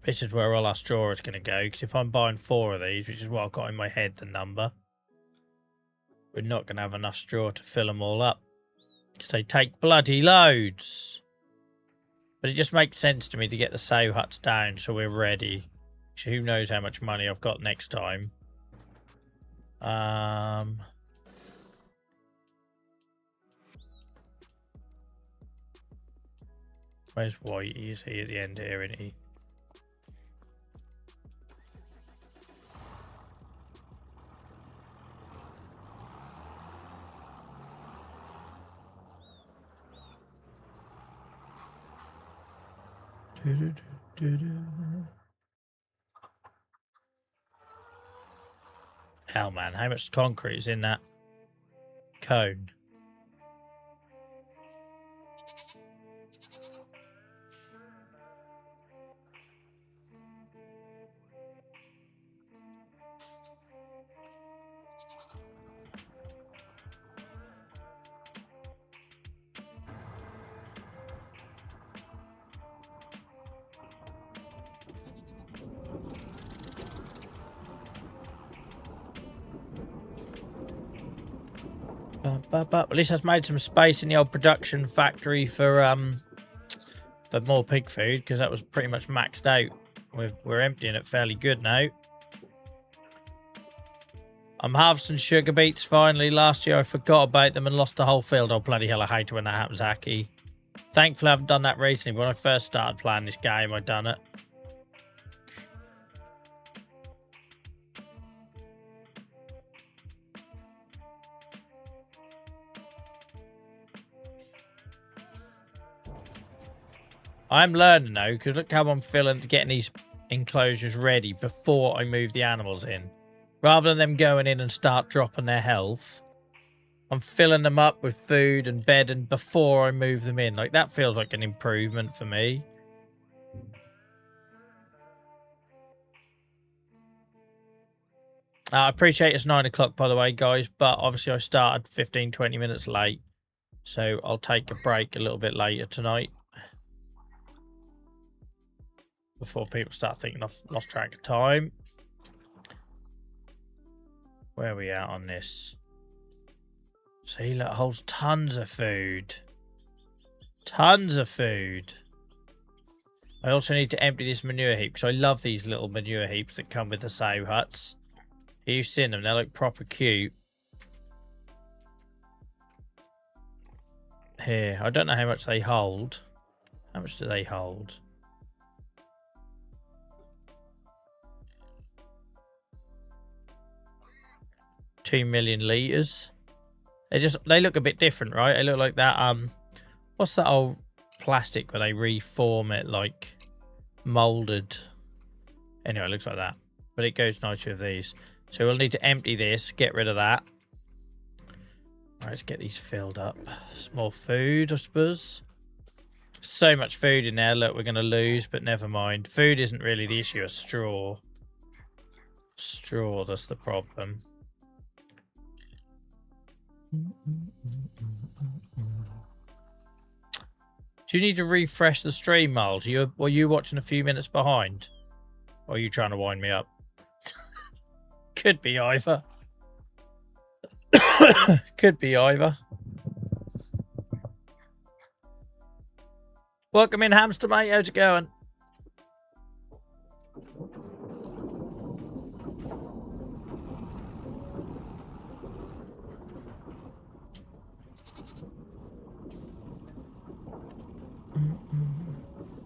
This is where all our straw is going to go, because if I'm buying 4 of these, which is what I've got in my head, the number, we're not going to have enough straw to fill them all up, because they take bloody loads. But it just makes sense to me to get the sow huts down so we're ready. So who knows how much money I've got next time. Where's Whitey? Is he at the end here, isn't he? Hell, man, how much concrete is in that cone? At least I've made some space in the old production factory for more pig food, because that was pretty much maxed out. We're emptying it fairly good now. I'm harvesting sugar beets finally. Last year I forgot about them and lost the whole field. Oh, bloody hell, I hate it when that happens, Hacky. Thankfully I haven't done that recently. When I first started playing this game, I'd done it. I'm learning now, because look how I'm getting these enclosures ready before I move the animals in. Rather than them going in and start dropping their health, I'm filling them up with food and bedding before I move them in. Like, that feels like an improvement for me. I appreciate it's 9 o'clock, by the way, guys, but obviously I started 15, 20 minutes late. So I'll take a break a little bit later tonight. Before people start thinking I've lost track of time. Where are we at on this? See, look, it holds tons of food. Tons of food. I also need to empty this manure heap because I love these little manure heaps that come with the sow huts. You've seen them, they're like proper cute. Here, I don't know how much they hold. How much do they hold? $2 million litres. They look a bit different, right? They look like that, what's that old plastic where they reform it like moulded? Anyway, it looks like that. But it goes nice with these. So we'll need to empty this, get rid of that. Right, let's get these filled up. Some more food, I suppose. So much food in there. Look, we're going to lose, but never mind. Food isn't really the issue. It's straw. Straw, that's the problem. Do you need to refresh the stream, Miles? Were you watching a few minutes behind? Or are you trying to wind me up? Could be either. Could be either. Welcome in, Hamster mate. How's it going?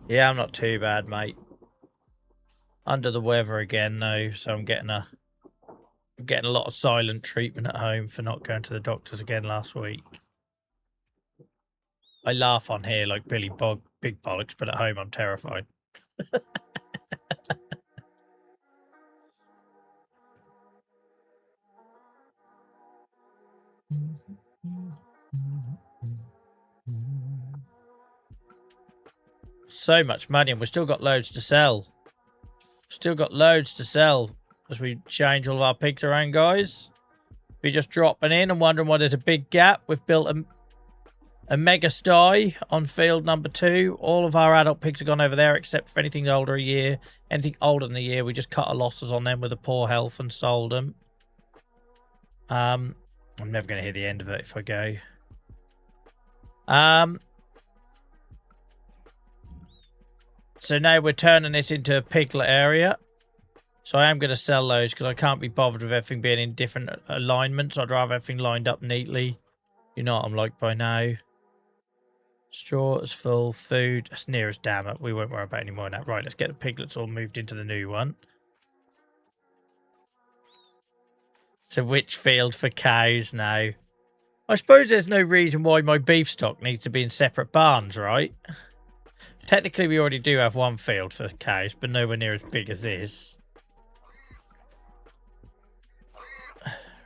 Yeah, I'm not too bad, mate. Under the weather again, though, so I'm getting a lot of silent treatment at home for not going to the doctors again last week. I laugh on here like Big Bollocks, but at home I'm terrified. So much money, and we've still got loads to sell. Still got loads to sell as we change all of our pigs around, guys. If you're just dropping in and wondering why there's a big gap, we've built a mega sty on field number 2. All of our adult pigs have gone over there except for anything older a year. Anything older than a year, we just cut our losses on them with a poor health and sold them. I'm never going to hear the end of it if I go. So now we're turning this into a piglet area. So I am going to sell those because I can't be bothered with everything being in different alignments. I'd rather everything lined up neatly. You know what I'm like by now. Straw is full. Food. That's near as damn it. We won't worry about any more than that. Right, let's get the piglets all moved into the new one. So which field for cows now? I suppose there's no reason why my beef stock needs to be in separate barns, right? Technically, we already do have one field for cows, but nowhere near as big as this.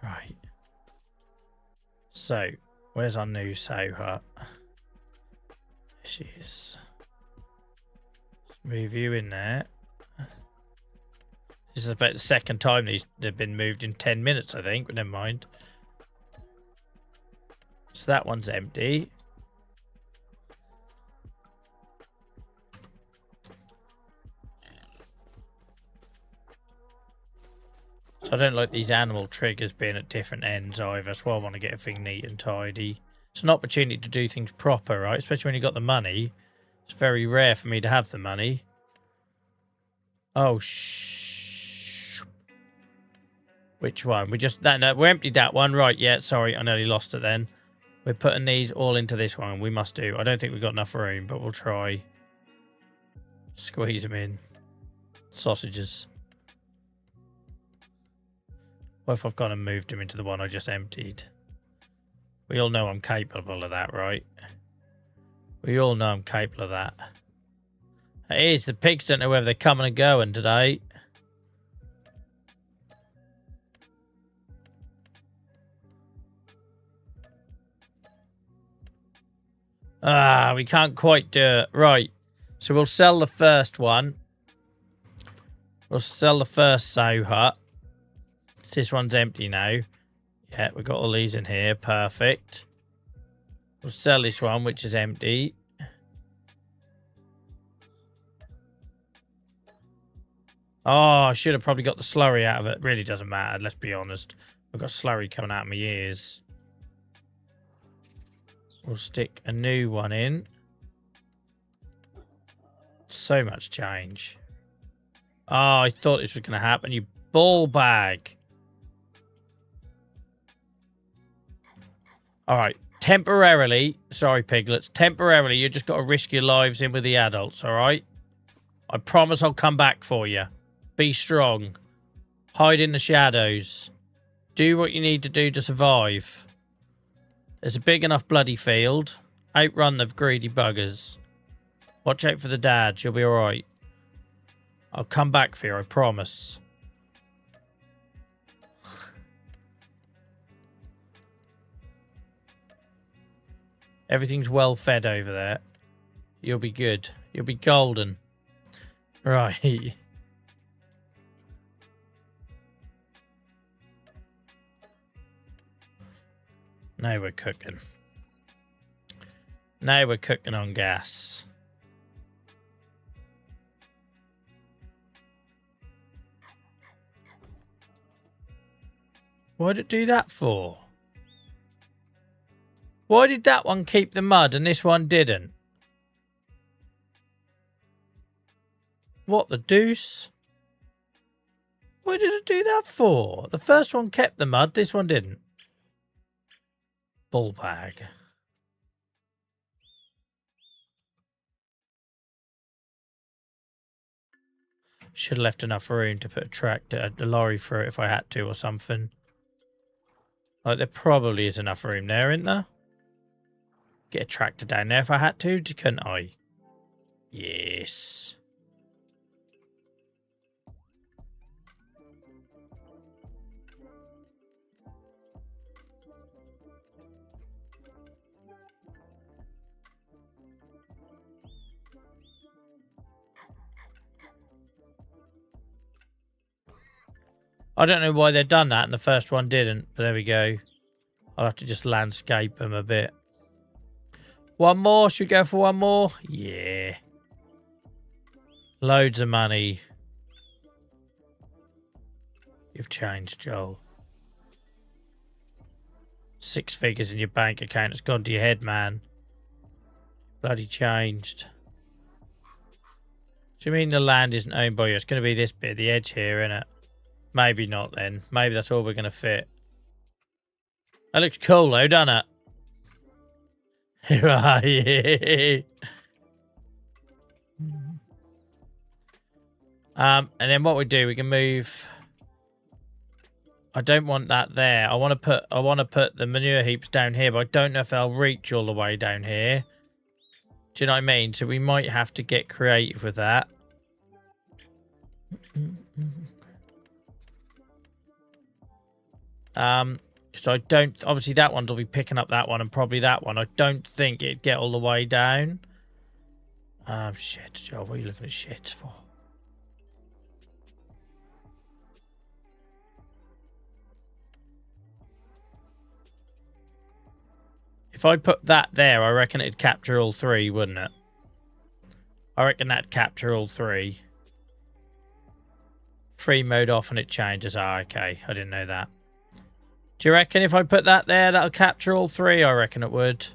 Right. So, where's our new sow hut? There she is. Let's move you in there. This is about the second time they've been moved in 10 minutes, I think, but never mind. So that one's empty. So I don't like these animal triggers being at different ends either. That's why I want to get everything neat and tidy. It's an opportunity to do things proper, right? Especially when you got the money. It's very rare for me to have the money. Oh, which one? We emptied that one. Right, yeah, sorry, I nearly lost it then. We're putting these all into this one. We must do. I don't think we've got enough room, but we'll try. Squeeze them in. Sausages. What if I've gone and moved them into the one I just emptied? We all know I'm capable of that, right? We all know I'm capable of that. It is. The pigs don't know whether they're coming and going today. Ah, we can't quite do it. Right. So we'll sell the first one. We'll sell the first sow hut. This one's empty now. Yeah, we've got all these in here. Perfect. We'll sell this one, which is empty. Oh, I should have probably got the slurry out of it. Really doesn't matter, let's be honest. I've got slurry coming out of my ears. We'll stick a new one in. So much change. Oh, I thought this was going to happen. You ball bag. All right. Temporarily. Sorry, piglets. Temporarily, you just got to risk your lives in with the adults, all right? I promise I'll come back for you. Be strong. Hide in the shadows. Do what you need to do to survive. There's a big enough bloody field. Outrun the greedy buggers. Watch out for the dads. You'll be all right. I'll come back for you, I promise. Everything's well fed over there. You'll be good. You'll be golden. Right. Now we're cooking. Now we're cooking on gas. Why did it do that for? Why did that one keep the mud and this one didn't? What the deuce? Why did it do that for? The first one kept the mud, this one didn't. Ball bag. Should have left enough room to put a tractor, a lorry through it if I had to or something. Like, there probably is enough room there, isn't there? Get a tractor down there if I had to, couldn't I? Yes. I don't know why they've done that and the first one didn't, but there we go. I'll have to just landscape them a bit. One more? Should we go for one more? Yeah. Loads of money. You've changed, Joel. 6 figures in your bank account. It's gone to your head, man. Bloody changed. Do you mean the land isn't owned by you? It's going to be this bit, the edge here, isn't it? Maybe not then. Maybe that's all we're going to fit. That looks cool though, doesn't it? Right. And then what we do, we can move. I don't want that there. I want to put the manure heaps down here, but I don't know if they'll reach all the way down here. Do you know what I mean? So we might have to get creative with that. Because I don't, obviously that one will be picking up that one and probably that one. I don't think it'd get all the way down. Shit, Joe, what are you looking at shit for? If I put that there, I reckon it'd capture all 3, wouldn't it? I reckon that'd capture all 3. Free mode off and it changes. Ah, okay. I didn't know that. Do you reckon if I put that there, that'll capture all 3? I reckon it would.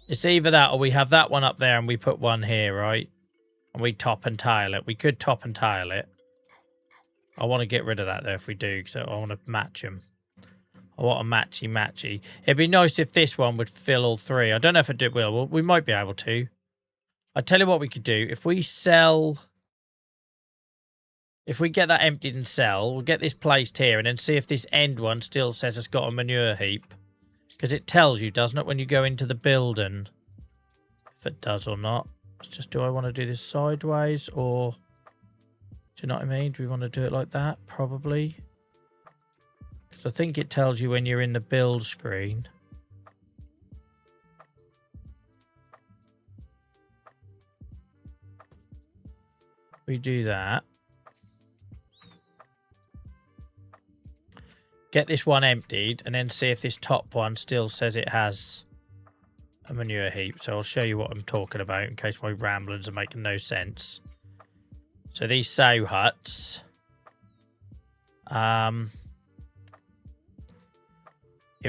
It's either that or we have that one up there and we put one here, right? And we top and tail it. We could top and tail it. I want to get rid of that though if we do, so I want to match them. I want a matchy-matchy. It'd be nice if this one would fill all 3. I don't know if it will. Well, we might be able to. I tell you what we could do. If we sell... If we get that emptied and sell, we'll get this placed here and then see if this end one still says it's got a manure heap. Because it tells you, doesn't it, when you go into the building? If it does or not. It's just, do I want to do this sideways or... Do you know what I mean? Do we want to do it like that? Probably. Because I think it tells you when you're in the build screen. We do that. Get this one emptied and then see if this top one still says it has a manure heap. So I'll show you what I'm talking about in case my ramblings are making no sense. So these sow huts, it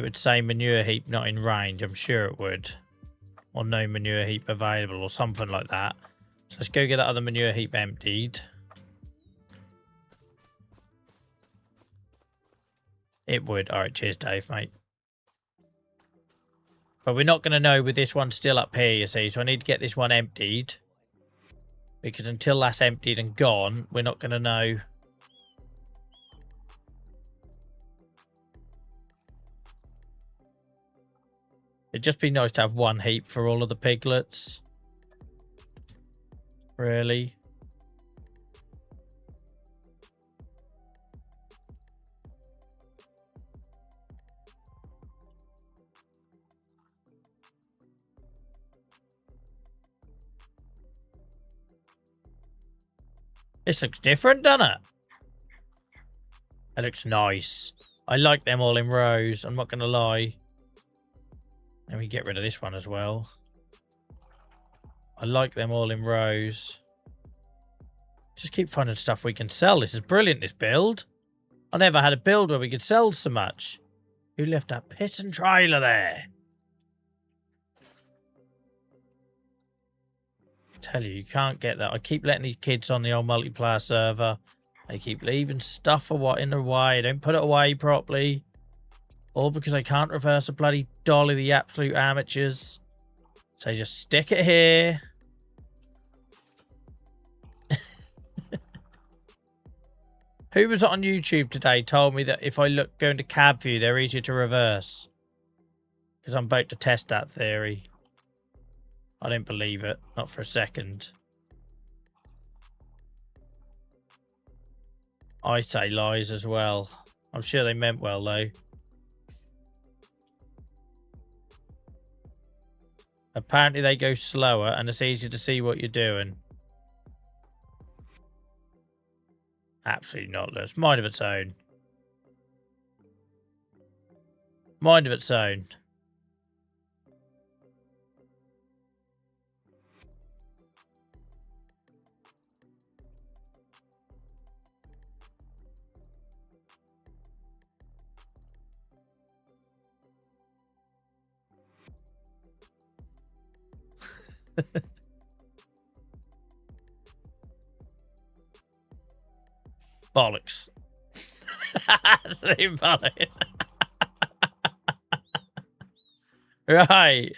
would say manure heap not in range. I'm sure it would. Or no manure heap available or something like that. So let's go get that other manure heap emptied. It would. All right, cheers, Dave, mate. But we're not going to know with this one still up here, you see. So I need to get this one emptied. Because until that's emptied and gone, we're not going to know. It'd just be nice to have one heap for all of the piglets. Really. This looks different, doesn't it? It looks nice. I like them all in rows. I'm not going to lie. Let me get rid of this one as well. I like them all in rows. Just keep finding stuff we can sell. This is brilliant, this build. I never had a build where we could sell so much. Who left that pissing trailer there? Tell you can't get that. I keep letting these kids on the old multiplayer server. They keep leaving stuff in the way. Don't put it away properly. All because I can't reverse a bloody dolly, the absolute amateurs. So just stick it here. Who was on YouTube today told me that if I go into cab view, they're easier to reverse. Because I'm about to test that theory. I don't believe it. Not for a second. I say lies as well. I'm sure they meant well, though. Apparently they go slower and it's easier to see what you're doing. Absolutely not. There's mind of its own. Mind of its own. Bollocks. Absolute bollocks. Right.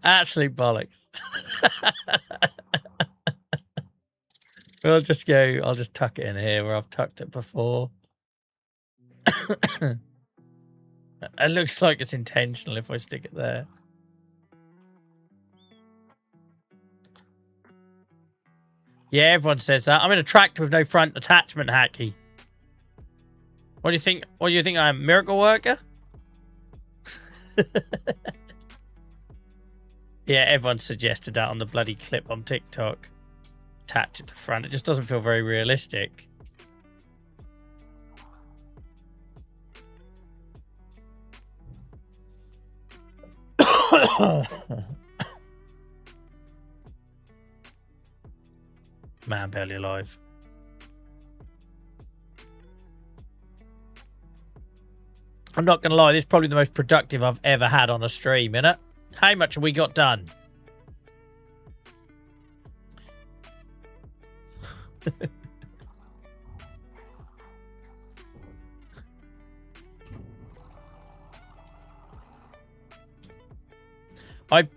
Absolute bollocks. I'll just tuck it in here where I've tucked it before. It looks like it's intentional if I stick it there. Yeah, everyone says that. I'm in a tractor with no front attachment, Hacky. What do you think? What do you think? I'm a miracle worker? Yeah, everyone suggested that on the bloody clip on TikTok. Attach it to front. It just doesn't feel very realistic. Man, barely alive. I'm not going to lie, this is probably the most productive I've ever had on a stream, innit? How much have we got done?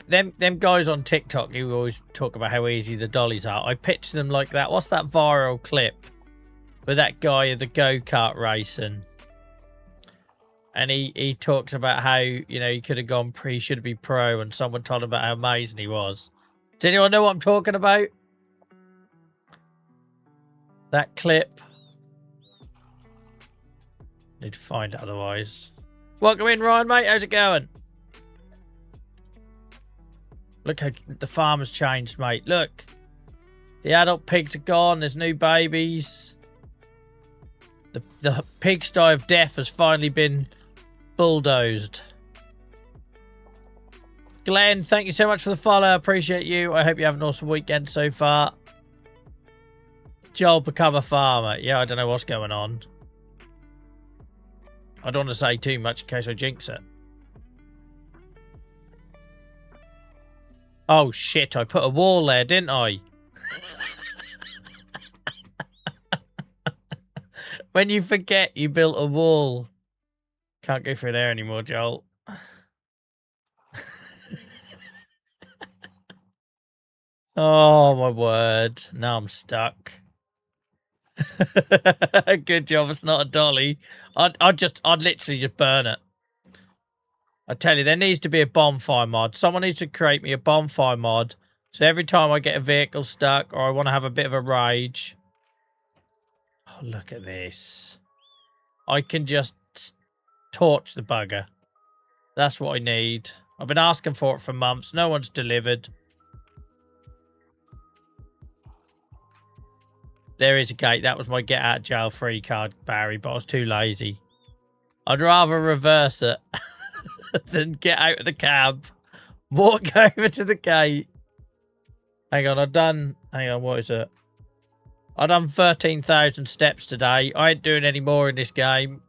Them guys on TikTok who always talk about how easy the dollies are, I picture them like that. What's that viral clip with that guy of the go-kart racing? And he talks about how, you know, he could have gone should be pro, and someone told him about how amazing he was. Does anyone know what I'm talking about? That clip. Need to find it otherwise. Welcome in, Ryan, mate. How's it going? Look how the farm has changed, mate. Look. The adult pigs are gone. There's new babies. The pigsty of death has finally been bulldozed. Glenn, thank you so much for the follow. I appreciate you. I hope you have an awesome weekend so far. Joel, become a farmer. Yeah, I don't know what's going on. I don't want to say too much in case I jinx it. Oh, shit. I put a wall there, didn't I? When you forget you built a wall. Can't go through there anymore, Joel. Oh, my word. Now I'm stuck. Good job, it's not a dolly. I'd literally just burn it. I tell you, there needs to be a bonfire mod. Someone needs to create me a bonfire mod. So every time I get a vehicle stuck or I want to have a bit of a rage. Oh, look at this. I can just torch the bugger. That's what I need. I've been asking for it for months. No one's delivered. There is a gate. That was my get out of jail free card, Barry, but I was too lazy. I'd rather reverse it than get out of the cab. Walk over to the gate. Hang on, hang on, what is it? I've done 13,000 steps today. I ain't doing any more in this game.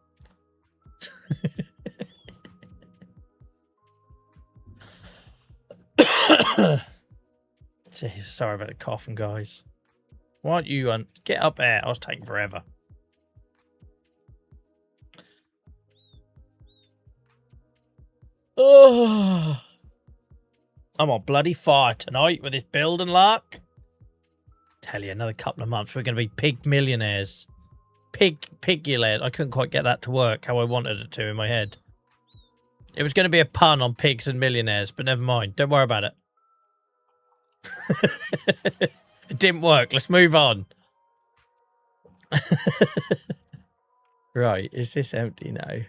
Jeez, sorry about the coughing, guys. Why don't you get up there? I was taking forever. Oh, I'm on bloody fire tonight with this building lark. Tell you, another couple of months we're going to be pig millionaires. Pigulaires. I couldn't quite get that to work how I wanted it to in my head. It was going to be a pun on pigs and millionaires, but never mind. Don't worry about it. It didn't work. Let's move on. Right, is this empty now?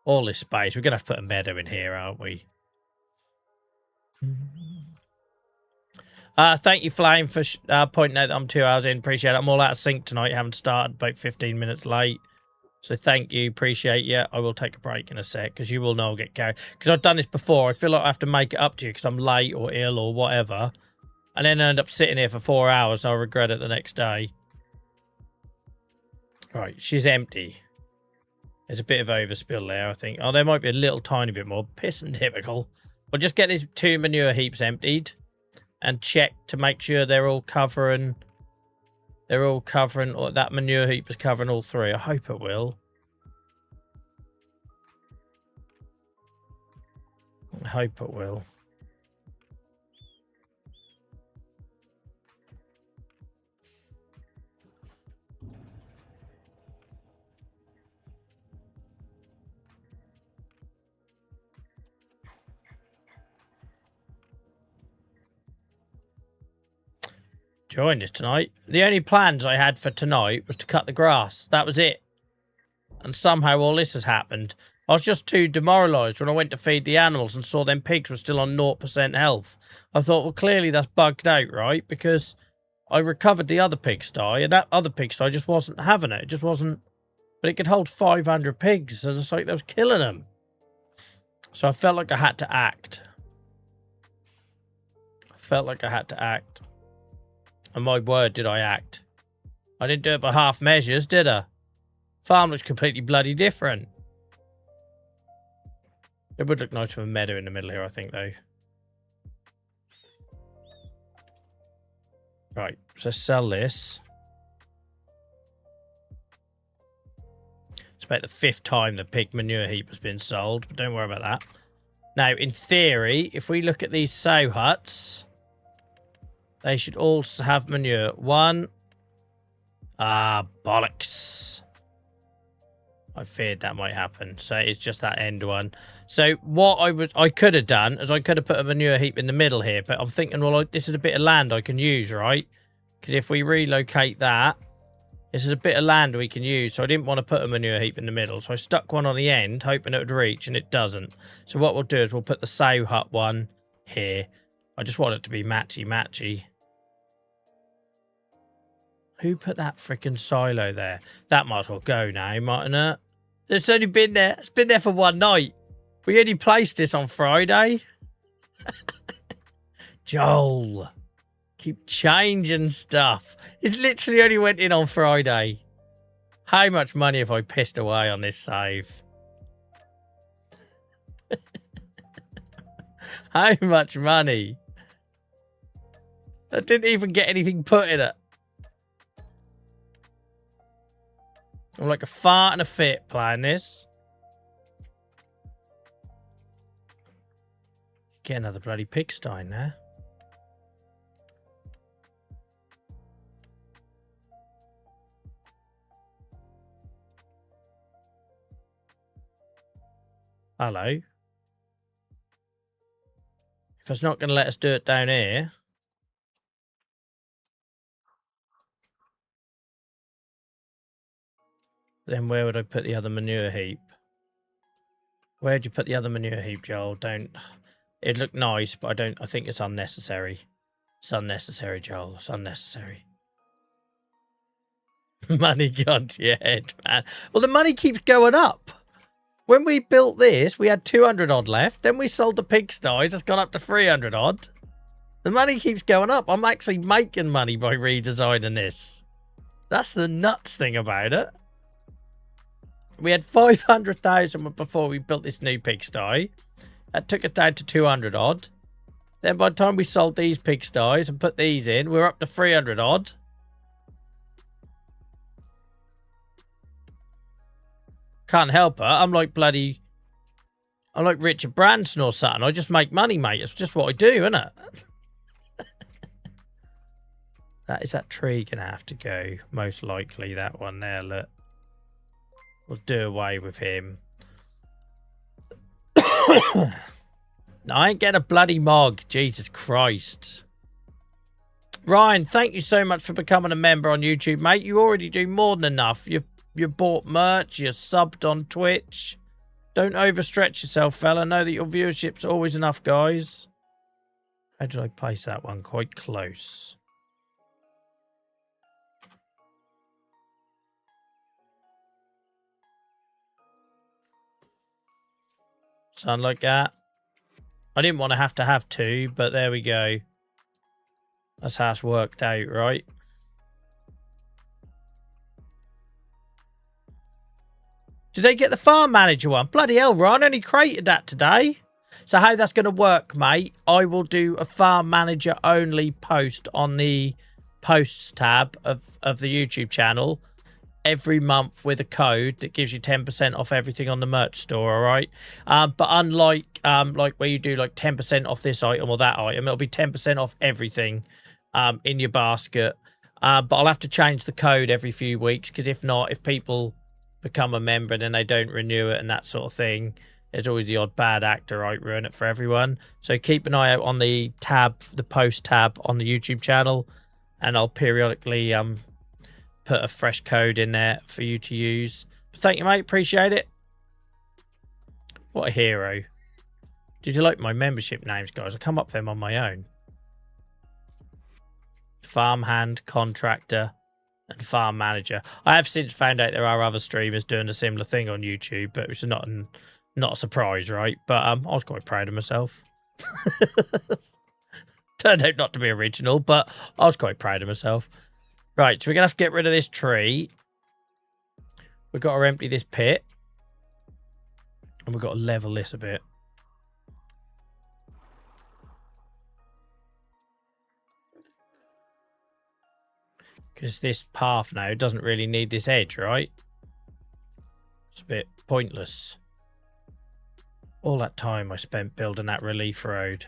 All this space. We're going to have to put a meadow in here, aren't we? Thank you, Flame, for pointing out that I'm 2 hours in. Appreciate it. I'm all out of sync tonight. Haven't started, about 15 minutes late. So thank you. Appreciate you. I will take a break in a sec because you will know I'll get carried. Because I've done this before. I feel like I have to make it up to you because I'm late or ill or whatever. And then I end up sitting here for 4 hours and I'll regret it the next day. Right, she's empty. There's a bit of overspill there, I think. Oh, there might be a little tiny bit more. Piss and typical. We'll just get these 2 manure heaps emptied. And check to make sure they're all covering... or that manure heap is covering all 3. I hope it will. I hope it will. Join us tonight. The only plans I had for tonight was to cut the grass. That was it. And somehow all this has happened. I was just too demoralised when I went to feed the animals and saw them pigs were still on 0% health. I thought, well, clearly that's bugged out, right? Because I recovered the other pigsty, and that other pigsty just wasn't having it. It just wasn't... But it could hold 500 pigs, and it's like that was killing them. So I felt like I had to act. And my word, did I act. I didn't do it by half measures, did I? Farm looks completely bloody different. It would look nice with a meadow in the middle here, I think, though. Right, so sell this. It's about the 5th time the pig manure heap has been sold, but don't worry about that. Now, in theory, if we look at these sow huts... They should also have manure. 1. Ah, bollocks. I feared that might happen. So it's just that end one. So what I could have done is I could have put a manure heap in the middle here, but I'm thinking, well, this is a bit of land I can use, right? Because if we relocate that, this is a bit of land we can use. So I didn't want to put a manure heap in the middle. So I stuck one on the end, hoping it would reach, and it doesn't. So what we'll do is we'll put the sow hut one here. I just want it to be matchy-matchy. Who put that freaking silo there? That might as well go now, mightn't it? It's only been there. It's been there for one night. We only placed this on Friday. Joel. Keep changing stuff. It literally only went in on Friday. How much money have I pissed away on this save? How much money? I didn't even get anything put in it. I'm like a fart and a fit playing this. Get another bloody pigsty there. Hello. If it's not going to let us do it down here. Then where would I put the other manure heap? Where'd you put the other manure heap, Joel? Don't. It'd look nice, but I think it's unnecessary. It's unnecessary, Joel. It's unnecessary. Money gone to your head, man. Well, the money keeps going up. When we built this, we had 200 odd left. Then we sold the pigsties. It's gone up to 300 odd. The money keeps going up. I'm actually making money by redesigning this. That's the nuts thing about it. We had 500,000 before we built this new pigsty. That took us down to 200 odd. Then by the time we sold these pigsties and put these in, we're up to 300 odd. Can't help it. I'm like Richard Branson or something. I just make money, mate. It's just what I do, isn't it? That tree gonna have to go? Most likely that one there, look. We'll do away with him. No, I ain't getting a bloody mog. Jesus Christ. Ryan, thank you so much for becoming a member on YouTube, mate. You already do more than enough. You've bought merch. You're subbed on Twitch. Don't overstretch yourself, fella. Know that your viewership's always enough, guys. How did I place that one? Quite close. Something like that. I didn't want to have two, but there we go. That's how it's worked out, right? Did they get the farm manager one? Bloody hell, Ron only created that today. So how that's going to work, mate, I will do a farm manager only post on the posts tab of the YouTube channel every month with a code that gives you 10% off everything on the merch store, all right? But unlike like where you do like 10% off this item or that item, it'll be 10% off everything in your basket. But I'll have to change the code every few weeks, because if not, if people become a member and then they don't renew it and that sort of thing, there's always the odd bad actor, right? Ruin it for everyone. So keep an eye out on the tab, the post tab on the YouTube channel, and I'll periodically put a fresh code in there for you to use. But thank you, mate. Appreciate it. What a hero. Did you like my membership names, guys? I come up with them on my own. Farmhand, contractor, and farm manager. I have since found out there are other streamers doing a similar thing on YouTube, but it's not a surprise, right? But I was quite proud of myself. Turned out not to be original, but I was quite proud of myself. Right, so we're going to have to get rid of this tree. We've got to empty this pit. And we've got to level this a bit. Because this path now doesn't really need this edge, right? It's a bit pointless. All that time I spent building that relief road.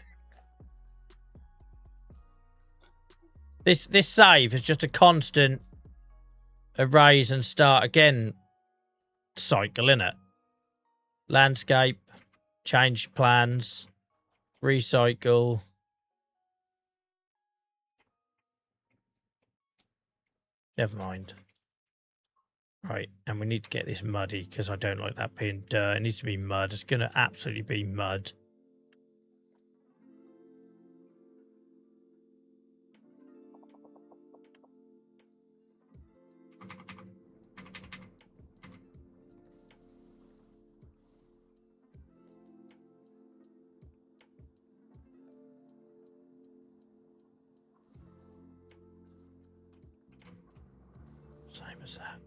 This save is just a constant erase and start again cycle, innit? Landscape, change plans, recycle. Never mind. Right, and we need to get this muddy because I don't like that being dirt. It needs to be mud. It's going to absolutely be mud. Same as that.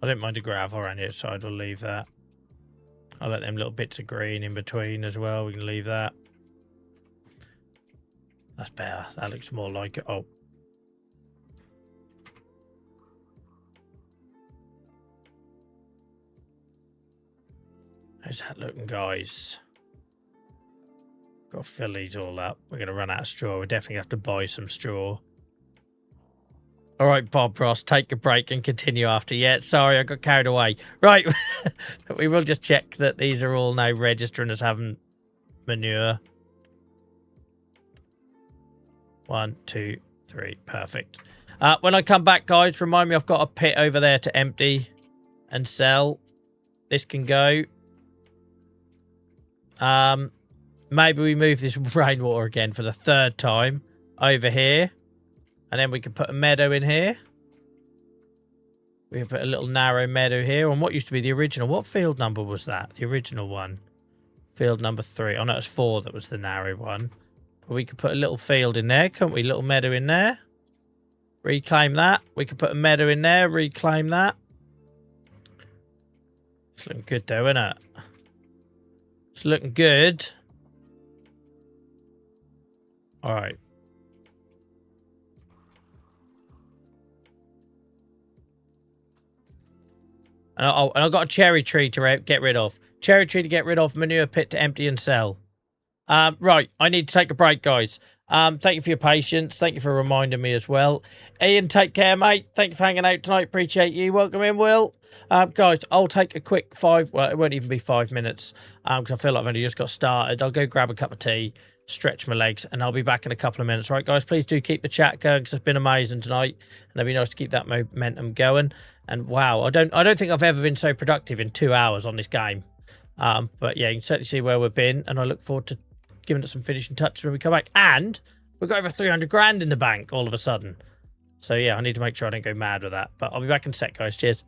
I don't mind the gravel around the outside. We'll leave that. I'll let them little bits of green in between as well. We can leave that. That's better. That looks more like it. Oh. How's that looking, guys? Got to fill these all up. We're going to run out of straw. We definitely have to buy some straw. All right, Bob Ross, take a break and continue after. Yeah, sorry, I got carried away. Right, we will just check that these are all now registering as having manure. 1, 2, 3, perfect. When I come back, guys, remind me I've got a pit over there to empty and sell. This can go. Maybe we move this rainwater again for the 3rd time over here. And then we could put a meadow in here. We can put a little narrow meadow here on what used to be the original. What field number was that? The original one. Field number 3. Oh, no, it was 4 that was the narrow one. But we could put a little field in there, couldn't we? Little meadow in there. Reclaim that. We could put a meadow in there. Reclaim that. It's looking good though, isn't it? It's looking good. All right. And I've got a cherry tree to get rid of. Cherry tree to get rid of. Manure pit to empty and sell. Right. I need to take a break, guys. Thank you for your patience. Thank you for reminding me as well. Ian, take care, mate. Thank you for hanging out tonight. Appreciate you. Welcome in, Will. Guys, I'll take a quick 5... Well, it won't even be 5 minutes because I feel like I've only just got started. I'll go grab a cup of tea, stretch my legs, and I'll be back in a couple of minutes. Right, guys, please do keep the chat going because it's been amazing tonight, and it'd be nice to keep that momentum going. And wow, I don't think I've ever been so productive in 2 hours on this game. But yeah, you can certainly see where we've been, and I look forward to giving it some finishing touches when we come back. And we've got over 300 grand in the bank all of a sudden. So yeah, I need to make sure I don't go mad with that. But I'll be back in a sec, guys. Cheers.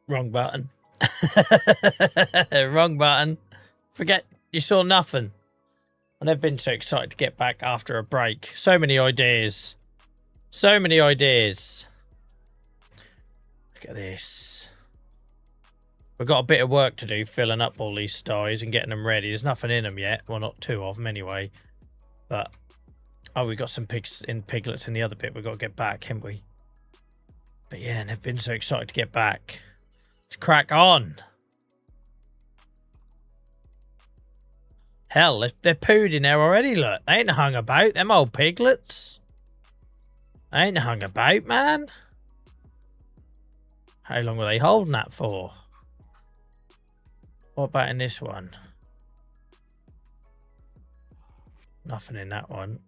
Wrong button. Wrong button. Forget you saw nothing. I've never been so excited to get back after a break. So many ideas. So many ideas. Look at this. We've got a bit of work to do filling up all these styes and getting them ready. There's nothing in them yet. Well, not two of them anyway. But, oh, we got some pigs in piglets in the other bit. We've got to get back, haven't we? But yeah, and I've been so excited to get back. Let's crack on. Hell, they're pooed in there already, look. They ain't hung about, them old piglets. They ain't hung about, man. How long were they holding that for? What about in this one? Nothing in that one.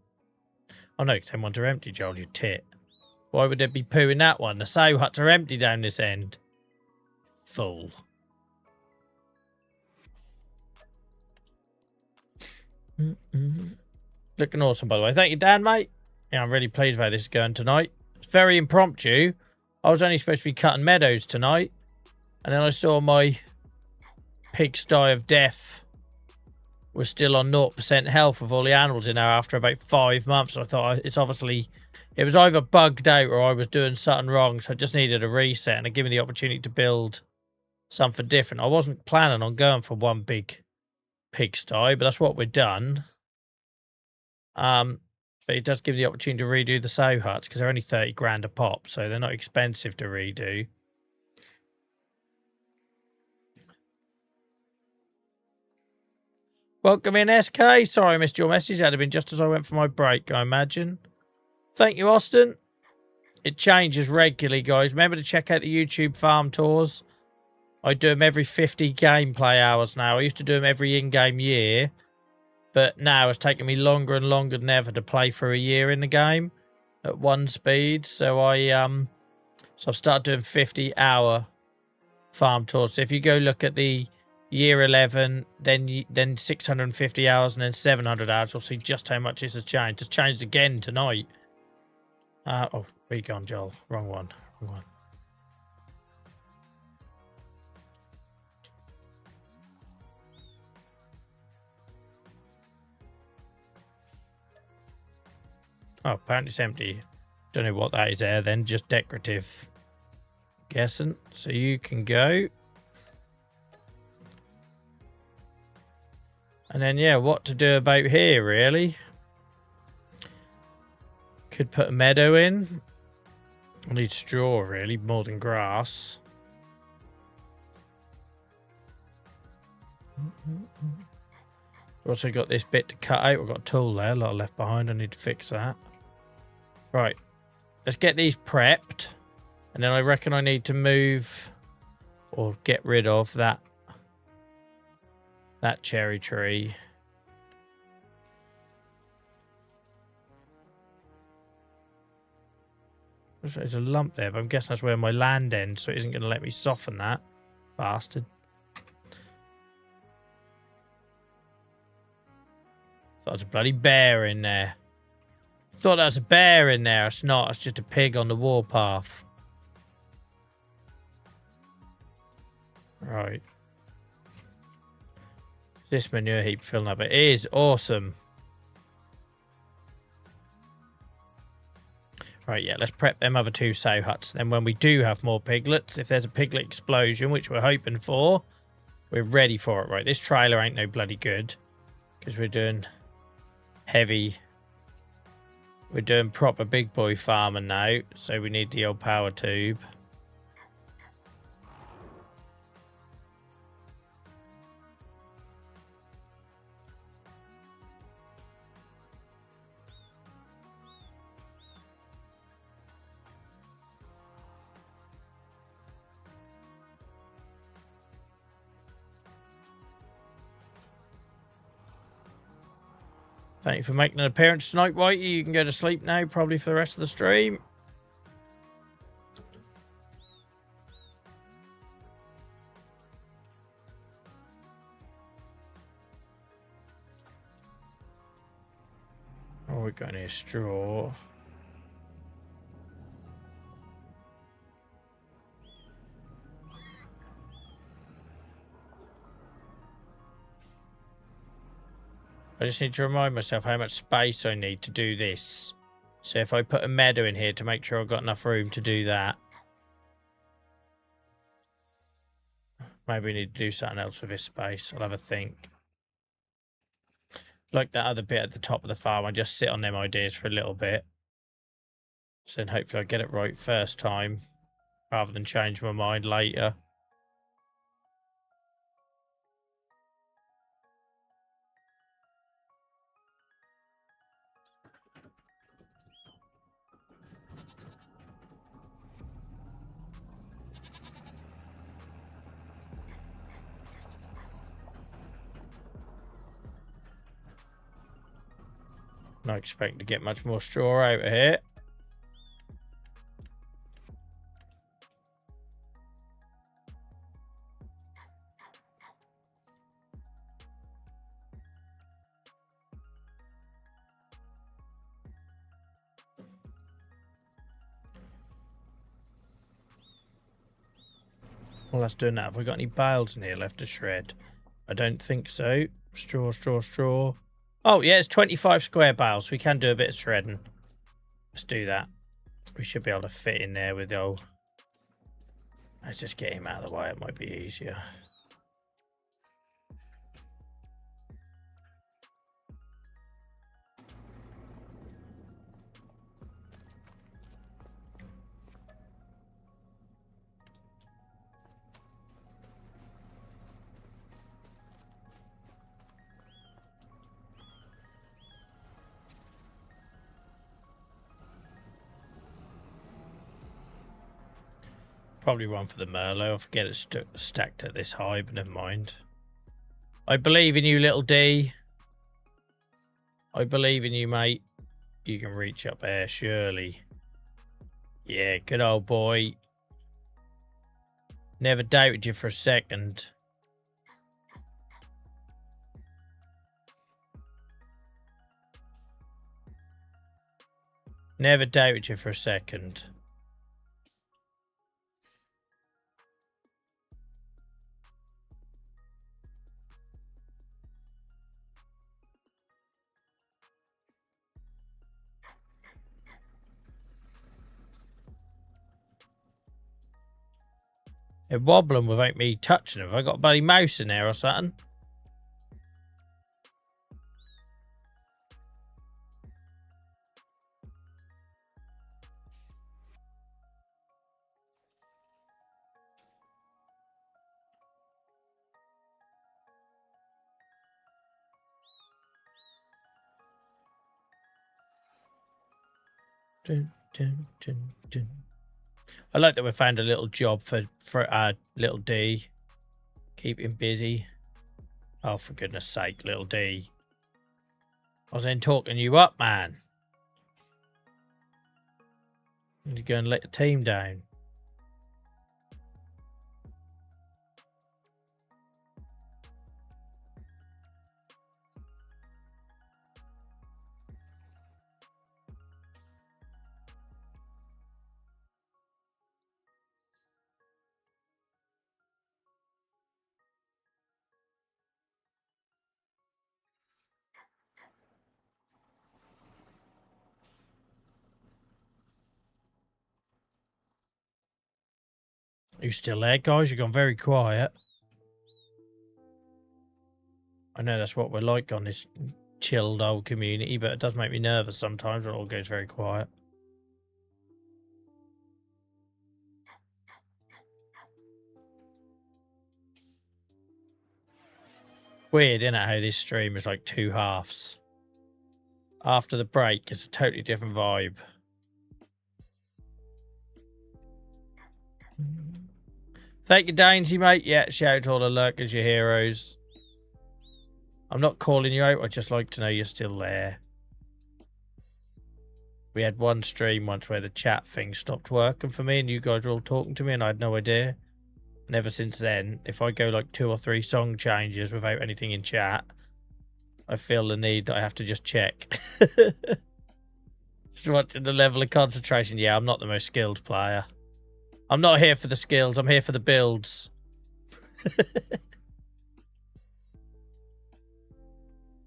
Oh no, because them ones are empty, Joel, you tit. Why would there be poo in that one? The sow huts are empty down this end. Fool. Looking awesome, by the way. Thank you, Dan, mate. Yeah, I'm really pleased with how this is going tonight. It's very impromptu. I was only supposed to be cutting meadows tonight. And then I saw my pigsty of death was still on 0% health with all the animals in there after about 5 months. I thought it's obviously... It was either bugged out or I was doing something wrong. So I just needed a reset. And it gave me the opportunity to build something different. I wasn't planning on going for one big pigsty, but that's what we've done. But it does give me the opportunity to redo the sow huts because they're only 30 grand a pop, so they're not expensive to redo. Welcome in, SK. Sorry I missed your message. That'd have been just as I went for my break, I imagine. Thank you, Austin. It changes regularly, guys. Remember to check out the YouTube farm tours. I do them every 50 gameplay hours now. I used to do them every in-game year. But now it's taking me longer and longer than ever to play for a year in the game at one speed. So I've started doing 50-hour farm tours. So if you go look at the year 11, then 650 hours and then 700 hours, you'll see just how much this has changed. It's changed again tonight. Oh, where you gone, Joel? Wrong one. Wrong one. Oh, apparently it's empty. Don't know what that is there then. Just decorative. Guessing. So you can go. And then, yeah, what to do about here, really? Could put a meadow in. I need straw, really, more than grass. Also got this bit to cut out. We've got a tool there, a lot left behind. I need to fix that. Right. Let's get these prepped. And then I reckon I need to move or get rid of that cherry tree. There's a lump there, but I'm guessing that's where my land ends, so it isn't going to let me soften that. Bastard. Thought there's a bloody bear in there. Thought there was a bear in there. It's not. It's just a pig on the warpath. Right. This manure heap filling up. It is awesome. Right, yeah, let's prep them other two sow huts. Then when we do have more piglets, if there's a piglet explosion, which we're hoping for, we're ready for it. Right, this trailer ain't no bloody good. Because we're doing heavy. We're doing proper big boy farming now. So we need the old power tube. Thank you for making an appearance tonight, Whitey. You can go to sleep now, probably for the rest of the stream. Oh, we're going to straw. I just need to remind myself how much space I need to do this. So if I put a meadow in here to make sure I've got enough room to do that. Maybe we need to do something else with this space. I'll have a think. Like that other bit at the top of the farm, I just sit on them ideas for a little bit. So then hopefully I get it right first time, rather than change my mind later. Not expecting to get much more straw out of here. Well, that's doing that. Have we got any bales in here left to shred? I don't think so. Straw, straw, straw. Oh, yeah, it's 25 square bales. We can do a bit of shredding. Let's do that. We should be able to fit in there with the old... Let's just get him out of the way. It might be easier. Probably one for the Merlot. I'll forget it's stacked at this high, but never mind. I believe in you, little D. I believe in you, mate. You can reach up there, surely. Yeah, good old boy. Never doubted you for a second. Never doubted you for a second. They're wobbling without me touching them. Have I got a bloody mouse in there or something? Dun, dun, dun, dun. I like that we found a little job for little D. Keep him busy. Oh, for goodness sake, little D. I was then talking you up, man. You're going to let the team down. Are you still there, guys? You've gone very quiet. I know that's what we're like on this chilled old community, but it does make me nervous sometimes when it all goes very quiet. Weird, isn't it, how this stream is like two halves. After the break, it's a totally different vibe. Thank you, Dainsy, mate. Yeah, shout to all the lurkers, your heroes. I'm not calling you out. I just like to know you're still there. We had one stream once where the chat thing stopped working for me and you guys were all talking to me and I had no idea. And ever since then, if I go like 2 or 3 song changes without anything in chat, I feel the need that I have to just check. Just watching the level of concentration. Yeah, I'm not the most skilled player. I'm not here for the skills. I'm here for the builds.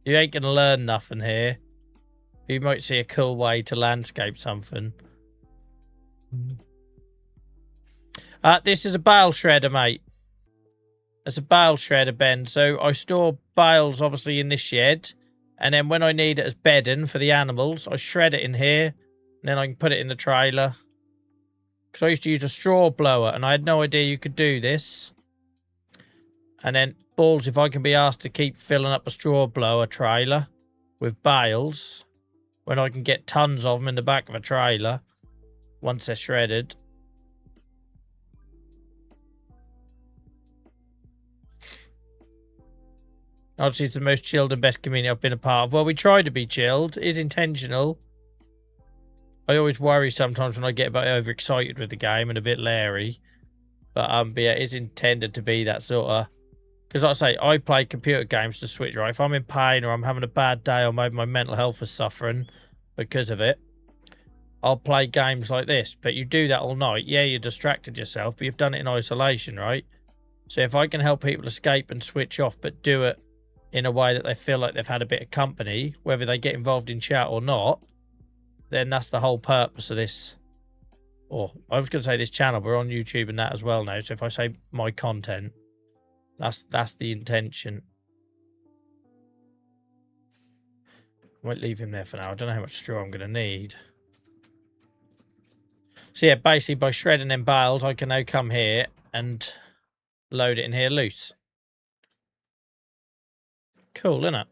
You ain't going to learn nothing here. You might see a cool way to landscape something. This is a bale shredder, mate. It's a bale shredder, Ben. So I store bales, obviously, in this shed. And then when I need it as bedding for the animals, I shred it in here. And then I can put it in the trailer. Because I used to use a straw blower, and I had no idea you could do this. And then, balls, if I can be asked to keep filling up a straw blower trailer with bales, when I can get tons of them in the back of a trailer, once they're shredded. Obviously, it's the most chilled and best community I've been a part of. Well, we try to be chilled. It is intentional. I always worry sometimes when I get a bit overexcited with the game and a bit leery. But yeah, it is intended to be that sort of... Because like I say, I play computer games to switch, right? If I'm in pain or I'm having a bad day or maybe my mental health is suffering because of it, I'll play games like this. But you do that all night. Yeah, you distracted yourself, but you've done it in isolation, right? So if I can help people escape and switch off, but do it in a way that they feel like they've had a bit of company, whether they get involved in chat or not, then that's the whole purpose of this. Or I was going to say this channel, we're on YouTube and that as well now. So if I say my content, that's the intention. I might leave him there for now. I don't know how much straw I'm going to need. So yeah, basically by shredding them bales, I can now come here and load it in here loose. Cool, isn't it?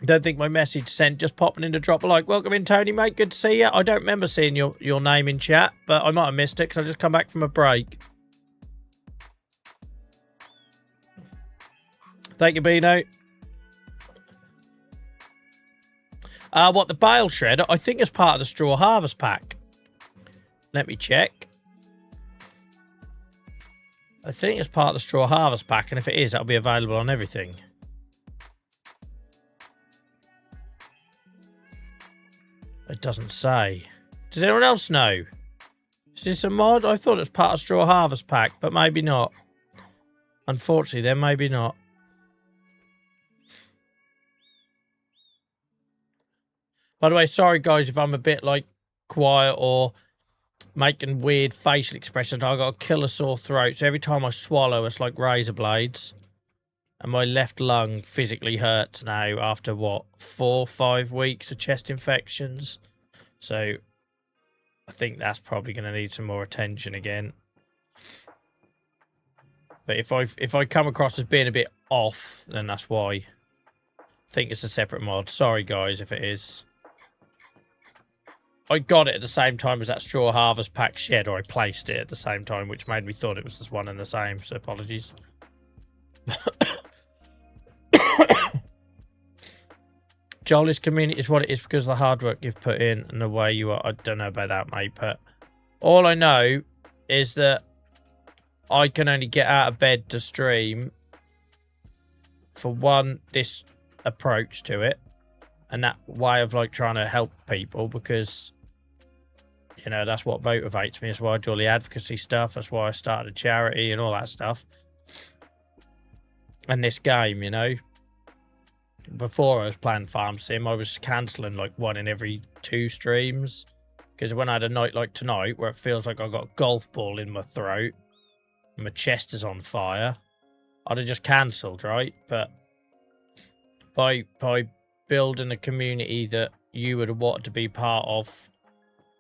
Don't think my message sent, just popping in to drop a like. Welcome in, Tony, mate. Good to see you. I don't remember seeing your name in chat, but I might have missed it because I just come back from a break. Thank you, Bino. What, the bale shredder? I think it's part of the straw harvest pack. Let me check. I think it's part of the straw harvest pack, and if it is, that'll be available on everything. It doesn't say. Does anyone else know? Is this a mod? I thought it was part of straw harvest pack, but maybe not. Unfortunately, then maybe not. By the way, sorry guys if I'm a bit like quiet or making weird facial expressions. I got a killer sore throat, so every time I swallow, it's like razor blades. And my left lung physically hurts now after, what, 4 or 5 weeks of chest infections. So I think that's probably going to need some more attention again. But if I come across as being a bit off, then that's why. I think it's a separate mod. Sorry, guys, if it is. I got it at the same time as that straw harvest pack shed, or I placed it at the same time, which made me thought it was just one and the same, so apologies. Jolly's community is what it is because of the hard work you've put in and the way you are. I don't know about that, mate, but all I know is that I can only get out of bed to stream for one, this approach to it, and that way of like trying to help people, because you know that's what motivates me. That's why I do all the advocacy stuff. That's why I started a charity and all that stuff. And this game, you know, before I was playing Farm Sim, I was cancelling like 1 in every 2 streams, because when I had a night like tonight where it feels like I got a golf ball in my throat and my chest is on fire, I'd have just cancelled, right? But by building a community that you would have wanted to be part of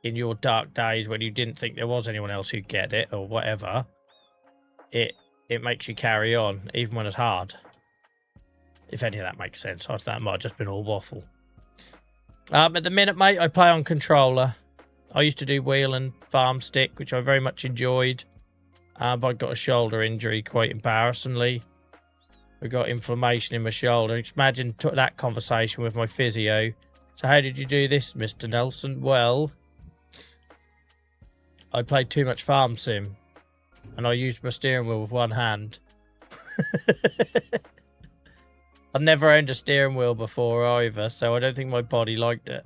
in your dark days when you didn't think there was anyone else who'd get it or whatever, it makes you carry on even when it's hard. If any of that makes sense. I thought that might have just been all waffle. At the minute, mate, I play on controller. I used to do wheel and farm stick, which I very much enjoyed. But I got a shoulder injury quite embarrassingly. I got inflammation in my shoulder. Just imagine that conversation with my physio. So how did you do this, Mr. Nelson? Well, I played too much Farm Sim. And I used my steering wheel with one hand. I've never owned a steering wheel before either, so I don't think my body liked it.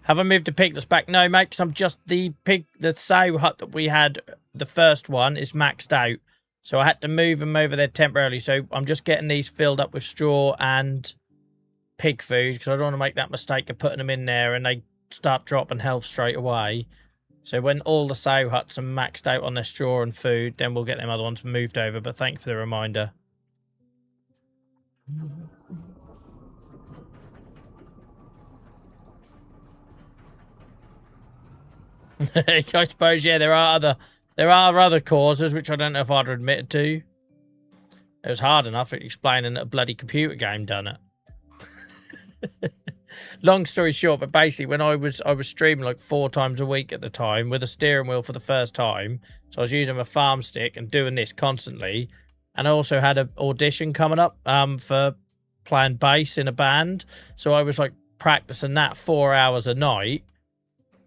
Have I moved the piglets back? No, mate, because I'm just the sow hut that we had, the first one, is maxed out. So I had to move them over there temporarily. So I'm just getting these filled up with straw and pig food because I don't want to make that mistake of putting them in there and they start dropping health straight away. So when all the sow huts are maxed out on their straw and food, then we'll get them other ones moved over. But thank you for the reminder. I suppose, yeah, there are other causes which I don't know if I'd admitted to. It was hard enough explaining that a bloody computer game done it. Long story short, but basically when I was streaming like 4 times a week at the time with a steering wheel for the first time. So I was using my farm stick and doing this constantly. And I also had an audition coming up for playing bass in a band. So I was like practicing that 4 hours a night.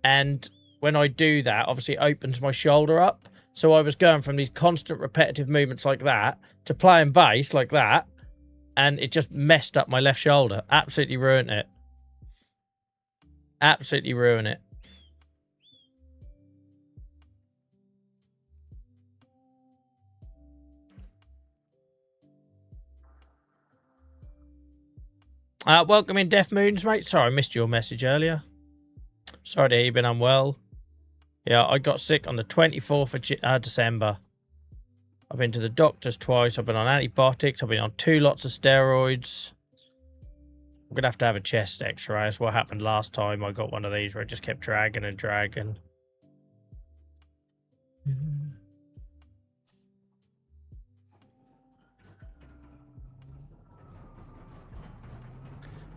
And when I do that, obviously it opens my shoulder up. So I was going from these constant repetitive movements like that to playing bass like that. And it just messed up my left shoulder. Absolutely ruined it. Absolutely ruined it. Welcome in, Deaf Moons, mate. Sorry, I missed your message earlier. Sorry to hear you've been unwell. Yeah, I got sick on the 24th of December. I've been to the doctors twice. I've been on antibiotics. I've been on 2 lots of steroids. I'm going to have a chest x-ray. That's what happened last time. I got one of these where it just kept dragging and dragging.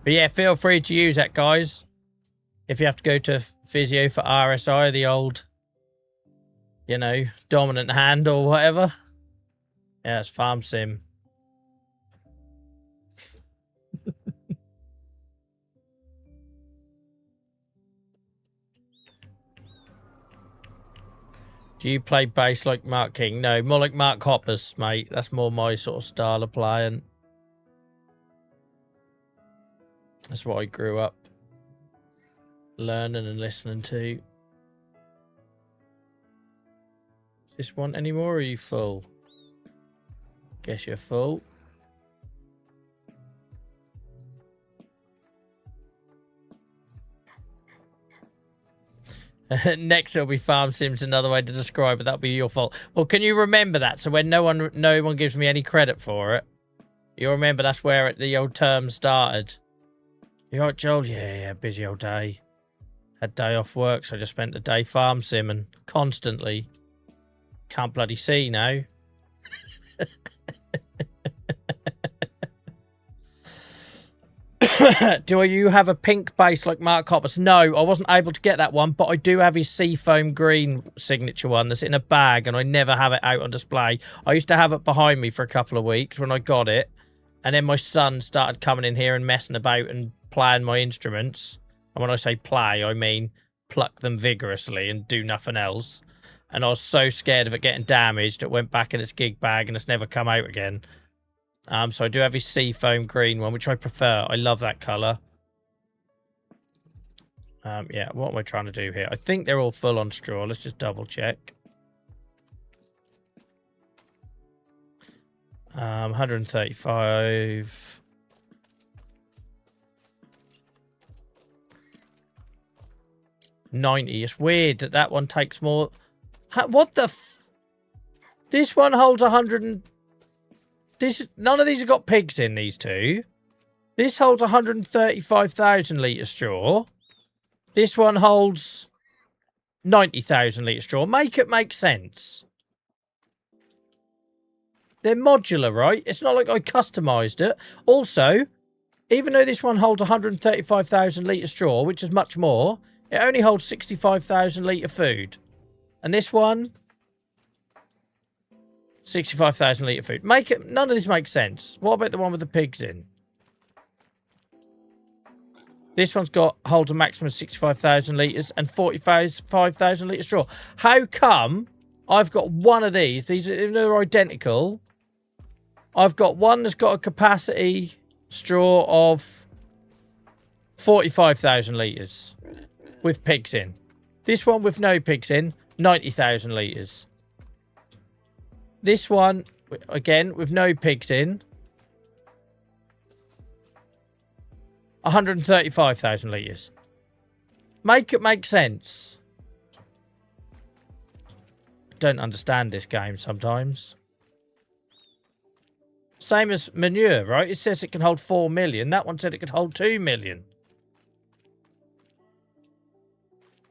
But yeah, feel free to use that, guys. If you have to go to physio for RSI, the old, you know, dominant hand or whatever. Yeah, it's Farm Sim. Do you play bass like Mark King? No, more like Mark Hoppus, mate. That's more my sort of style of playing. That's what I grew up learning and listening to. Is this one anymore or are you full? Guess you're full. Next it'll be Farm Sims, another way to describe it. That'll be your fault. Well, can you remember that? So when no one gives me any credit for it, you'll remember that's where the old term started. You right, Joel? Yeah, busy old day. Had day off work, so I just spent the day farm simming constantly. Can't bloody see now. Do you have a pink base like Mark Hoppus? No, I wasn't able to get that one, but I do have his seafoam green signature one that's in a bag, and I never have it out on display. I used to have it behind me for a couple of weeks when I got it, and then my son started coming in here and messing about and playing my instruments. And when I say play, I mean pluck them vigorously and do nothing else. And I was so scared of it getting damaged, it went back in its gig bag and it's never come out again. So I do have his seafoam green one, which I prefer. I love that colour. Yeah, what am I trying to do here? I think they're all full on straw. Let's just double check. 135. $90. It's weird that that one takes more. What the this one holds 100 and... None of these have got pigs in, these two. This holds 135,000 litre straw. This one holds 90,000 litre straw. Make it make sense. They're modular, right? It's not like I customised it. Also, even though this one holds 135,000 litre straw, which is much more, it only holds 65,000 litre food. And this one... 65,000 litre food. None of this makes sense. What about the one with the pigs in? This one's holds a maximum of 65,000 litres and 45,000 litre straw. How come I've got one of these? They're identical. I've got one that's got a capacity straw of 45,000 litres with pigs in. This one with no pigs in, 90,000 litres. This one, again, with no pigs in, 135,000 litres. Make it make sense. Don't understand this game sometimes. Same as manure, right? It says it can hold 4 million. That one said it could hold 2 million.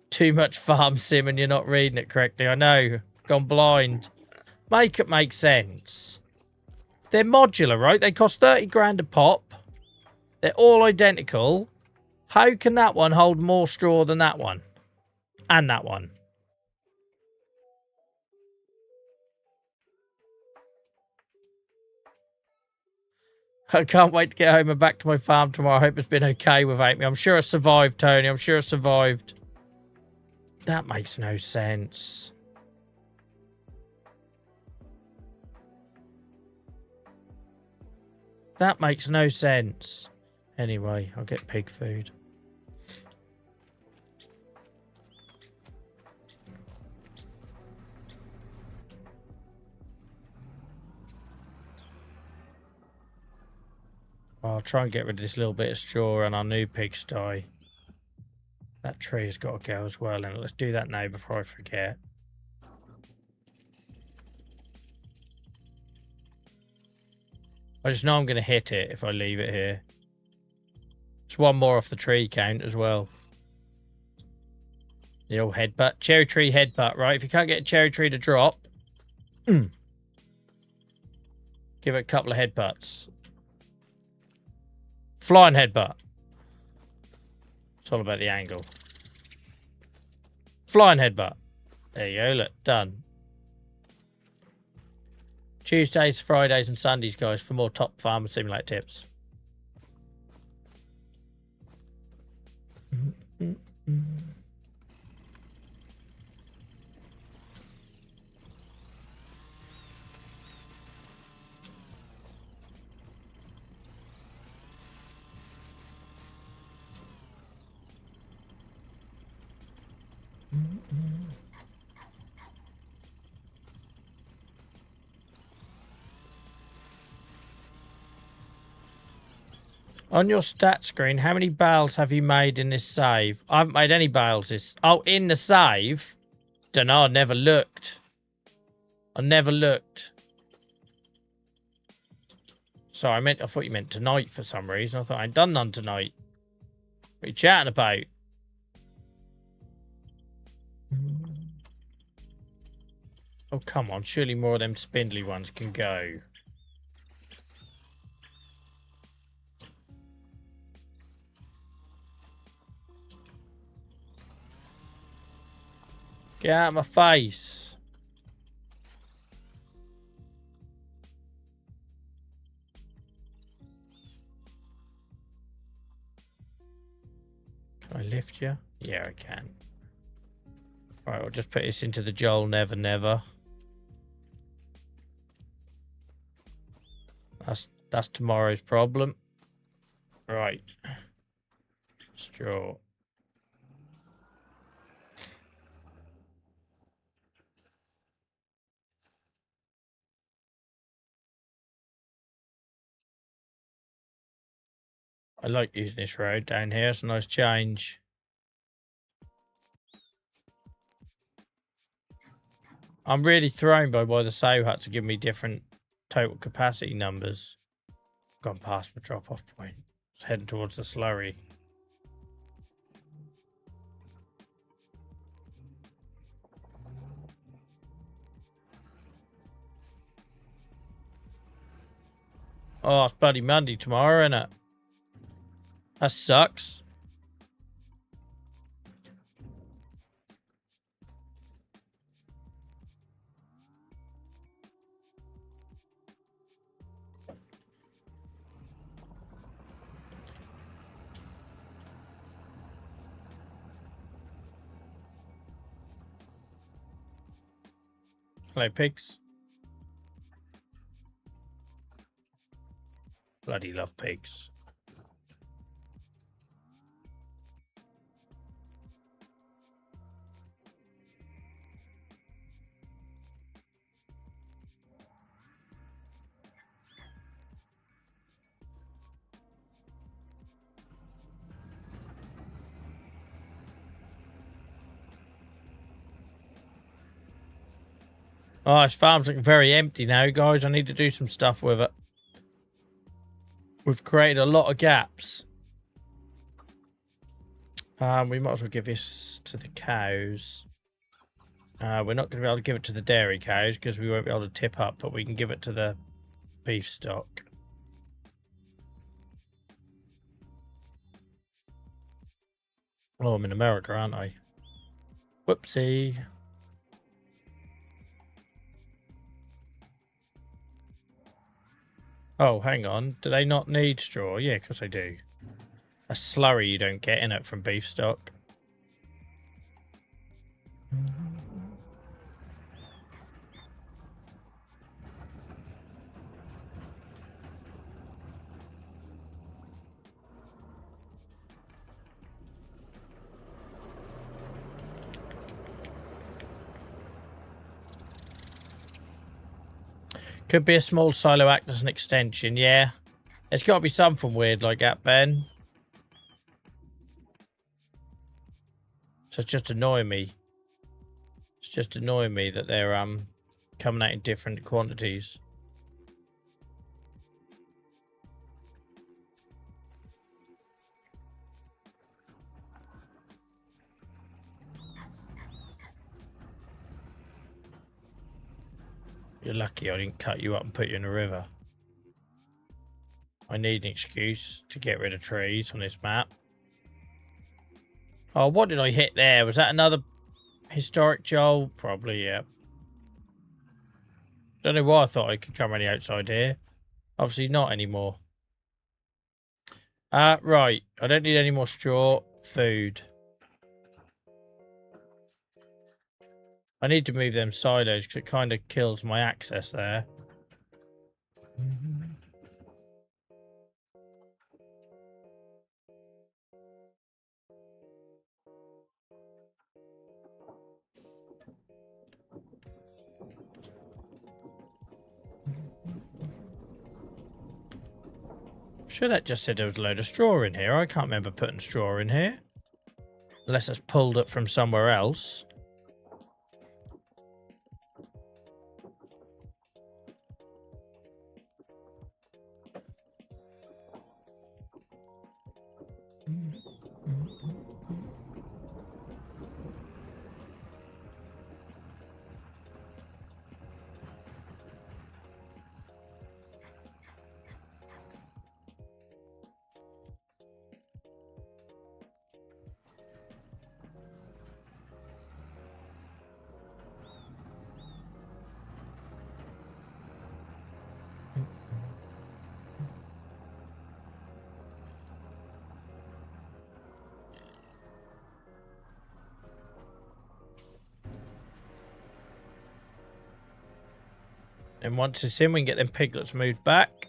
Too much farm sim and you're not reading it correctly. I know. Gone blind. Make it make sense. They're modular, right? They cost 30 grand a pop. They're all identical. How can that one hold more straw than that one? And that one? I can't wait to get home and back to my farm tomorrow. I hope it's been okay without me. I'm sure I survived, Tony. I'm sure I survived. That makes no sense. That makes no sense. Anyway, I'll get pig food. I'll try and get rid of this little bit of straw and our new pigsty. That tree has got to go as well, and let's do that now before I forget. I just know I'm going to hit it if I leave it here. It's one more off the tree count as well. The old headbutt. Cherry tree headbutt, right? If you can't get a cherry tree to drop, give it a couple of headbutts. Flying headbutt. It's all about the angle. Flying headbutt. There you go, look, done. Tuesdays, Fridays and Sundays, guys, for more top Farmer Simulator tips. On your stat screen, how many bales have you made in this save? I haven't made any bales this... Oh, in the save? Dunno, I never looked. I never looked. Sorry, I thought you meant tonight for some reason. I thought I ain't done none tonight. What are you chatting about? Oh, come on. Surely more of them spindly ones can go. Get out of my face. Can I lift you? Yeah, I can. Right, I'll just put this into the Joel Never Never. That's tomorrow's problem. Right. Straw. I like using this road down here. It's a nice change. I'm really thrown by why the sale had to give me different total capacity numbers. Gone past my drop-off point. It's heading towards the slurry. Oh, it's bloody Monday tomorrow, isn't it? That sucks. Hello, pigs. Bloody love pigs. Oh, this farm's looking very empty now, guys. I need to do some stuff with it. We've created a lot of gaps. We might as well give this to the cows. We're not going to be able to give it to the dairy cows because we won't be able to tip up, but we can give it to the beef stock. Oh, I'm in America, aren't I? Whoopsie. Oh, hang on. Do they not need straw? Yeah, of course they do. A slurry you don't get in it from beef stock. Could be a small silo act as an extension, yeah. There's got to be something weird like that, Ben. So it's just annoying me. It's just annoying me that they're coming out in different quantities. You're lucky I didn't cut you up and put you in a river. I need an excuse to get rid of trees on this map. Oh, what did I hit there? Was that another historic Joel? Probably, yeah. Don't know why I thought I could come around the outside here. Obviously not anymore. Right. I don't need any more straw. Food. I need to move them silos because it kind of kills my access there. I'm sure that just said there was a load of straw in here. I can't remember putting straw in here. Unless it's pulled it from somewhere else. And once it's in, we can get them piglets moved back.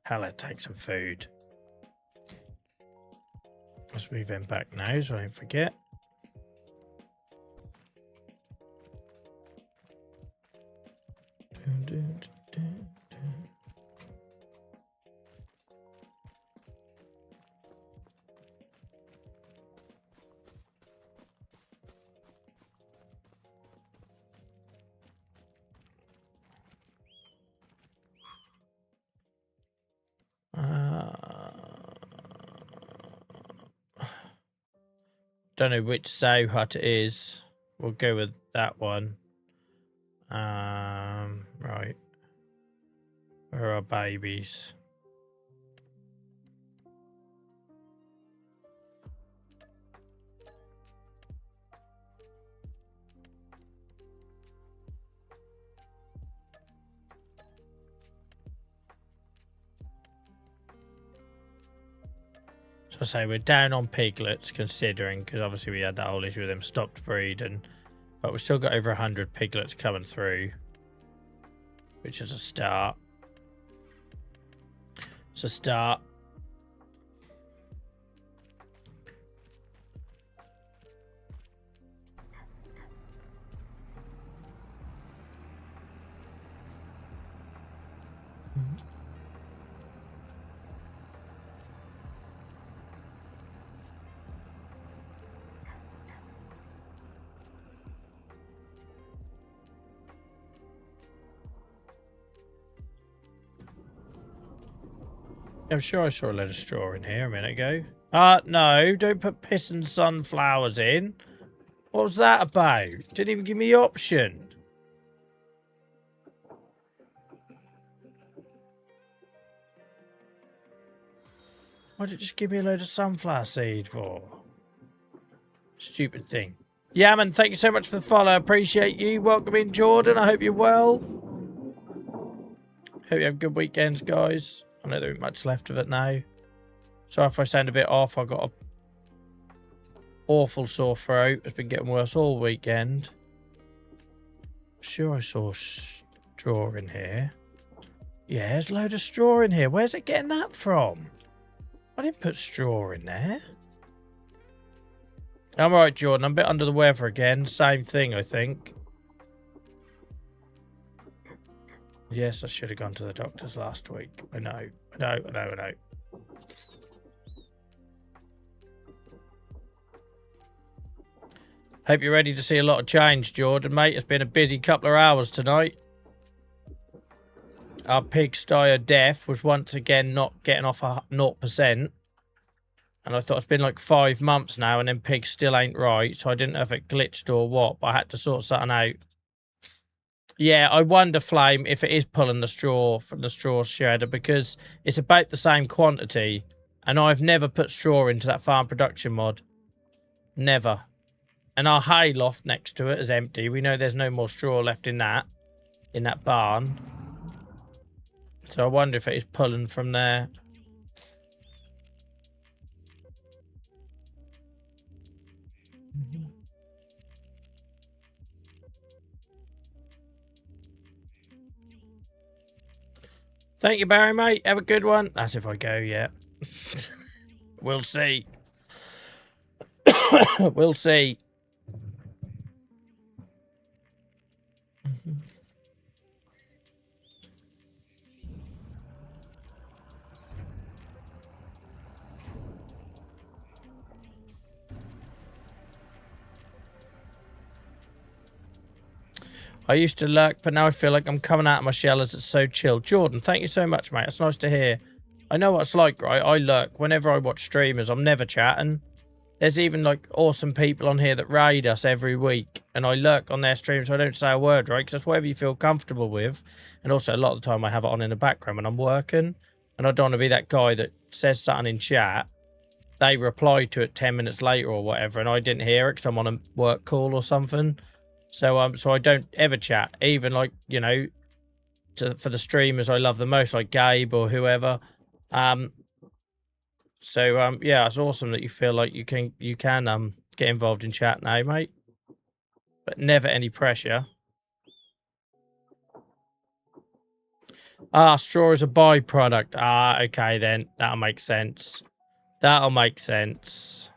Hell, it takes some food. Let's move them back now so I don't forget. Don't know which sow hut it is. We'll go with that one. Right. Where are babies? So I say we're down on piglets considering, because obviously we had that whole issue with them stopped breeding, but we've still got over 100 piglets coming through, which is a start. It's a start. I'm sure I saw a load of straw in here a minute ago. No, don't put piss and sunflowers in. What was that about? Didn't even give me the option. Why did it just give me a load of sunflower seed for? Stupid thing. Yeah, man, thank you so much for the follow. I appreciate you. Welcome in, Jordan. I hope you're well. Hope you have good weekends, guys. I know there isn't much left of it now. Sorry if I sound a bit off. I got a awful sore throat. It's been getting worse all weekend. Sure I saw straw in here. Yeah, there's a load of straw in here. Where's it getting that from? I didn't put straw in there. I'm alright, Jordan. I'm a bit under the weather again. Same thing, I think. Yes, I should have gone to the doctors last week. I know. I know. Hope you're ready to see a lot of change, Jordan, mate. It's been a busy couple of hours tonight. Our pigsty of death was once again not getting off a 0%. And I thought it's been like 5 months now and then pigs still ain't right. So I didn't know if it glitched or what, but I had to sort something out. Yeah, I wonder, Flame, if it is pulling the straw from the straw shredder because it's about the same quantity. And I've never put straw into that farm production mod. Never. And our hay loft next to it is empty. We know there's no more straw left in that barn. So I wonder if it is pulling from there. Thank you, Barry, mate. Have a good one. That's if I go, yeah. We'll see. We'll see. I used to lurk, but now I feel like I'm coming out of my shell as it's so chill. Jordan, thank you so much, mate. It's nice to hear. I know what it's like, right? I lurk. Whenever I watch streamers, I'm never chatting. There's even, like, awesome people on here that raid us every week. And I lurk on their streams, so I don't say a word, right? Because that's whatever you feel comfortable with. And also, a lot of the time, I have it on in the background when I'm working. And I don't want to be that guy that says something in chat. They reply to it 10 minutes later or whatever. And I didn't hear it because I'm on a work call or something. So I don't ever chat, even like, you know, for the streamers I love the most, like Gabe or whoever. Yeah, it's awesome that you feel like you can get involved in chat now, mate. But never any pressure. Straw is a byproduct. Okay then. That'll make sense. That'll make sense.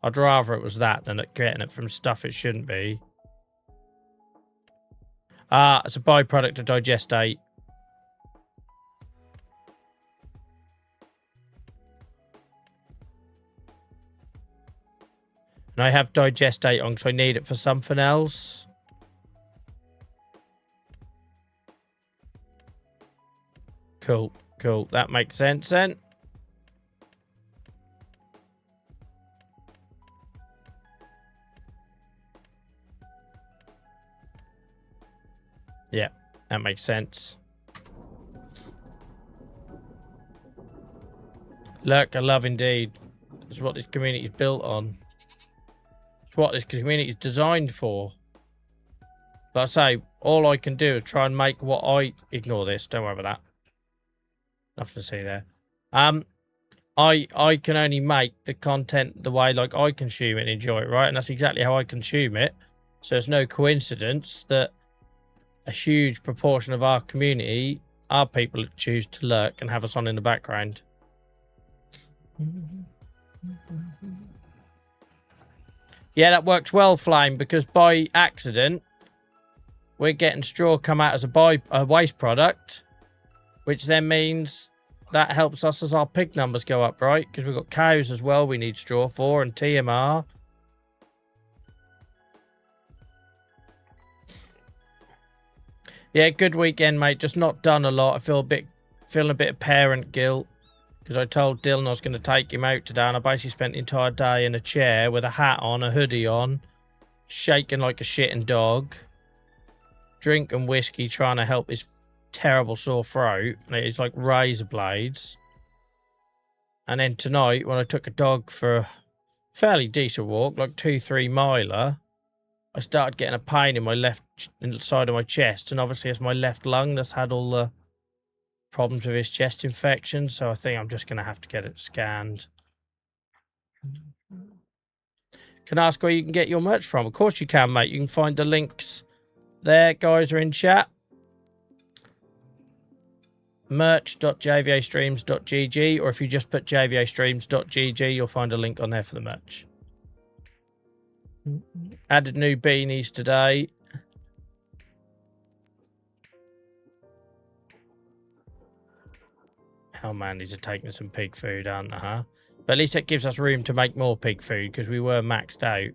I'd rather it was that than getting it from stuff it shouldn't be. It's a byproduct of digestate. And I have digestate on because I need it for something else. Cool. That makes sense then. Yeah, that makes sense. Lurker love indeed. It's what this community is built on. It's what this community is designed for. Like I say, all I can do is try and make what I... Ignore this, don't worry about that. Nothing to see there. I can only make the content the way like I consume it and enjoy it, right? And that's exactly how I consume it. So it's no coincidence that a huge proportion of our community are people that choose to lurk and have us on in the background. Yeah, that works well, Flame, because by accident, we're getting straw come out as a waste product, which then means that helps us as our pig numbers go up, right? Because we've got cows as well we need straw for, and TMR. Yeah, good weekend, mate. Just not done a lot. I feel feeling a bit of parent guilt. Because I told Dylan I was going to take him out today, and I basically spent the entire day in a chair with a hat on, a hoodie on, shaking like a shitting dog, drinking whiskey, trying to help his terrible sore throat, and it's like razor blades. And then tonight, when I took a dog for a fairly decent walk, like 2-3 miler, I started getting a pain in my left side of my chest, and obviously it's my left lung that's had all the problems with his chest infection, so I think I'm just going to have to get it scanned. Can I ask where you can get your merch from? Of course you can, mate. You can find the links there, guys, are in chat. merch.jvastreams.gg, or if you just put jvastreams.gg, you'll find a link on there for the merch. Added new beanies today. Hell man, these are taking some pig food, aren't they, huh? But at least it gives us room to make more pig food, because we were maxed out.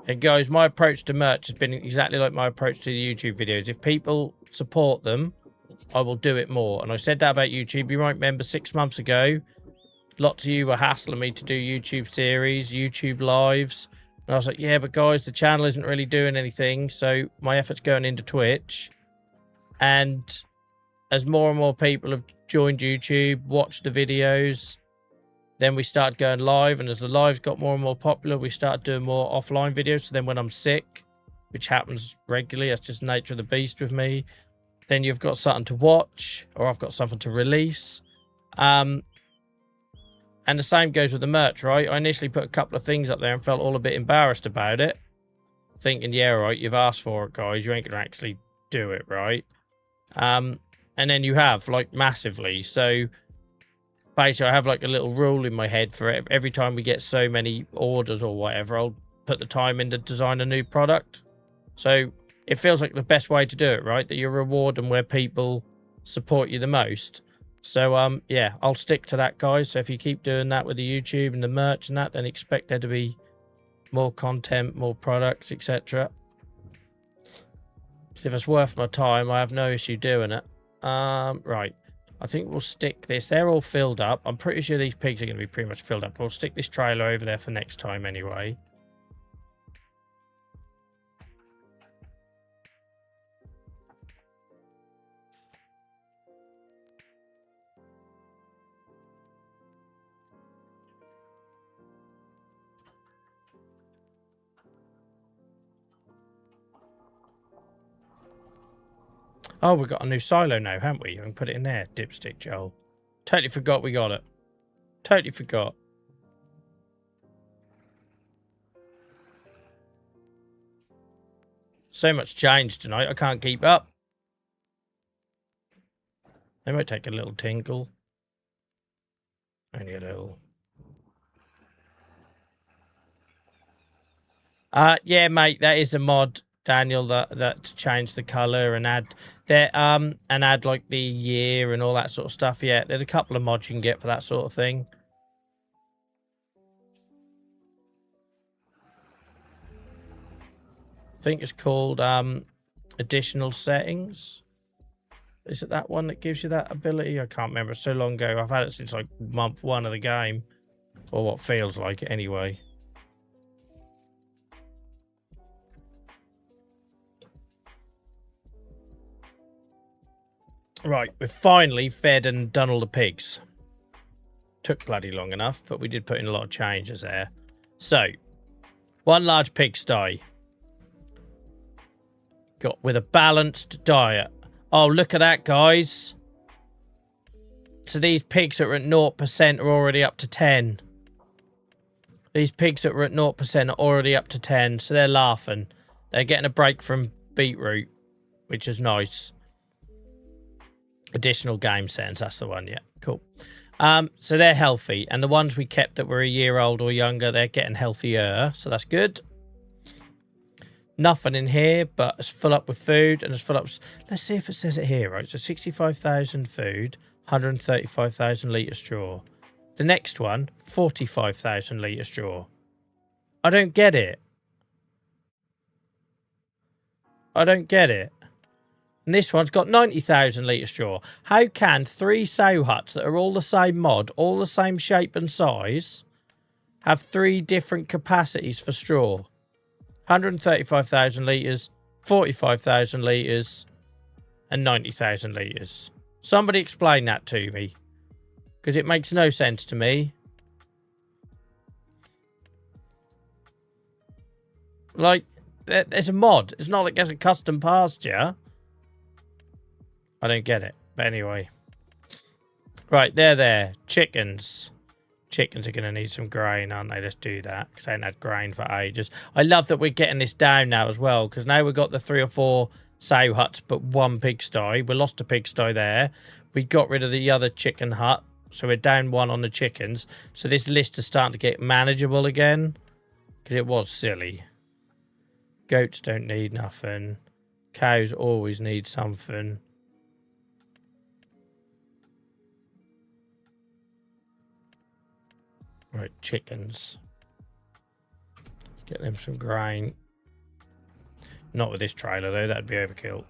And guys, my approach to merch has been exactly like my approach to the YouTube videos. If people support them, I will do it more. And I said that about YouTube. You might remember 6 months ago, lots of you were hassling me to do YouTube series, YouTube lives. And I was like, yeah, but guys, the channel isn't really doing anything. So my effort's going into Twitch. And as more and more people have joined YouTube, watched the videos, then we started going live. And as the lives got more and more popular, we started doing more offline videos. So then when I'm sick, which happens regularly, that's just the nature of the beast with me, then you've got something to watch, or I've got something to release. And the same goes with the merch, right? I initially put a couple of things up there and felt all a bit embarrassed about it. Thinking, yeah, right, you've asked for it, guys. You ain't going to actually do it, right? And then you have, like, massively. So, basically, I have, like, a little rule in my head for it. Every time we get so many orders or whatever, I'll put the time in to design a new product. So, it feels like the best way to do it, right? That you're rewarding where people support you the most. So, yeah, I'll stick to that, guys. So if you keep doing that with the YouTube and the merch and that, then expect there to be more content, more products, etc. So if it's worth my time, I have no issue doing it. Right. I think we'll stick this. They're all filled up. I'm pretty sure these pigs are going to be pretty much filled up. We'll stick this trailer over there for next time anyway. Oh, we've got a new silo now, haven't we? I can put it in there. Dipstick, Joel. Totally forgot we got it. Totally forgot. So much change tonight, I can't keep up. They might take a little tinkle. Only a little. Yeah, mate, that is a mod, Daniel, that to change the colour and add there and add like the year and all that sort of stuff. Yeah, there's a couple of mods you can get for that sort of thing. I think it's called additional settings. Is it that one that gives you that ability? I can't remember. It's so long ago. I've had it since like month 1 of the game, or what feels like it anyway. Right, we've finally fed and done all the pigs. Took bloody long enough, but we did put in a lot of changes there. So, one large pigsty. Got with a balanced diet. Oh, look at that, guys. So these pigs that are at 0% are already up to 10. These pigs that were at 0% are already up to 10, so they're laughing. They're getting a break from beetroot, which is nice. Additional game sense, that's the one, yeah, cool. So they're healthy, and the ones we kept that were a year old or younger, they're getting healthier, so that's good. Nothing in here, but it's full up with food, and it's full up. Let's see if it says it here, right? So 65,000 food, 135,000 litre straw. The next one, 45,000 litre straw. I don't get it. I don't get it. And this one's got 90,000 litre straw. How can 3 sow huts that are all the same mod, all the same shape and size, have 3 different capacities for straw? 135,000 litres, 45,000 litres, and 90,000 litres. Somebody explain that to me. Because it makes no sense to me. Like, there's a mod. It's not like there's a custom pasture. I don't get it. But anyway. Right, they're there. Chickens. Chickens are going to need some grain, aren't they? Let's do that. Because they haven't had grain for ages. I love that we're getting this down now as well. Because now we've got the 3 or 4 sow huts, but 1 pigsty. We lost a pigsty there. We got rid of the other chicken hut. So we're down 1 on the chickens. So this list is starting to get manageable again. Because it was silly. Goats don't need nothing. Cows always need something. Right, chickens. Let's get them some grain. Not with this trailer though, that'd be overkill.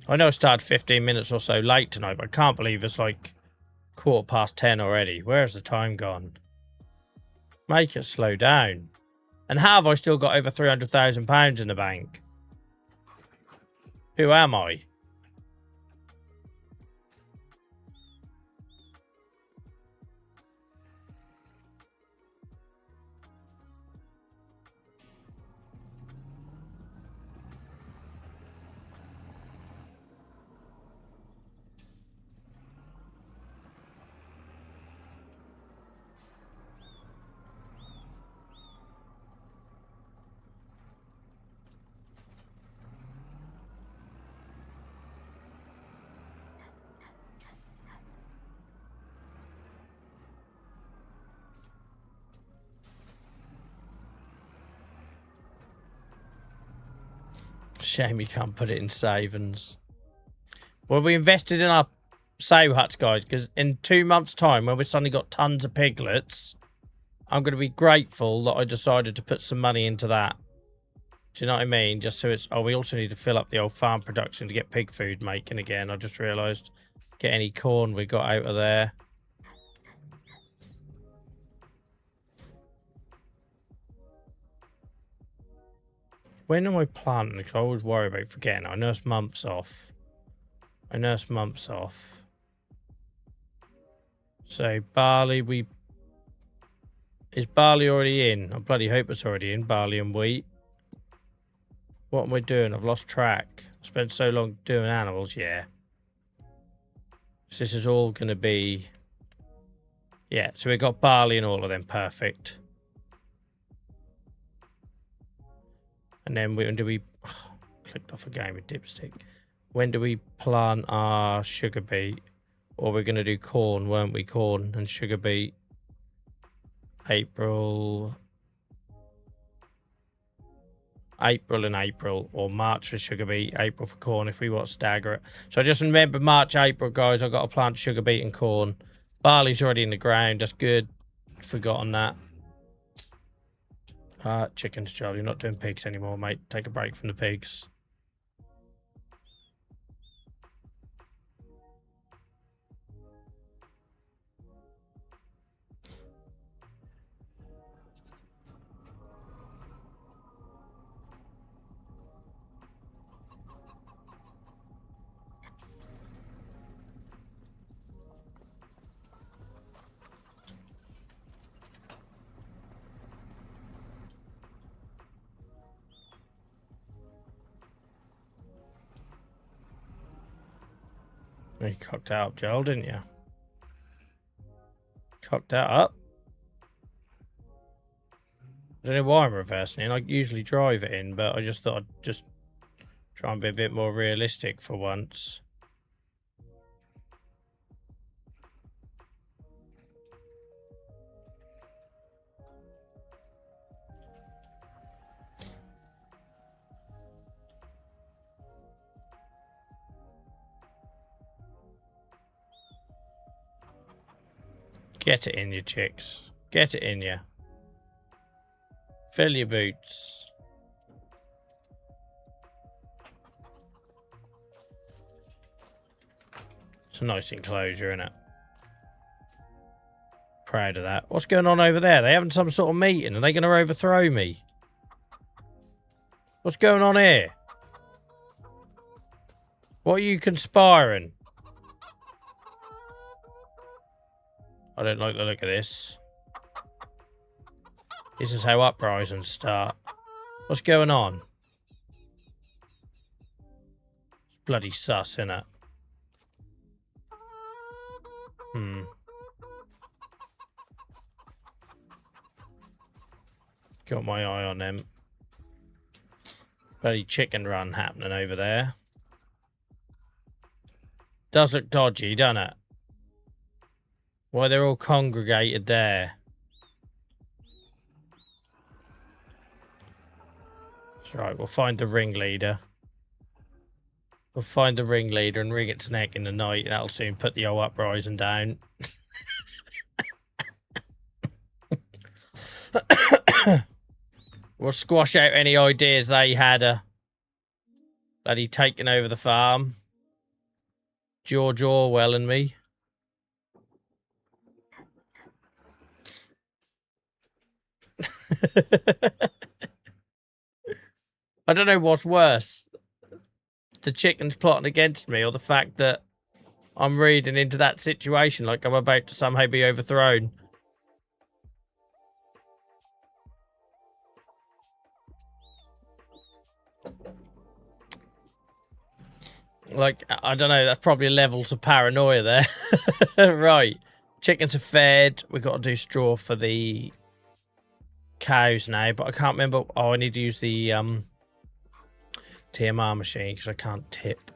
I know I started 15 minutes or so late tonight, but I can't believe it's like 10:15 already. Where's the time gone? Make it slow down. And how have I still got over £300,000 in the bank? Who am I? Shame you can't put it in savings. Well, we invested in our sow huts, guys, because in 2 months' time, when we've suddenly got tons of piglets, I'm going to be grateful that I decided to put some money into that. Do you know what I mean? Just so it's... Oh, we also need to fill up the old farm production to get pig food making again. I just realised. Get any corn we got out of there. When am I planting? Because I always worry about forgetting. I nurse months off. So, barley, Is barley already in? I bloody hope it's already in. Barley and wheat. What am I doing? I've lost track. I spent so long doing animals, yeah. So this is all going to be... Yeah, so we've got barley and all of them. Perfect. And then when do we... Oh, clicked off a game with dipstick. When do we plant our sugar beet? Or we're going to do corn, weren't we? Corn and sugar beet. April and April. Or March for sugar beet. April for corn if we want to stagger it. So just remember March, April, guys. I've got to plant sugar beet and corn. Barley's already in the ground. That's good. Forgotten that. Chickens, Charlie. You're not doing pigs anymore, mate. Take a break from the pigs. You cocked that up, Joel, didn't you? Cocked that up. I don't know why I'm reversing it. I usually drive it in, but I just thought I'd just try and be a bit more realistic for once. Get it in you, chicks. Get it in you. Fill your boots. It's a nice enclosure, isn't it? Proud of that. What's going on over there? They having some sort of meeting? Are they going to overthrow me? What's going on here? What are you conspiring? I don't like the look of this. This is how uprisings start. What's going on? It's bloody sus, innit? Got my eye on them. Bloody chicken run happening over there. Does look dodgy, doesn't it? Why they're all congregated there. That's right, we'll find the ringleader. We'll find the ringleader and wring its neck in the night, and that'll soon put the old uprising down. We'll squash out any ideas they had bloody taking over the farm. George Orwell and me. I don't know what's worse. The chickens plotting against me, or the fact that I'm reading into that situation like I'm about to somehow be overthrown. Like, I don't know, that's probably levels of paranoia there. Right. Chickens are fed. We've got to do straw for the cows now, but I can't remember. Oh, I need to use the TMR machine because I can't tip.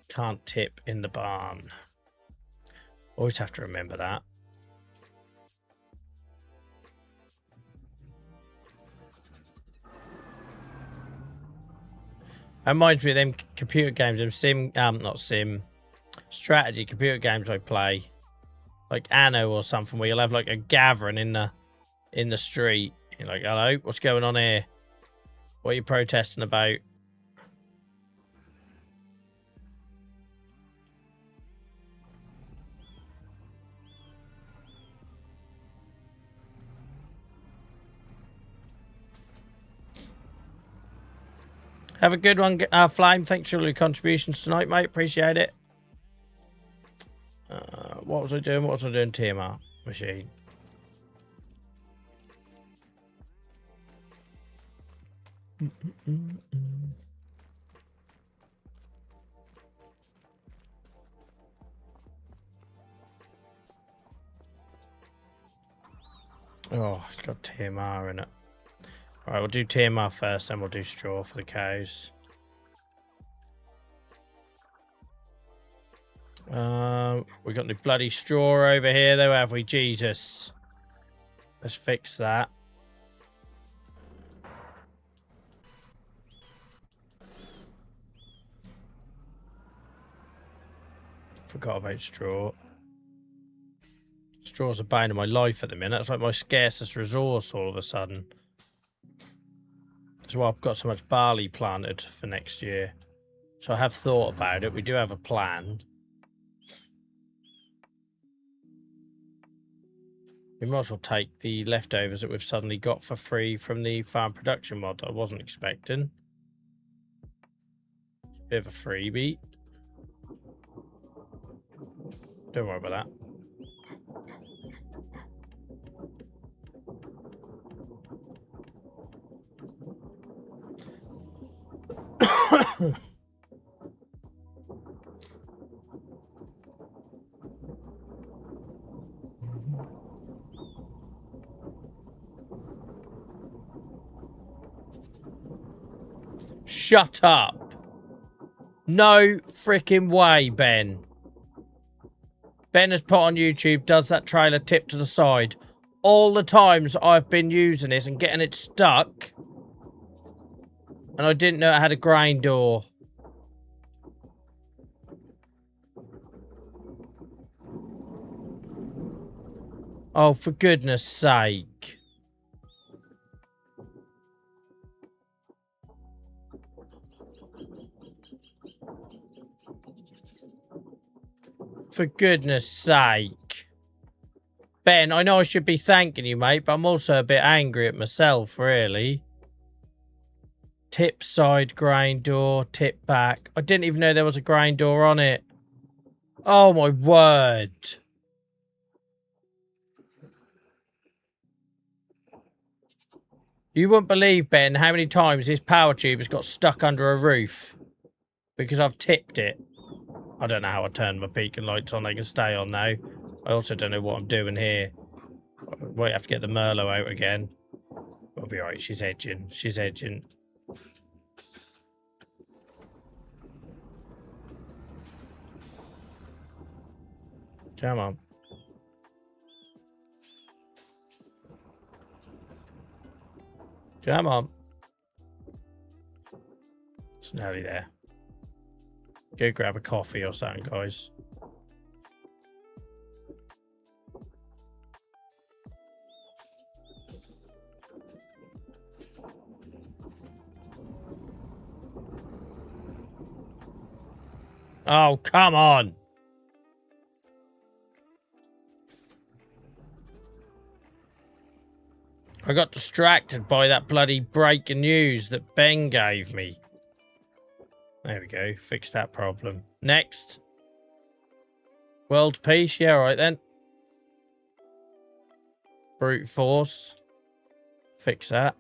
Can't tip in the barn. Always have to remember that. That reminds me of them computer games, them strategy computer games I play. Like Anno or something, where you'll have like a gathering in the street. You're like, hello, what's going on here? What are you protesting about? Have a good one, Flame. Thanks for all your contributions tonight, mate. Appreciate it. What was I doing? What was I doing? TMR machine. Oh, it's got TMR in it. Alright, we'll do TMR first, then we'll do straw for the cows. We got the bloody straw over here though, have we? Jesus. Let's fix that. Forgot about straw. Straw's a bane of my life at the minute. It's like my scarcest resource all of a sudden. That's why I've got so much barley planted for next year. So I have thought about it. We do have a plan. We might as well take the leftovers that we've suddenly got for free from the farm production mod that I wasn't expecting. Bit of a freebie. Don't worry about that. Shut up. No freaking way, Ben. Ben has put on YouTube, does that trailer tip to the side. All the times I've been using this and getting it stuck. And I didn't know it had a grain door. Oh, for goodness sake. For goodness sake. Ben, I know I should be thanking you, mate, but I'm also a bit angry at myself, really. Tip side grain door, tip back. I didn't even know there was a grain door on it. Oh, my word. You wouldn't believe, Ben, how many times this power tube has got stuck under a roof. Because I've tipped it. I don't know how I turned my beacon lights on. They can stay on now. I also don't know what I'm doing here. I might have to get the Merlot out again. We'll be alright. She's edging. She's edging. Come on. Come on. It's nearly there. Go grab a coffee or something, guys. Oh, come on. I got distracted by that bloody breaking news that Ben gave me. There we go. Fix that problem. Next. World peace. Yeah, right then. Brute force. Fix that.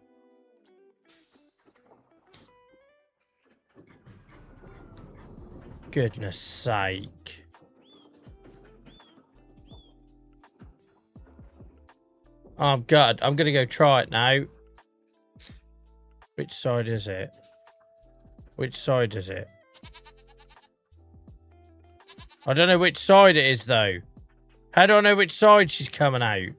Goodness sake. Oh, I'm gutted. I'm going to go try it now. Which side is it? Which side is it? I don't know which side it is, though. How do I know which side she's coming out?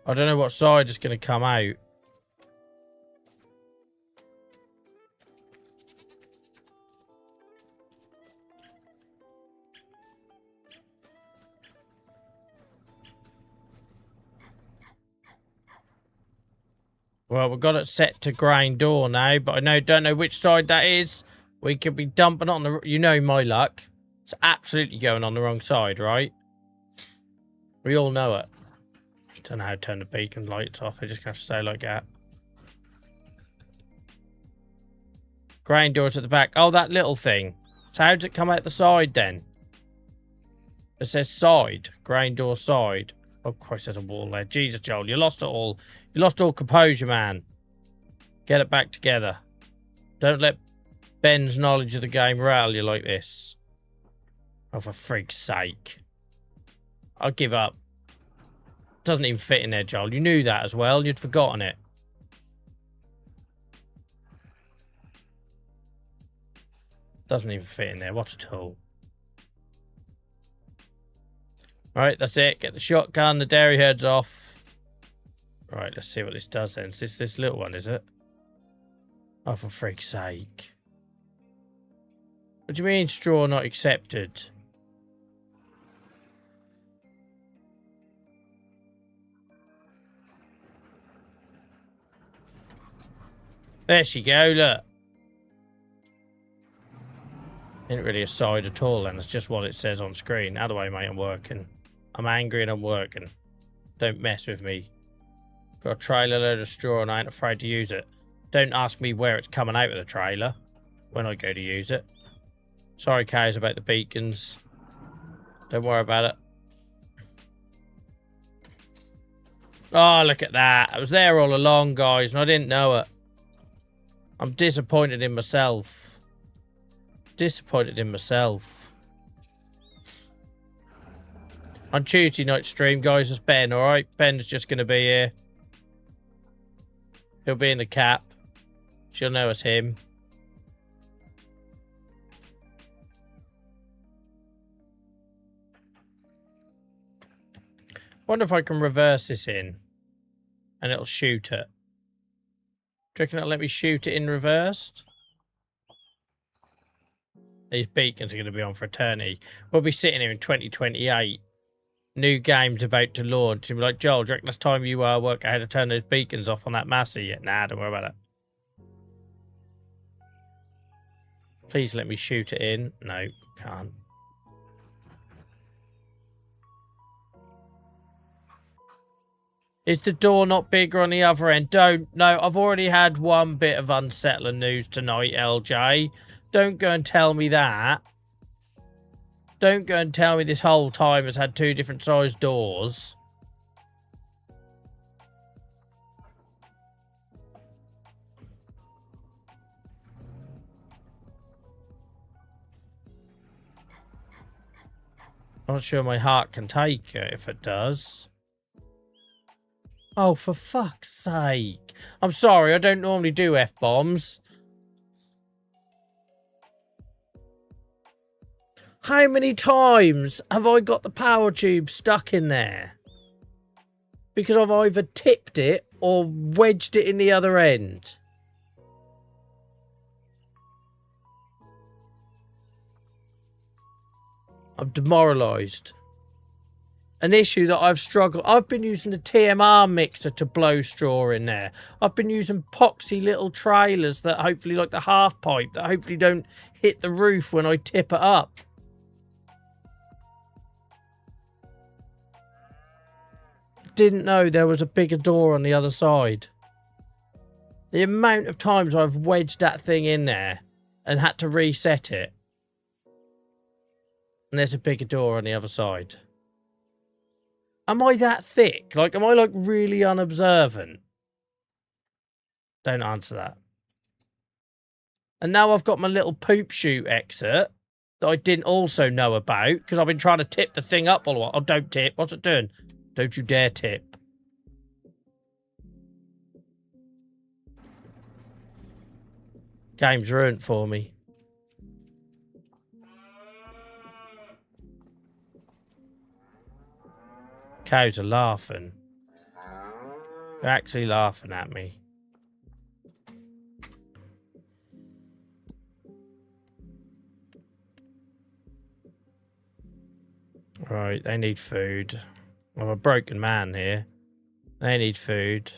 I don't know what side is going to come out. Well, we've got it set to grain door now, but I don't know which side that is. We could be dumping on the... You know my luck. It's absolutely going on the wrong side, right? We all know it. I don't know how to turn the beacon lights off. I just have to stay like that. Grain doors at the back. Oh, that little thing. So how does it come out the side then? It says side. Grain door side. Oh, Christ, there's a wall there. Jesus, Joel, you lost it all. You lost all composure, man. Get it back together. Don't let Ben's knowledge of the game rattle you like this. Oh, for freak's sake. I'll give up. Doesn't even fit in there, Joel. You knew that as well. You'd forgotten it. Doesn't even fit in there. What a tool. Right, that's it. Get the shotgun, the dairy herds off. Right, let's see what this does then. Is this little one, is it? Oh, for freak's sake. What do you mean straw not accepted? There she go, look. Ain't really a side at all then. It's just what it says on screen. Out of the way, mate, I'm working. I'm angry and I'm working. Don't mess with me. Got a trailer load of straw and I ain't afraid to use it. Don't ask me where it's coming out of the trailer when I go to use it. Sorry, cows, about the beacons. Don't worry about it. Oh, look at that. I was there all along, guys, and I didn't know it. I'm disappointed in myself. Disappointed in myself. On Tuesday night stream, guys, it's Ben, alright? Ben's just going to be here. He'll be in the cap. She'll know it's him. Wonder if I can reverse this in. And it'll shoot it. Do you reckon it'll let me shoot it in reversed? These beacons are going to be on for eternity. We'll be sitting here in 2028. New game's about to launch. And be like, Joel, do you reckon it's time you work out how to turn those beacons off on that Massey yet? Nah, don't worry about it. Please let me shoot it in. No, can't. Is the door not bigger on the other end? Don't. No, I've already had one bit of unsettling news tonight, LJ. Don't go and tell me that. Don't go and tell me this whole time has had 2 different sized doors. I'm not sure my heart can take it if it does. Oh, for fuck's sake. I'm sorry, I don't normally do F-bombs. How many times have I got the power tube stuck in there? Because I've either tipped it or wedged it in the other end. I'm demoralised. An issue that I've struggled. I've been using the TMR mixer to blow straw in there. I've been using poxy little trailers that hopefully, like the half pipe, that hopefully don't hit the roof when I tip it up. Didn't know there was a bigger door on the other side. The amount of times I've wedged that thing in there and had to reset it. And there's a bigger door on the other side. Am I that thick? Like, am I like really unobservant? Don't answer that. And now I've got my little poop chute exit that I didn't also know about because I've been trying to tip the thing up all the while. Oh, don't tip. What's it doing? Don't you dare tip. Game's ruined for me. Cows are laughing. They're actually laughing at me. Right, they need food. I'm a broken man here. They need food.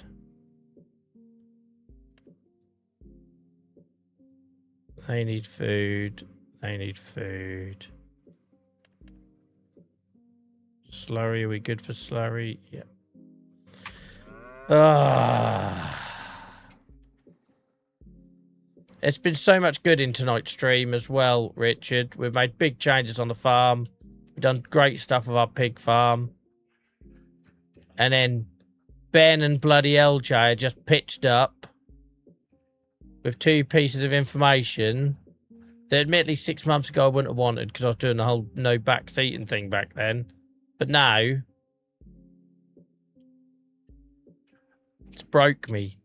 They need food. They need food. Slurry, are we good for slurry? Yeah. It's been so much good in tonight's stream as well, Richard. We've made big changes on the farm. We've done great stuff with our pig farm. And then Ben and bloody LJ just pitched up with 2 pieces of information that admittedly 6 months ago I wouldn't have wanted because I was doing the whole no back seating thing back then. But now, it's broke me.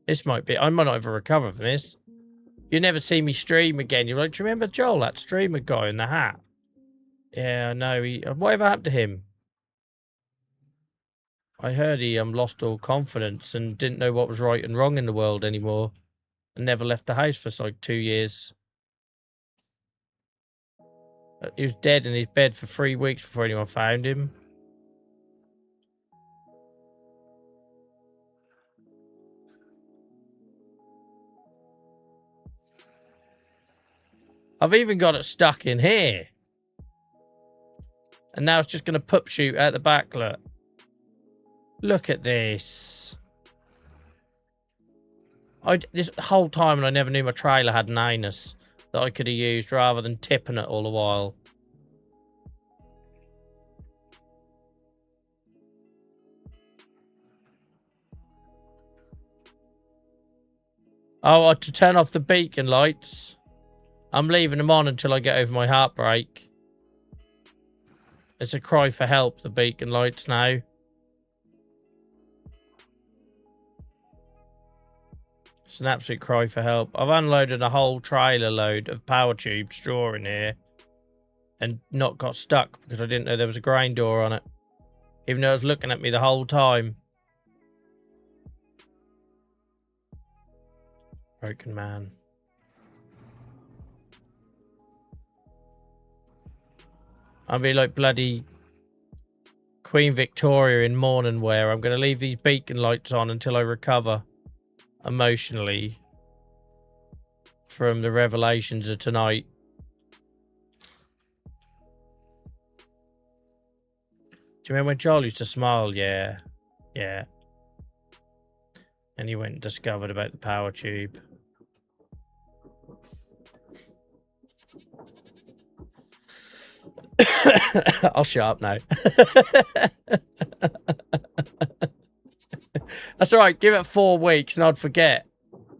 This might be, I might not ever recover from this. You never see me stream again. You're like, do you remember Joel, that streamer guy in the hat? Yeah, I know. Whatever happened to him? I heard he lost all confidence and didn't know what was right and wrong in the world anymore. And never left the house for like 2 years. He was dead in his bed for 3 weeks before anyone found him. I've even got it stuck in here. And now it's just going to pup shoot out the back, look. Look at this. This whole time and I never knew my trailer had an anus that I could have used rather than tipping it all the while. Oh, to turn off the beacon lights. I'm leaving them on until I get over my heartbreak. It's a cry for help, the beacon lights now. It's an absolute cry for help. I've unloaded a whole trailer load of power tube straw in here and not got stuck because I didn't know there was a grain door on it. Even though it was looking at me the whole time. Broken man. I'll be like bloody Queen Victoria in morning wear. I'm going to leave these beacon lights on until I recover emotionally from the revelations of tonight. Do you remember when Charlie used to smile? Yeah. Yeah. And he went and discovered about the power tube. I'll shut up now. That's all right. Give it 4 weeks and I'd forget.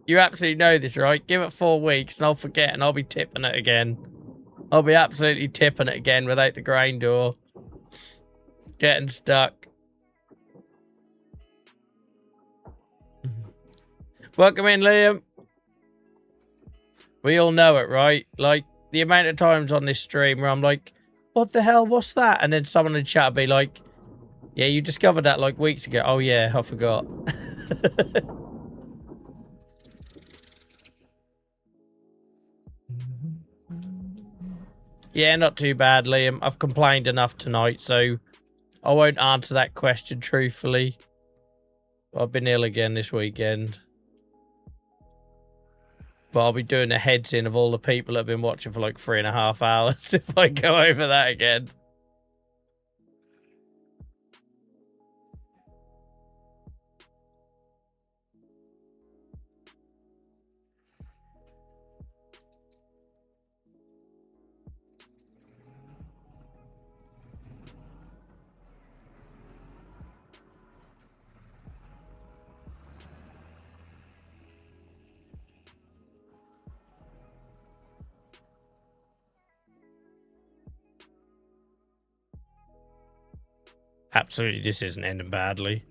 You absolutely know this, right? Give it 4 weeks and I'll forget and I'll be tipping it again. I'll be absolutely tipping it again without the grain door. Getting stuck. Welcome in, Liam. We all know it, right? Like, the amount of times on this stream where I'm like, what the hell, what's that? And then someone in chat will be like, yeah, you discovered that like weeks ago. Oh, yeah, I forgot. Yeah, not too bad, Liam. I've complained enough tonight, so I won't answer that question truthfully. I've been ill again this weekend. But I'll be doing a heads in of all the people that have been watching for like 3.5 hours if I go over that again. Absolutely, this isn't ending badly.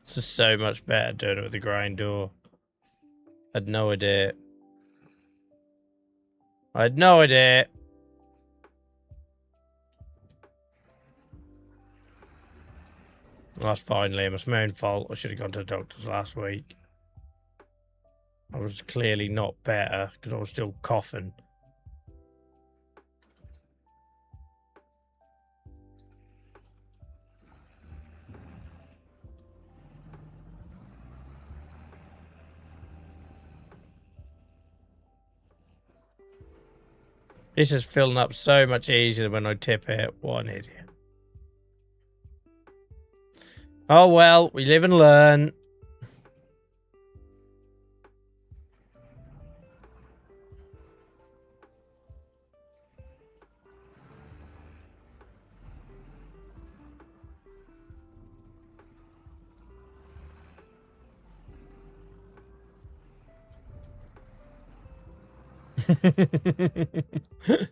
This is so much better doing it with the grind door. I had no idea. I had no idea. That's fine, Liam. It's my own fault. I should have gone to the doctors last week. I was clearly not better because I was still coughing. This is filling up so much easier when I tip it. What an idiot. Oh well, we live and learn.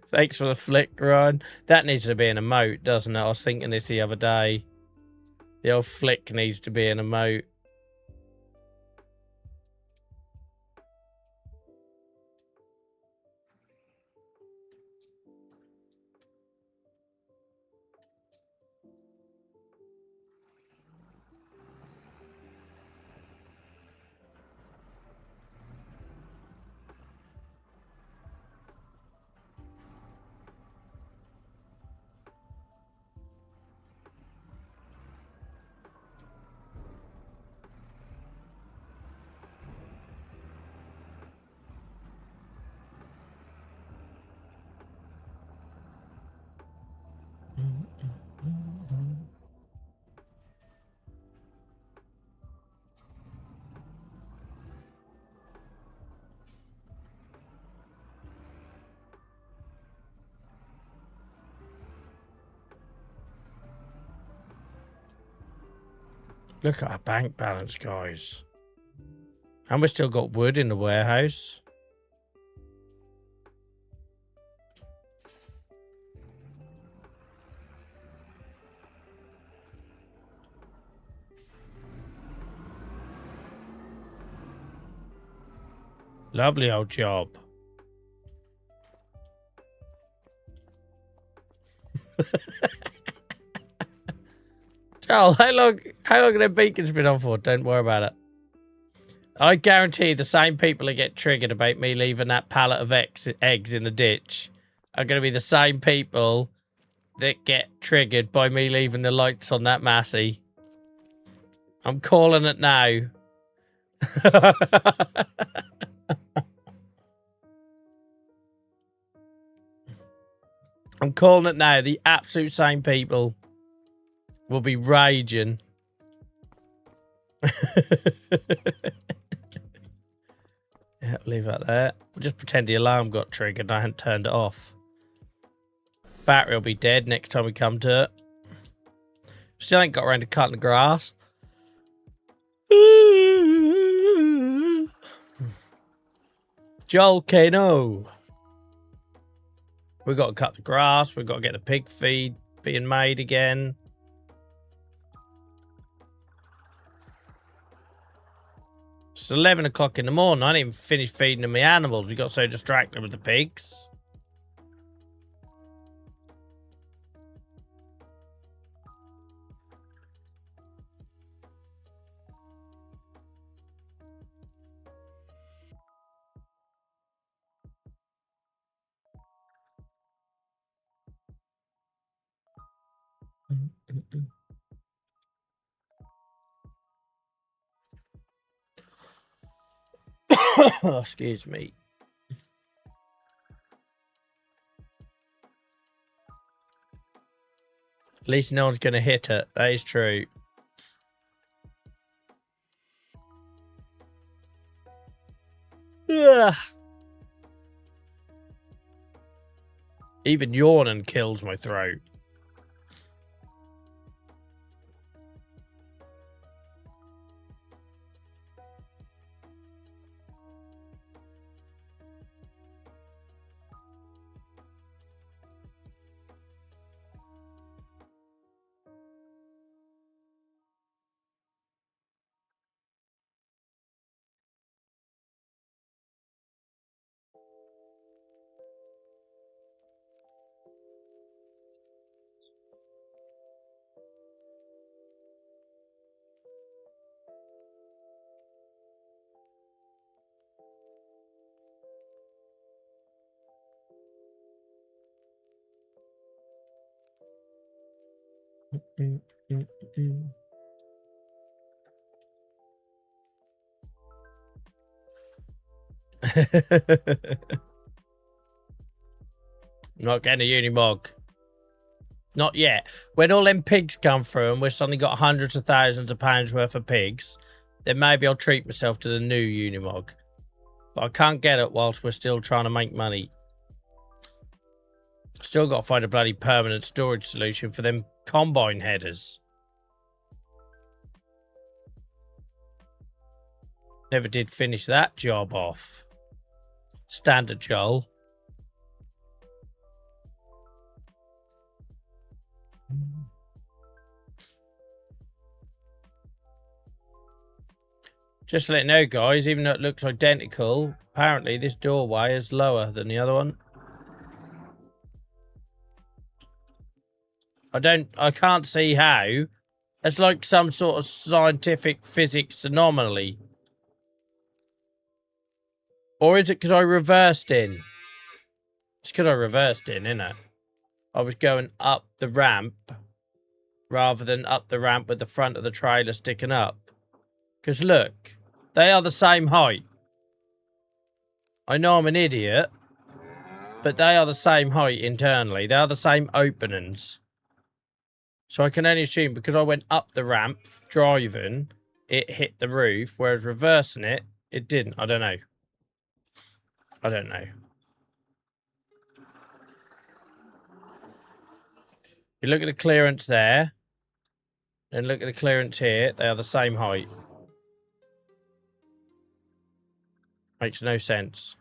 Thanks for the flick, Ryan. That needs to be an emote, doesn't it? I was thinking this the other day. The old flick needs to be an emote. Look at our bank balance, guys. And we've still got wood in the warehouse. Lovely old job. Joel, how long have the beacons been on for? Don't worry about it. I guarantee the same people that get triggered about me leaving that pallet of eggs in the ditch are going to be the same people that get triggered by me leaving the lights on that Massey. I'm calling it now. I'm calling it now. The absolute same people will be raging. Yeah, leave that there. We'll just pretend the alarm got triggered and I hadn't turned it off. Battery will be dead next time we come to it. Still ain't got around to cutting the grass. Joel Kano. We've got to cut the grass. We've got to get the pig feed being made again. It's 11 o'clock in the morning. I didn't even finish feeding them my animals. We got so distracted with the pigs. Oh, excuse me. At least no one's going to hit it. That is true. Ugh. Even yawning kills my throat. Not getting a Unimog. Not yet. When all them pigs come through and we've suddenly got hundreds of thousands of pounds worth of pigs, then maybe I'll treat myself to the new Unimog. But I can't get it whilst we're still trying to make money. Still got to find a bloody permanent storage solution for them combine headers. Never did finish that job off. Standard Joel. Just to let you know, guys, even though it looks identical, apparently this doorway is lower than the other one. I can't see how. It's like some sort of scientific physics anomaly. Or is it because I reversed in? It's because I reversed in, isn't it? I was going up the ramp rather than up the ramp with the front of the trailer sticking up. Because look, they are the same height. I know I'm an idiot, but they are the same height internally. They are the same openings. So I can only assume because I went up the ramp driving, it hit the roof, whereas reversing it, it didn't. I don't know. I don't know. You look at the clearance there, and look at the clearance here. They are the same height. Makes no sense.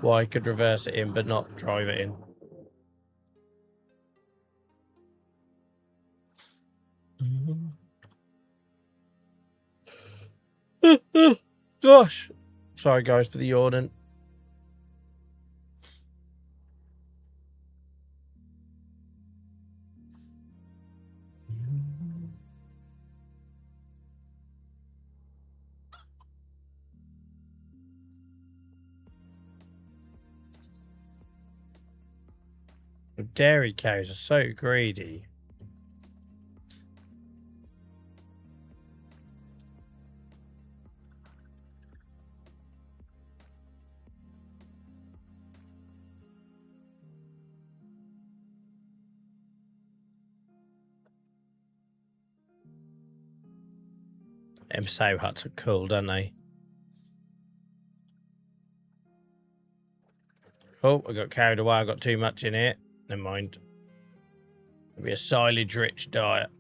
Why I could reverse it in, but not drive it in. Gosh. Sorry, guys, for the yawning. Dairy cows are so greedy. Them sow huts are cool, don't they? Oh, I got carried away. I got too much in here. Never mind. It'll be a silage-rich diet.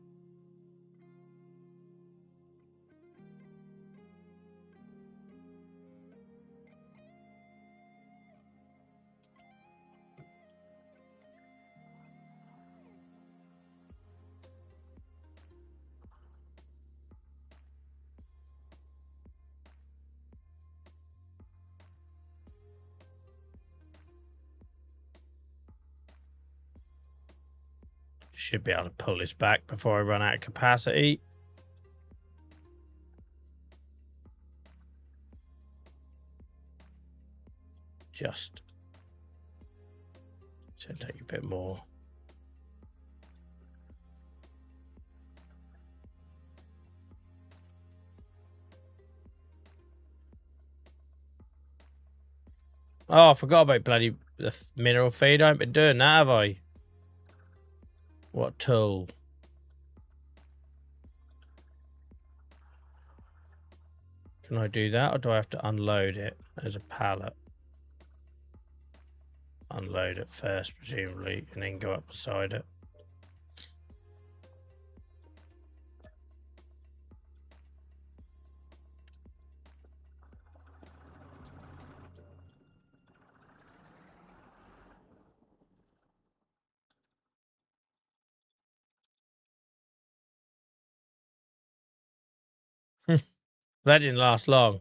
Should be able to pull this back before I run out of capacity. Just take a bit more. Oh, I forgot about bloody the mineral feed. I haven't been doing that, have I? What tool? Can I do that, or do I have to unload it as a pallet? Unload it first, presumably, and then go up beside it. That didn't last long.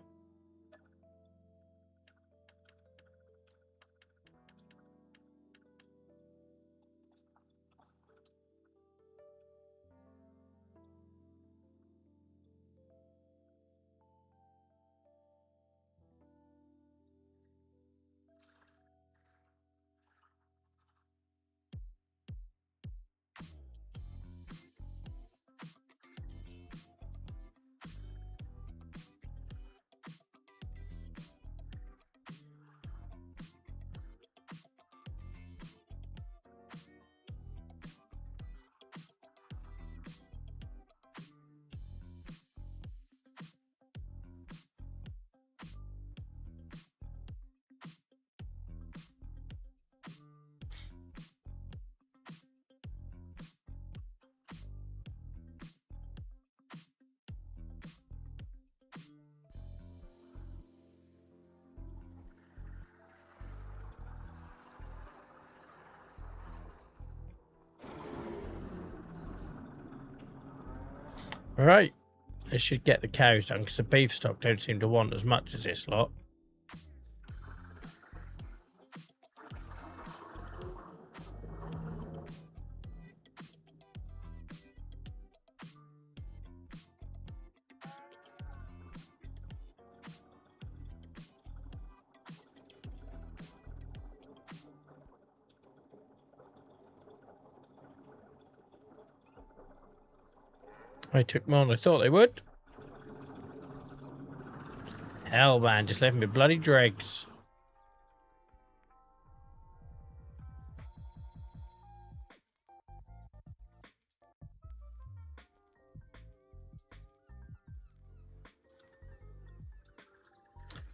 Right, this should get the cows done because the beef stock don't seem to want as much as this lot. I took more than I thought they would. Hell, man, just left me bloody dregs.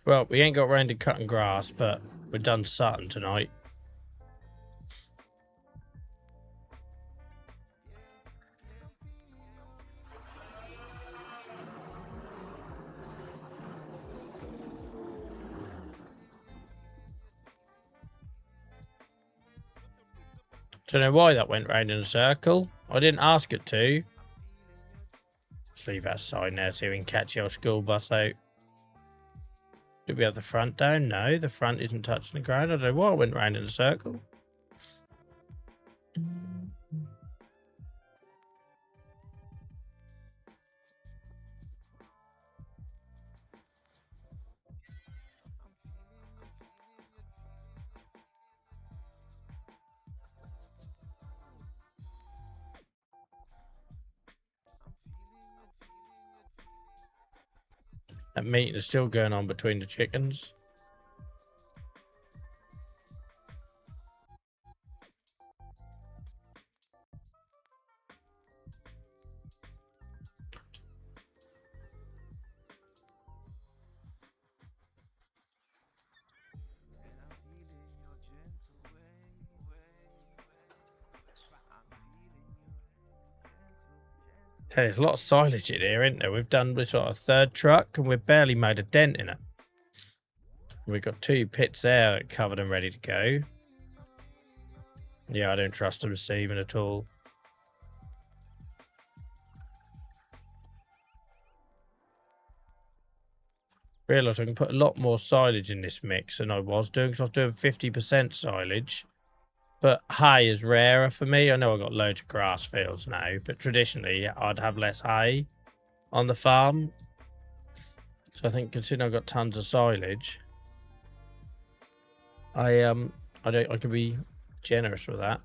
Well, we ain't got round to cutting grass, but we're done something tonight. Don't know why that went round in a circle. I didn't ask it to. Just leave that sign there so we can catch your school bus out. Did we have the front down? No, the front isn't touching the ground. I don't know why I went round in a circle. That meeting is still going on between the chickens. There's a lot of silage in here, isn't there? We've done this sort of third truck and we've barely made a dent in it. We've got 2 pits there covered and ready to go. Yeah, I don't trust them, Stephen, at all. Realise I can put a lot more silage in this mix than I was doing, because I was doing 50% silage. But hay is rarer for me. I know I've got loads of grass fields now, but traditionally I'd have less hay on the farm. So I think considering I've got tons of silage, I could be generous with that.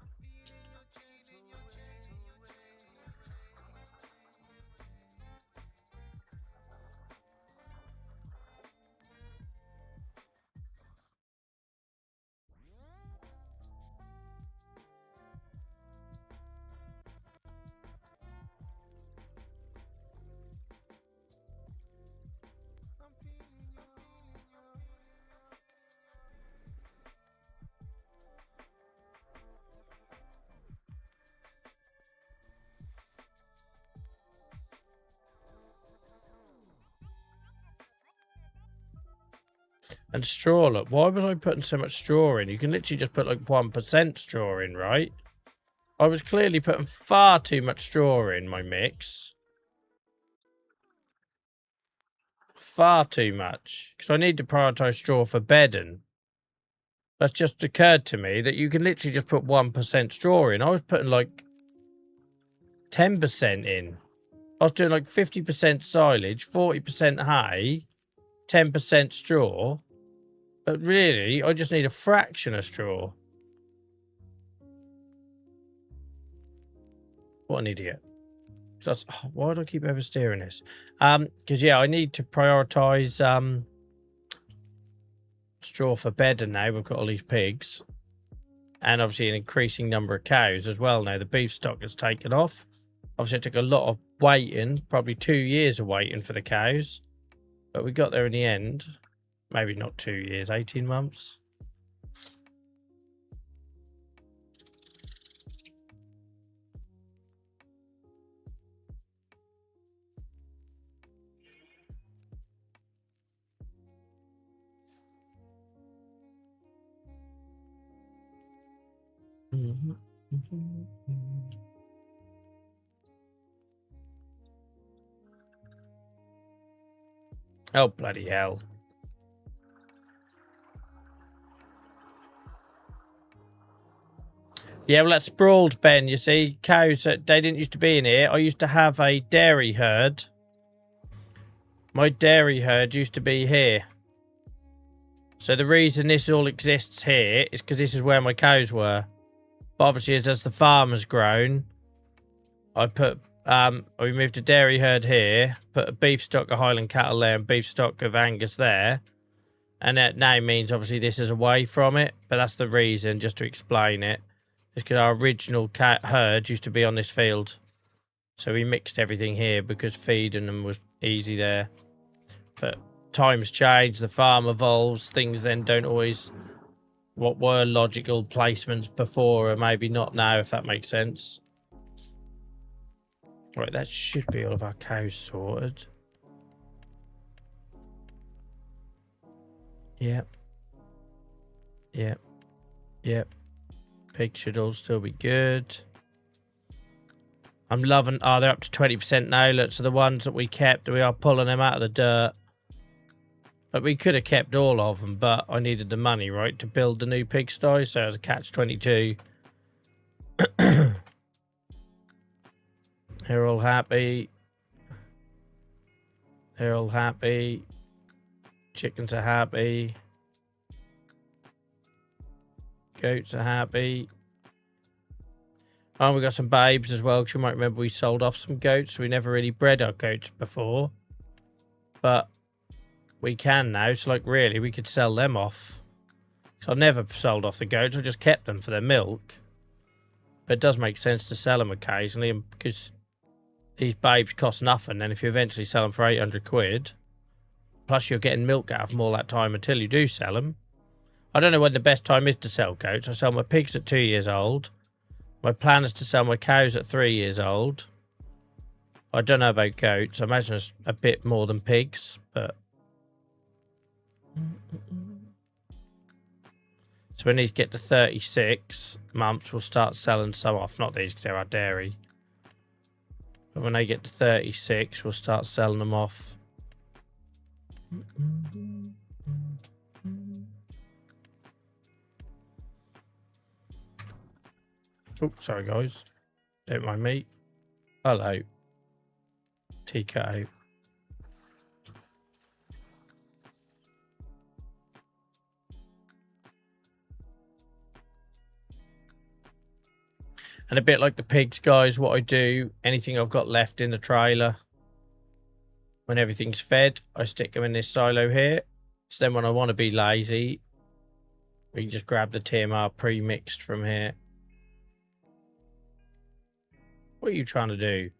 And straw, look, why was I putting so much straw in? You can literally just put like 1% straw in, right? I was clearly putting far too much straw in my mix. Far too much. Because I need to prioritise straw for bedding. That's just occurred to me that you can literally just put 1% straw in. I was putting like 10% in. I was doing like 50% silage, 40% hay, 10% straw. But really, I just need a fraction of straw. What an idiot. That's, why do I keep oversteering this? Because, yeah, I need to prioritise straw for bedding now. We've got all these pigs. And obviously an increasing number of cows as well now. The beef stock has taken off. Obviously, it took a lot of waiting, probably 2 years of waiting for the cows. But we got there in the end. Maybe not 2 years, 18 months. Oh, bloody hell. Yeah, well, that sprawled, Ben. You see, cows, they didn't used to be in here. I used to have a dairy herd. My dairy herd used to be here. So the reason this all exists here is because this is where my cows were. But obviously, as the farm has grown, we moved a dairy herd here, put a beef stock of Highland cattle there and beef stock of Angus there. And that now means, obviously, this is away from it. But that's the reason, just to explain it. It's because our original herd used to be on this field. So we mixed everything here because feeding them was easy there. But times change, the farm evolves, things then don't always... What were logical placements before are maybe not now, if that makes sense. Right, that should be all of our cows sorted. Yep. Yep. Yep. Pigs should all still be good. I'm loving... Oh, they're up to 20% now. Look, so the ones that we kept, we are pulling them out of the dirt. Like, we could have kept all of them, but I needed the money, right, to build the new pigsty, so it was a catch-22. They're all happy. They're all happy. Chickens are happy. Goats are happy. Oh, we got some babes as well, because you might remember we sold off some goats. So we never really bred our goats before. But we can now. So, like, really, we could sell them off. So I never sold off the goats. I just kept them for their milk. But it does make sense to sell them occasionally, because these babes cost nothing. And if you eventually sell them for 800 quid, plus you're getting milk out of them all that time until you do sell them. I don't know when the best time is to sell goats. I sell my pigs at 2 years old. My plan is to sell my cows at 3 years old. I don't know about goats. I imagine it's a bit more than pigs, but... So when these get to 36 months, we'll start selling some off. Not these, because they're our dairy. But when they get to 36, we'll start selling them off. Oh, sorry, guys. Don't mind me. Hello. TKO. And a bit like the pigs, guys, what I do, anything I've got left in the trailer, when everything's fed, I stick them in this silo here. So then when I want to be lazy, we can just grab the TMR pre-mixed from here. What are you trying to do?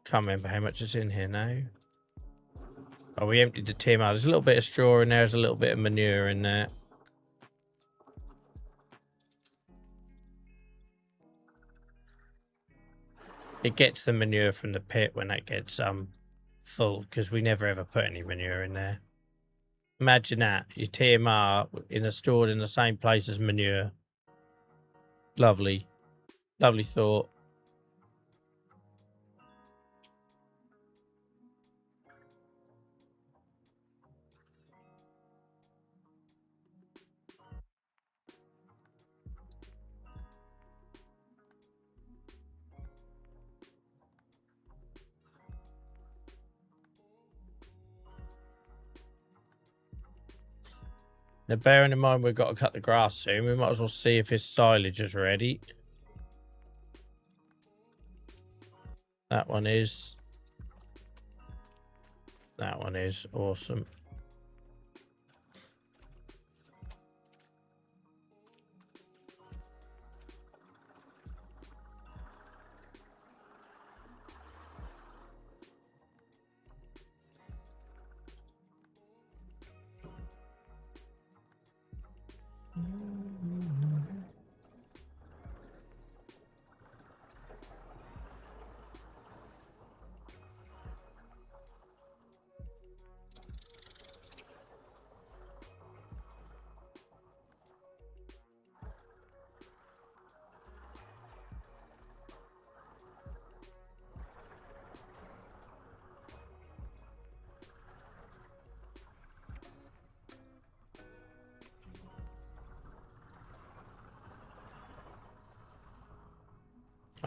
Can't remember how much is in here now. Oh, we emptied the TMR. There's a little bit of straw in there. There's a little bit of manure in there. It gets the manure from the pit when it gets full, because we never ever put any manure in there. Imagine that, your TMR stored in the same place as manure. Lovely. Lovely thought. Now, bearing in mind we've got to cut the grass soon, we might as well see if his silage is ready. That one is. That one is awesome.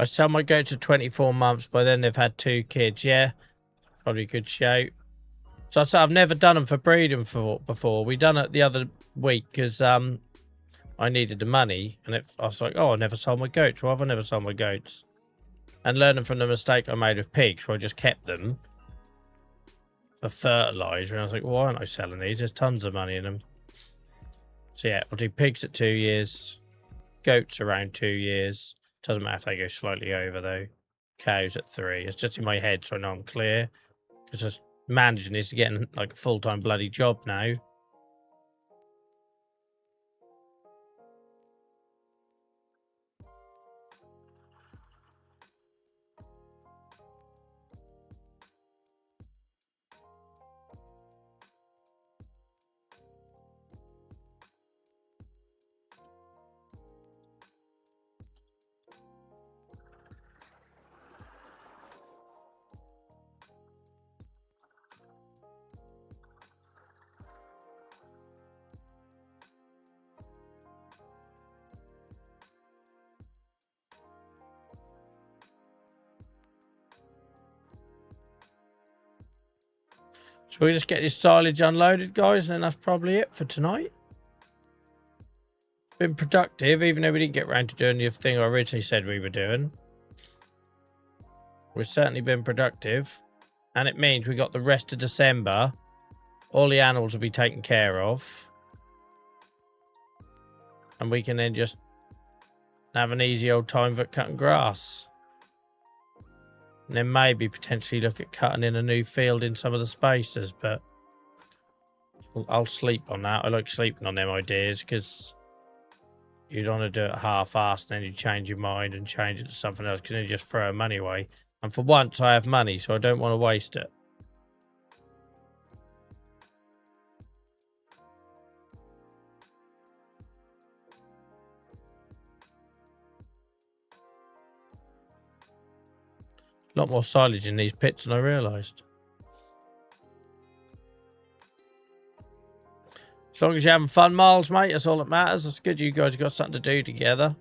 I sell my goats at 24 months. By then they've had 2 kids. Yeah, probably a good shout. So I said I've never done them for breeding before. We done it the other week because I needed the money, and I was like, oh, I never sold my goats. Why have I never sold my goats? And learning from the mistake I made with pigs, where I just kept them for fertilizer, and I was like, why aren't I selling these? There's tons of money in them. So yeah, we'll do pigs at 2 years, goats around 2 years. Doesn't matter if they go slightly over though. Cows at 3. It's just in my head, so I know I'm clear. Because just managing this is getting like a full-time bloody job now. So we just get this silage unloaded, guys, and then that's probably it for tonight. Been productive, even though we didn't get around to doing the thing I originally said we were doing. We've certainly been productive. And it means we got the rest of December. All the animals will be taken care of. And we can then just have an easy old time for cutting grass. And then maybe potentially look at cutting in a new field in some of the spaces. But I'll sleep on that. I like sleeping on them ideas because you don't want to do it half-assed and then you change your mind and change it to something else because then you just throw money away. And for once, I have money, so I don't want to waste it. A lot more silage in these pits than I realised. As long as you're having fun, Miles, mate, that's all that matters. It's good you guys got something to do together.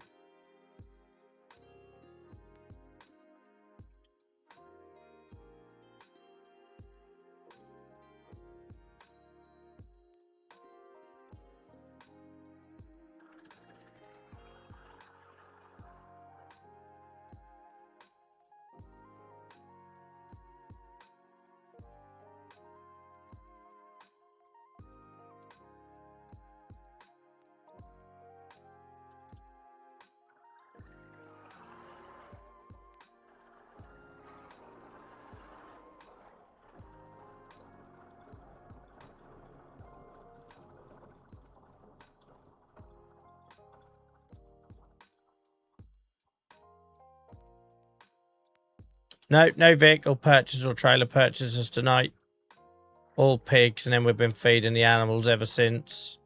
No vehicle purchases or trailer purchases tonight. All pigs, and then we've been feeding the animals ever since.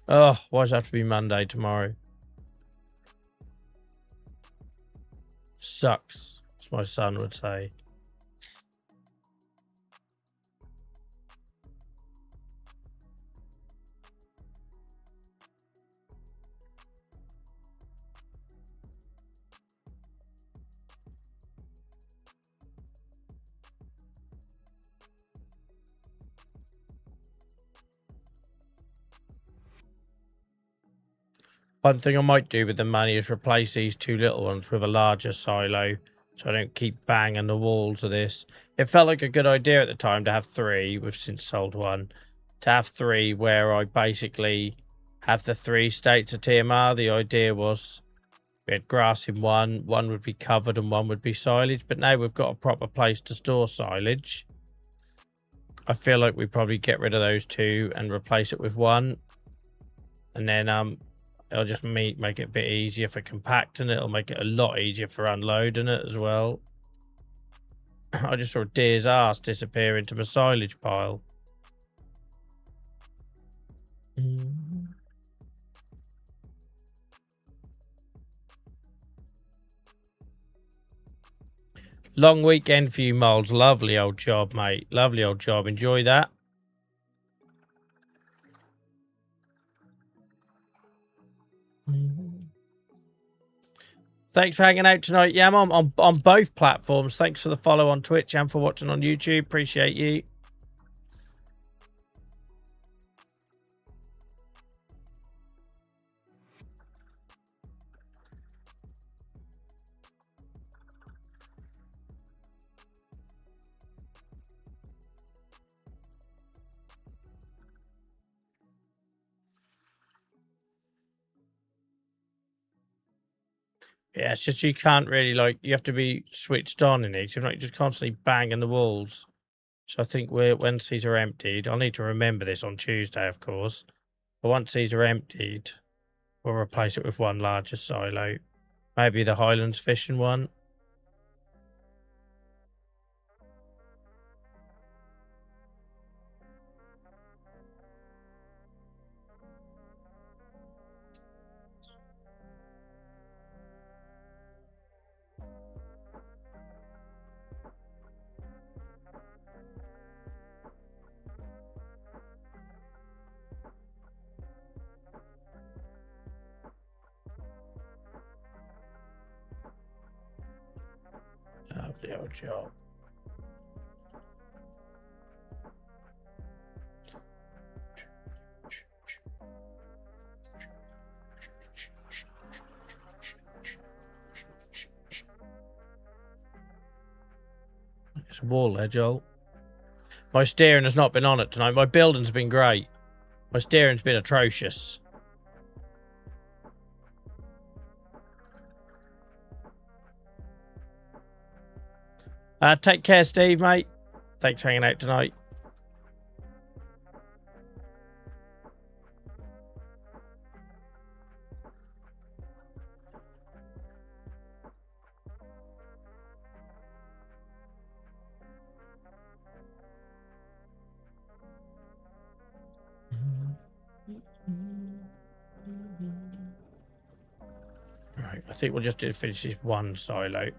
Oh, why does it have to be Monday tomorrow? Sucks, as my son would say. One thing I might do with the money is replace these two little ones with a larger silo so I don't keep banging the walls of this. It felt like a good idea at the time to have three. We've since sold one. To have three where I basically have the 3 states of TMR. The idea was we had grass in one would be covered and one would be silage. But now we've got a proper place to store silage. I feel like we probably get rid of those 2 and replace it with 1. And then it'll just make it a bit easier for compacting it. It'll make it a lot easier for unloading it as well. I just saw a deer's ass disappear into my silage pile. Long weekend for you, Moles. Lovely old job, mate. Lovely old job. Enjoy that. Thanks for hanging out tonight. Yeah, I'm on both platforms. Thanks for the follow on Twitch and for watching on YouTube. Appreciate you. Yeah, it's just you can't really, like, you have to be switched on in it. You're not just constantly banging the walls. So I think once these are emptied, I'll need to remember this on Tuesday, of course. But once these are emptied, we'll replace it with one larger silo. Maybe the Highlands fishing one. Lovely old job. It's a wall there, Joel. My steering has not been on it tonight. My building's been great. My steering's been atrocious. Take care, Steve, mate. Thanks for hanging out tonight. Right, I think we'll just finish this one silo.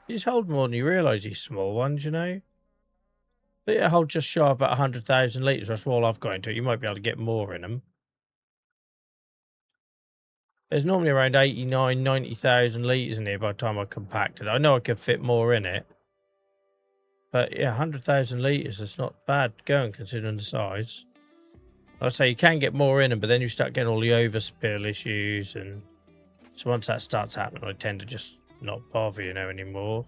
These hold more than you realise, these small ones, you know? They hold just shy of about 100,000 litres. That's all I've got into it. You might be able to get more in them. There's normally around 89, 90,000 litres in here by the time I compact it. I know I could fit more in it. But yeah, 100,000 litres is not bad going considering the size. Like I say, you can get more in them, but then you start getting all the overspill issues. And so once that starts happening, I tend to just not bother, you know, anymore.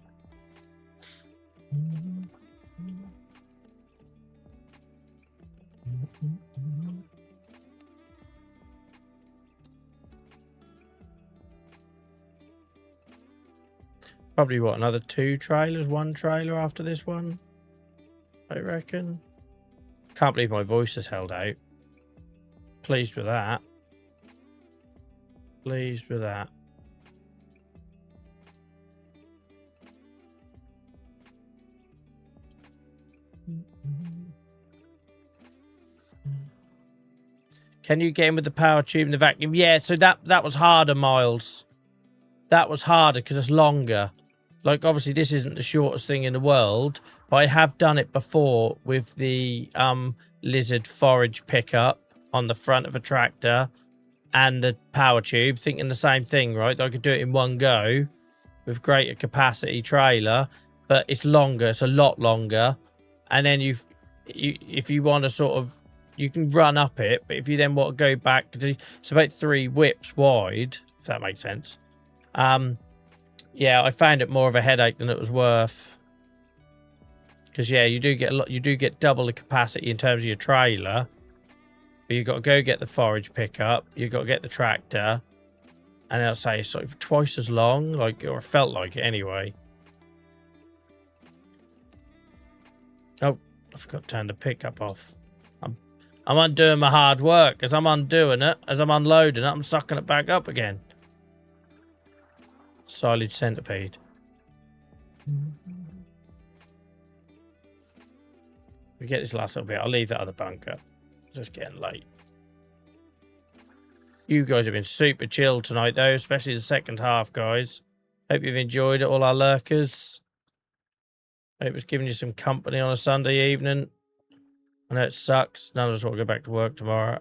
Probably, what, another 2 trailers, 1 trailer after this one, I reckon. Can't believe my voice has held out. Pleased with that. Pleased with that. Can you get in with the power tube and the vacuum? Yeah, so that was harder, Miles. That was harder because it's longer. Like, obviously, this isn't the shortest thing in the world, but I have done it before with the lizard forage pickup on the front of a tractor and the power tube, thinking the same thing, right? I could do it in one go with greater capacity trailer, but it's longer. It's a lot longer. And then if you want to sort of, you can run up it, but if you then want to go back, it's about 3 whips wide, if that makes sense. Yeah, I found it more of a headache than it was worth. Because yeah, you do get double the capacity in terms of your trailer, but you've got to go get the forage pickup, you've got to get the tractor, and I'll say it's like twice as long, like, or it felt like it anyway. Oh, I forgot to turn the pickup off. I'm undoing my hard work. As I'm undoing it, as I'm unloading it, I'm sucking it back up again. Silage centipede. We get this last little bit. I'll leave that other bunker. It's just getting late. You guys have been super chill tonight, though, especially the second half, guys. Hope you've enjoyed it, all our lurkers. Hope it's giving you some company on a Sunday evening. I know it sucks. None of us want to go back to work tomorrow.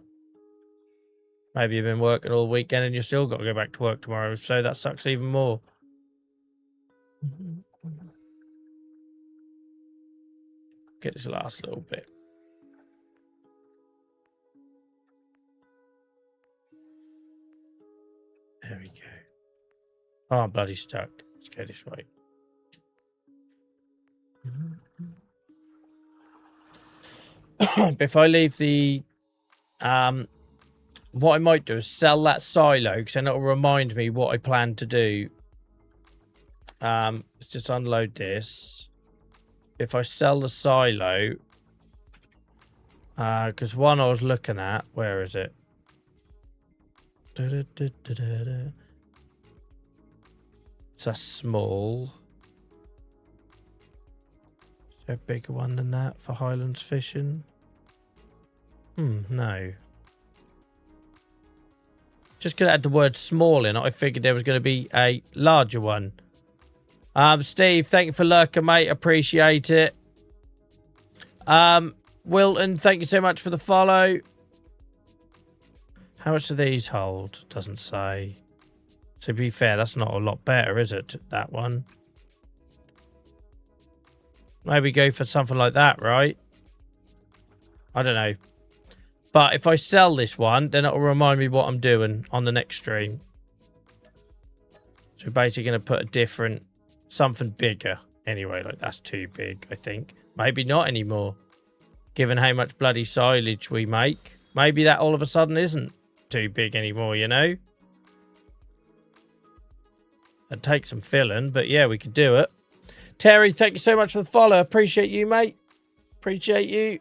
Maybe you've been working all weekend and you've still got to go back to work tomorrow, so that sucks even more. Get this last little bit. There we go. Oh, I'm bloody stuck. Let's go this way. If I leave the what I might do is sell that silo, because then it'll remind me what I plan to do Let's just unload this. If I sell the silo, because one I was looking at, where is it? It's a small. Is there a bigger one than that for Highlands fishing? No. Just because it had the word small in it, I figured there was going to be a larger one. Steve, thank you for lurking, mate. Appreciate it. Wilton, thank you so much for the follow. How much do these hold? Doesn't say. To be fair, that's not a lot better, is it? That one. Maybe go for something like that, right? I don't know. But if I sell this one, then it'll remind me what I'm doing on the next stream. So we're basically going to put a different, something bigger. Anyway, like that's too big, I think. Maybe not anymore. Given how much bloody silage we make. Maybe that all of a sudden isn't too big anymore, you know? It'd take some filling, but yeah, we could do it. Terry, thank you so much for the follow. Appreciate you, mate. Appreciate you.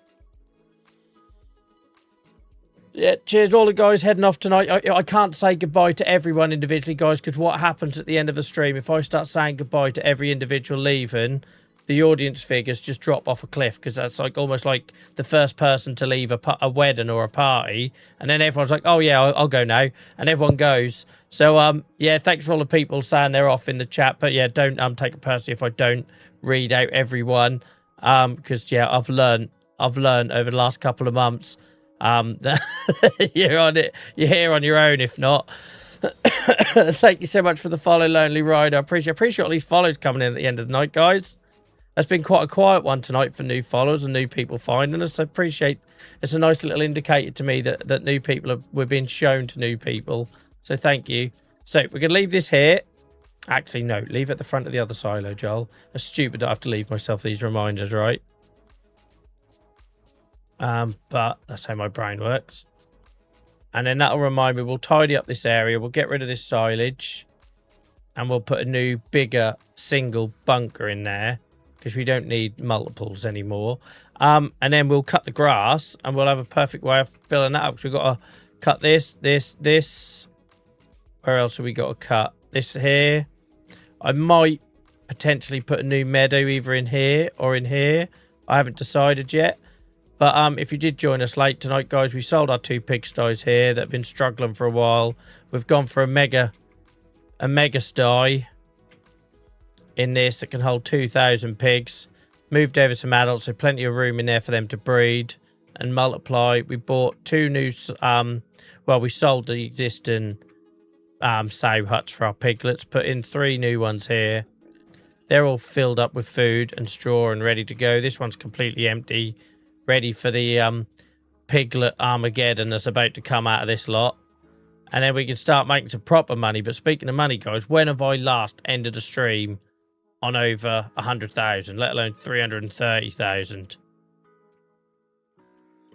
Yeah, cheers all the guys heading off tonight. I can't say goodbye to everyone individually, guys, because what happens at the end of the stream, if I start saying goodbye to every individual leaving, the audience figures just drop off a cliff, because that's like almost like the first person to leave a wedding or a party, and then everyone's like, oh yeah, I'll go now, and everyone goes. So yeah, thanks for all the people saying they're off in the chat, but yeah, don't take it personally if I don't read out everyone, because yeah, I've learned over the last couple of months. You're on it. You're here on your own, if not. Thank you so much for the follow, Lonely Rider. I appreciate all these follows coming in at the end of the night, guys. It's been quite a quiet one tonight for new followers and new people finding us. I appreciate. It's a nice little indicator to me that new people we're being shown to new people. So thank you. So we're gonna leave this here. Actually, no, leave it at the front of the other silo, Joel. It's stupid that I have to leave myself these reminders, right? But that's how my brain works. And then that'll remind me, we'll tidy up this area, we'll get rid of this silage, and we'll put a new, bigger, single bunker in there, because we don't need multiples anymore. And then we'll cut the grass, and we'll have a perfect way of filling that up, because we've got to cut this. Where else have we got to cut? This here. I might potentially put a new meadow either in here or in here. I haven't decided yet. But if you did join us late tonight, guys, we sold our 2 pigsties here that have been struggling for a while. We've gone for a mega sty in this that can hold 2,000 pigs. Moved over some adults, so plenty of room in there for them to breed and multiply. We bought 2 new, well, we sold the existing sow huts for our piglets, put in 3 new ones here. They're all filled up with food and straw and ready to go. This one's completely empty. Ready for the piglet Armageddon that's about to come out of this lot. And then we can start making some proper money. But speaking of money, guys, when have I last ended a stream on over 100,000, let alone 330,000?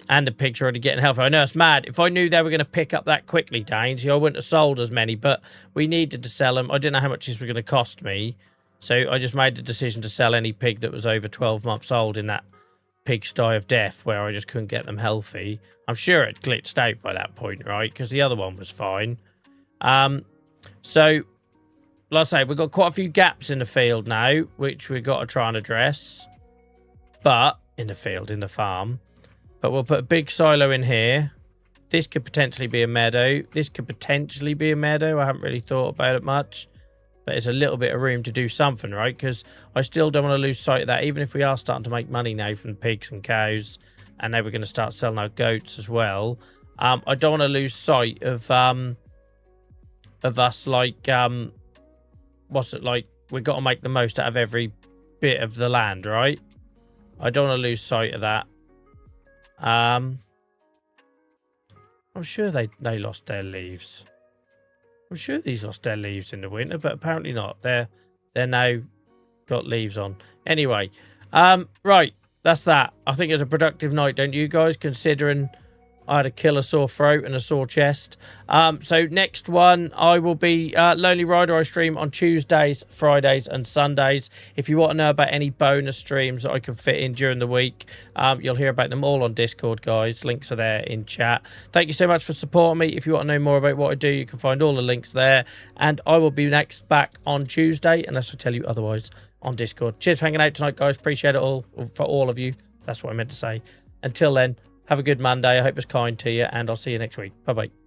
And the pigs are already getting healthy. I know it's mad. If I knew they were going to pick up that quickly, Danesy, I wouldn't have sold as many. But we needed to sell them. I didn't know how much this was going to cost me. So I just made the decision to sell any pig that was over 12 months old in that pigsty of death where I just couldn't get them healthy. I'm sure it glitched out by that point, right? Because the other one was fine. So, like I say, we've got quite a few gaps in the field now, which we've got to try and address. But, in the field, in the farm. But we'll put a big silo in here. This could potentially be a meadow. This could potentially be a meadow. I haven't really thought about it much. But it's a little bit of room to do something, right? Because I still don't want to lose sight of that. Even if we are starting to make money now from pigs and cows, and now we're going to start selling our goats as well. I don't want to lose sight of us, like, what's it like? We've got to make the most out of every bit of the land, right? I don't want to lose sight of that. I'm sure they lost their leaves. I'm sure these lost their leaves in the winter, but apparently not. They're now got leaves on. Anyway, right, that's that. I think it's a productive night, don't you guys? Considering I had a killer sore throat and a sore chest. So next one, I will be Lonely Rider. I stream on Tuesdays, Fridays, and Sundays. If you want to know about any bonus streams that I can fit in during the week, you'll hear about them all on Discord, guys. Links are there in chat. Thank you so much for supporting me. If you want to know more about what I do, you can find all the links there. And I will be back on Tuesday, unless I tell you otherwise, on Discord. Cheers for hanging out tonight, guys. Appreciate it all for all of you. That's what I meant to say. Until then, have a good Monday. I hope it's kind to you, and I'll see you next week. Bye-bye.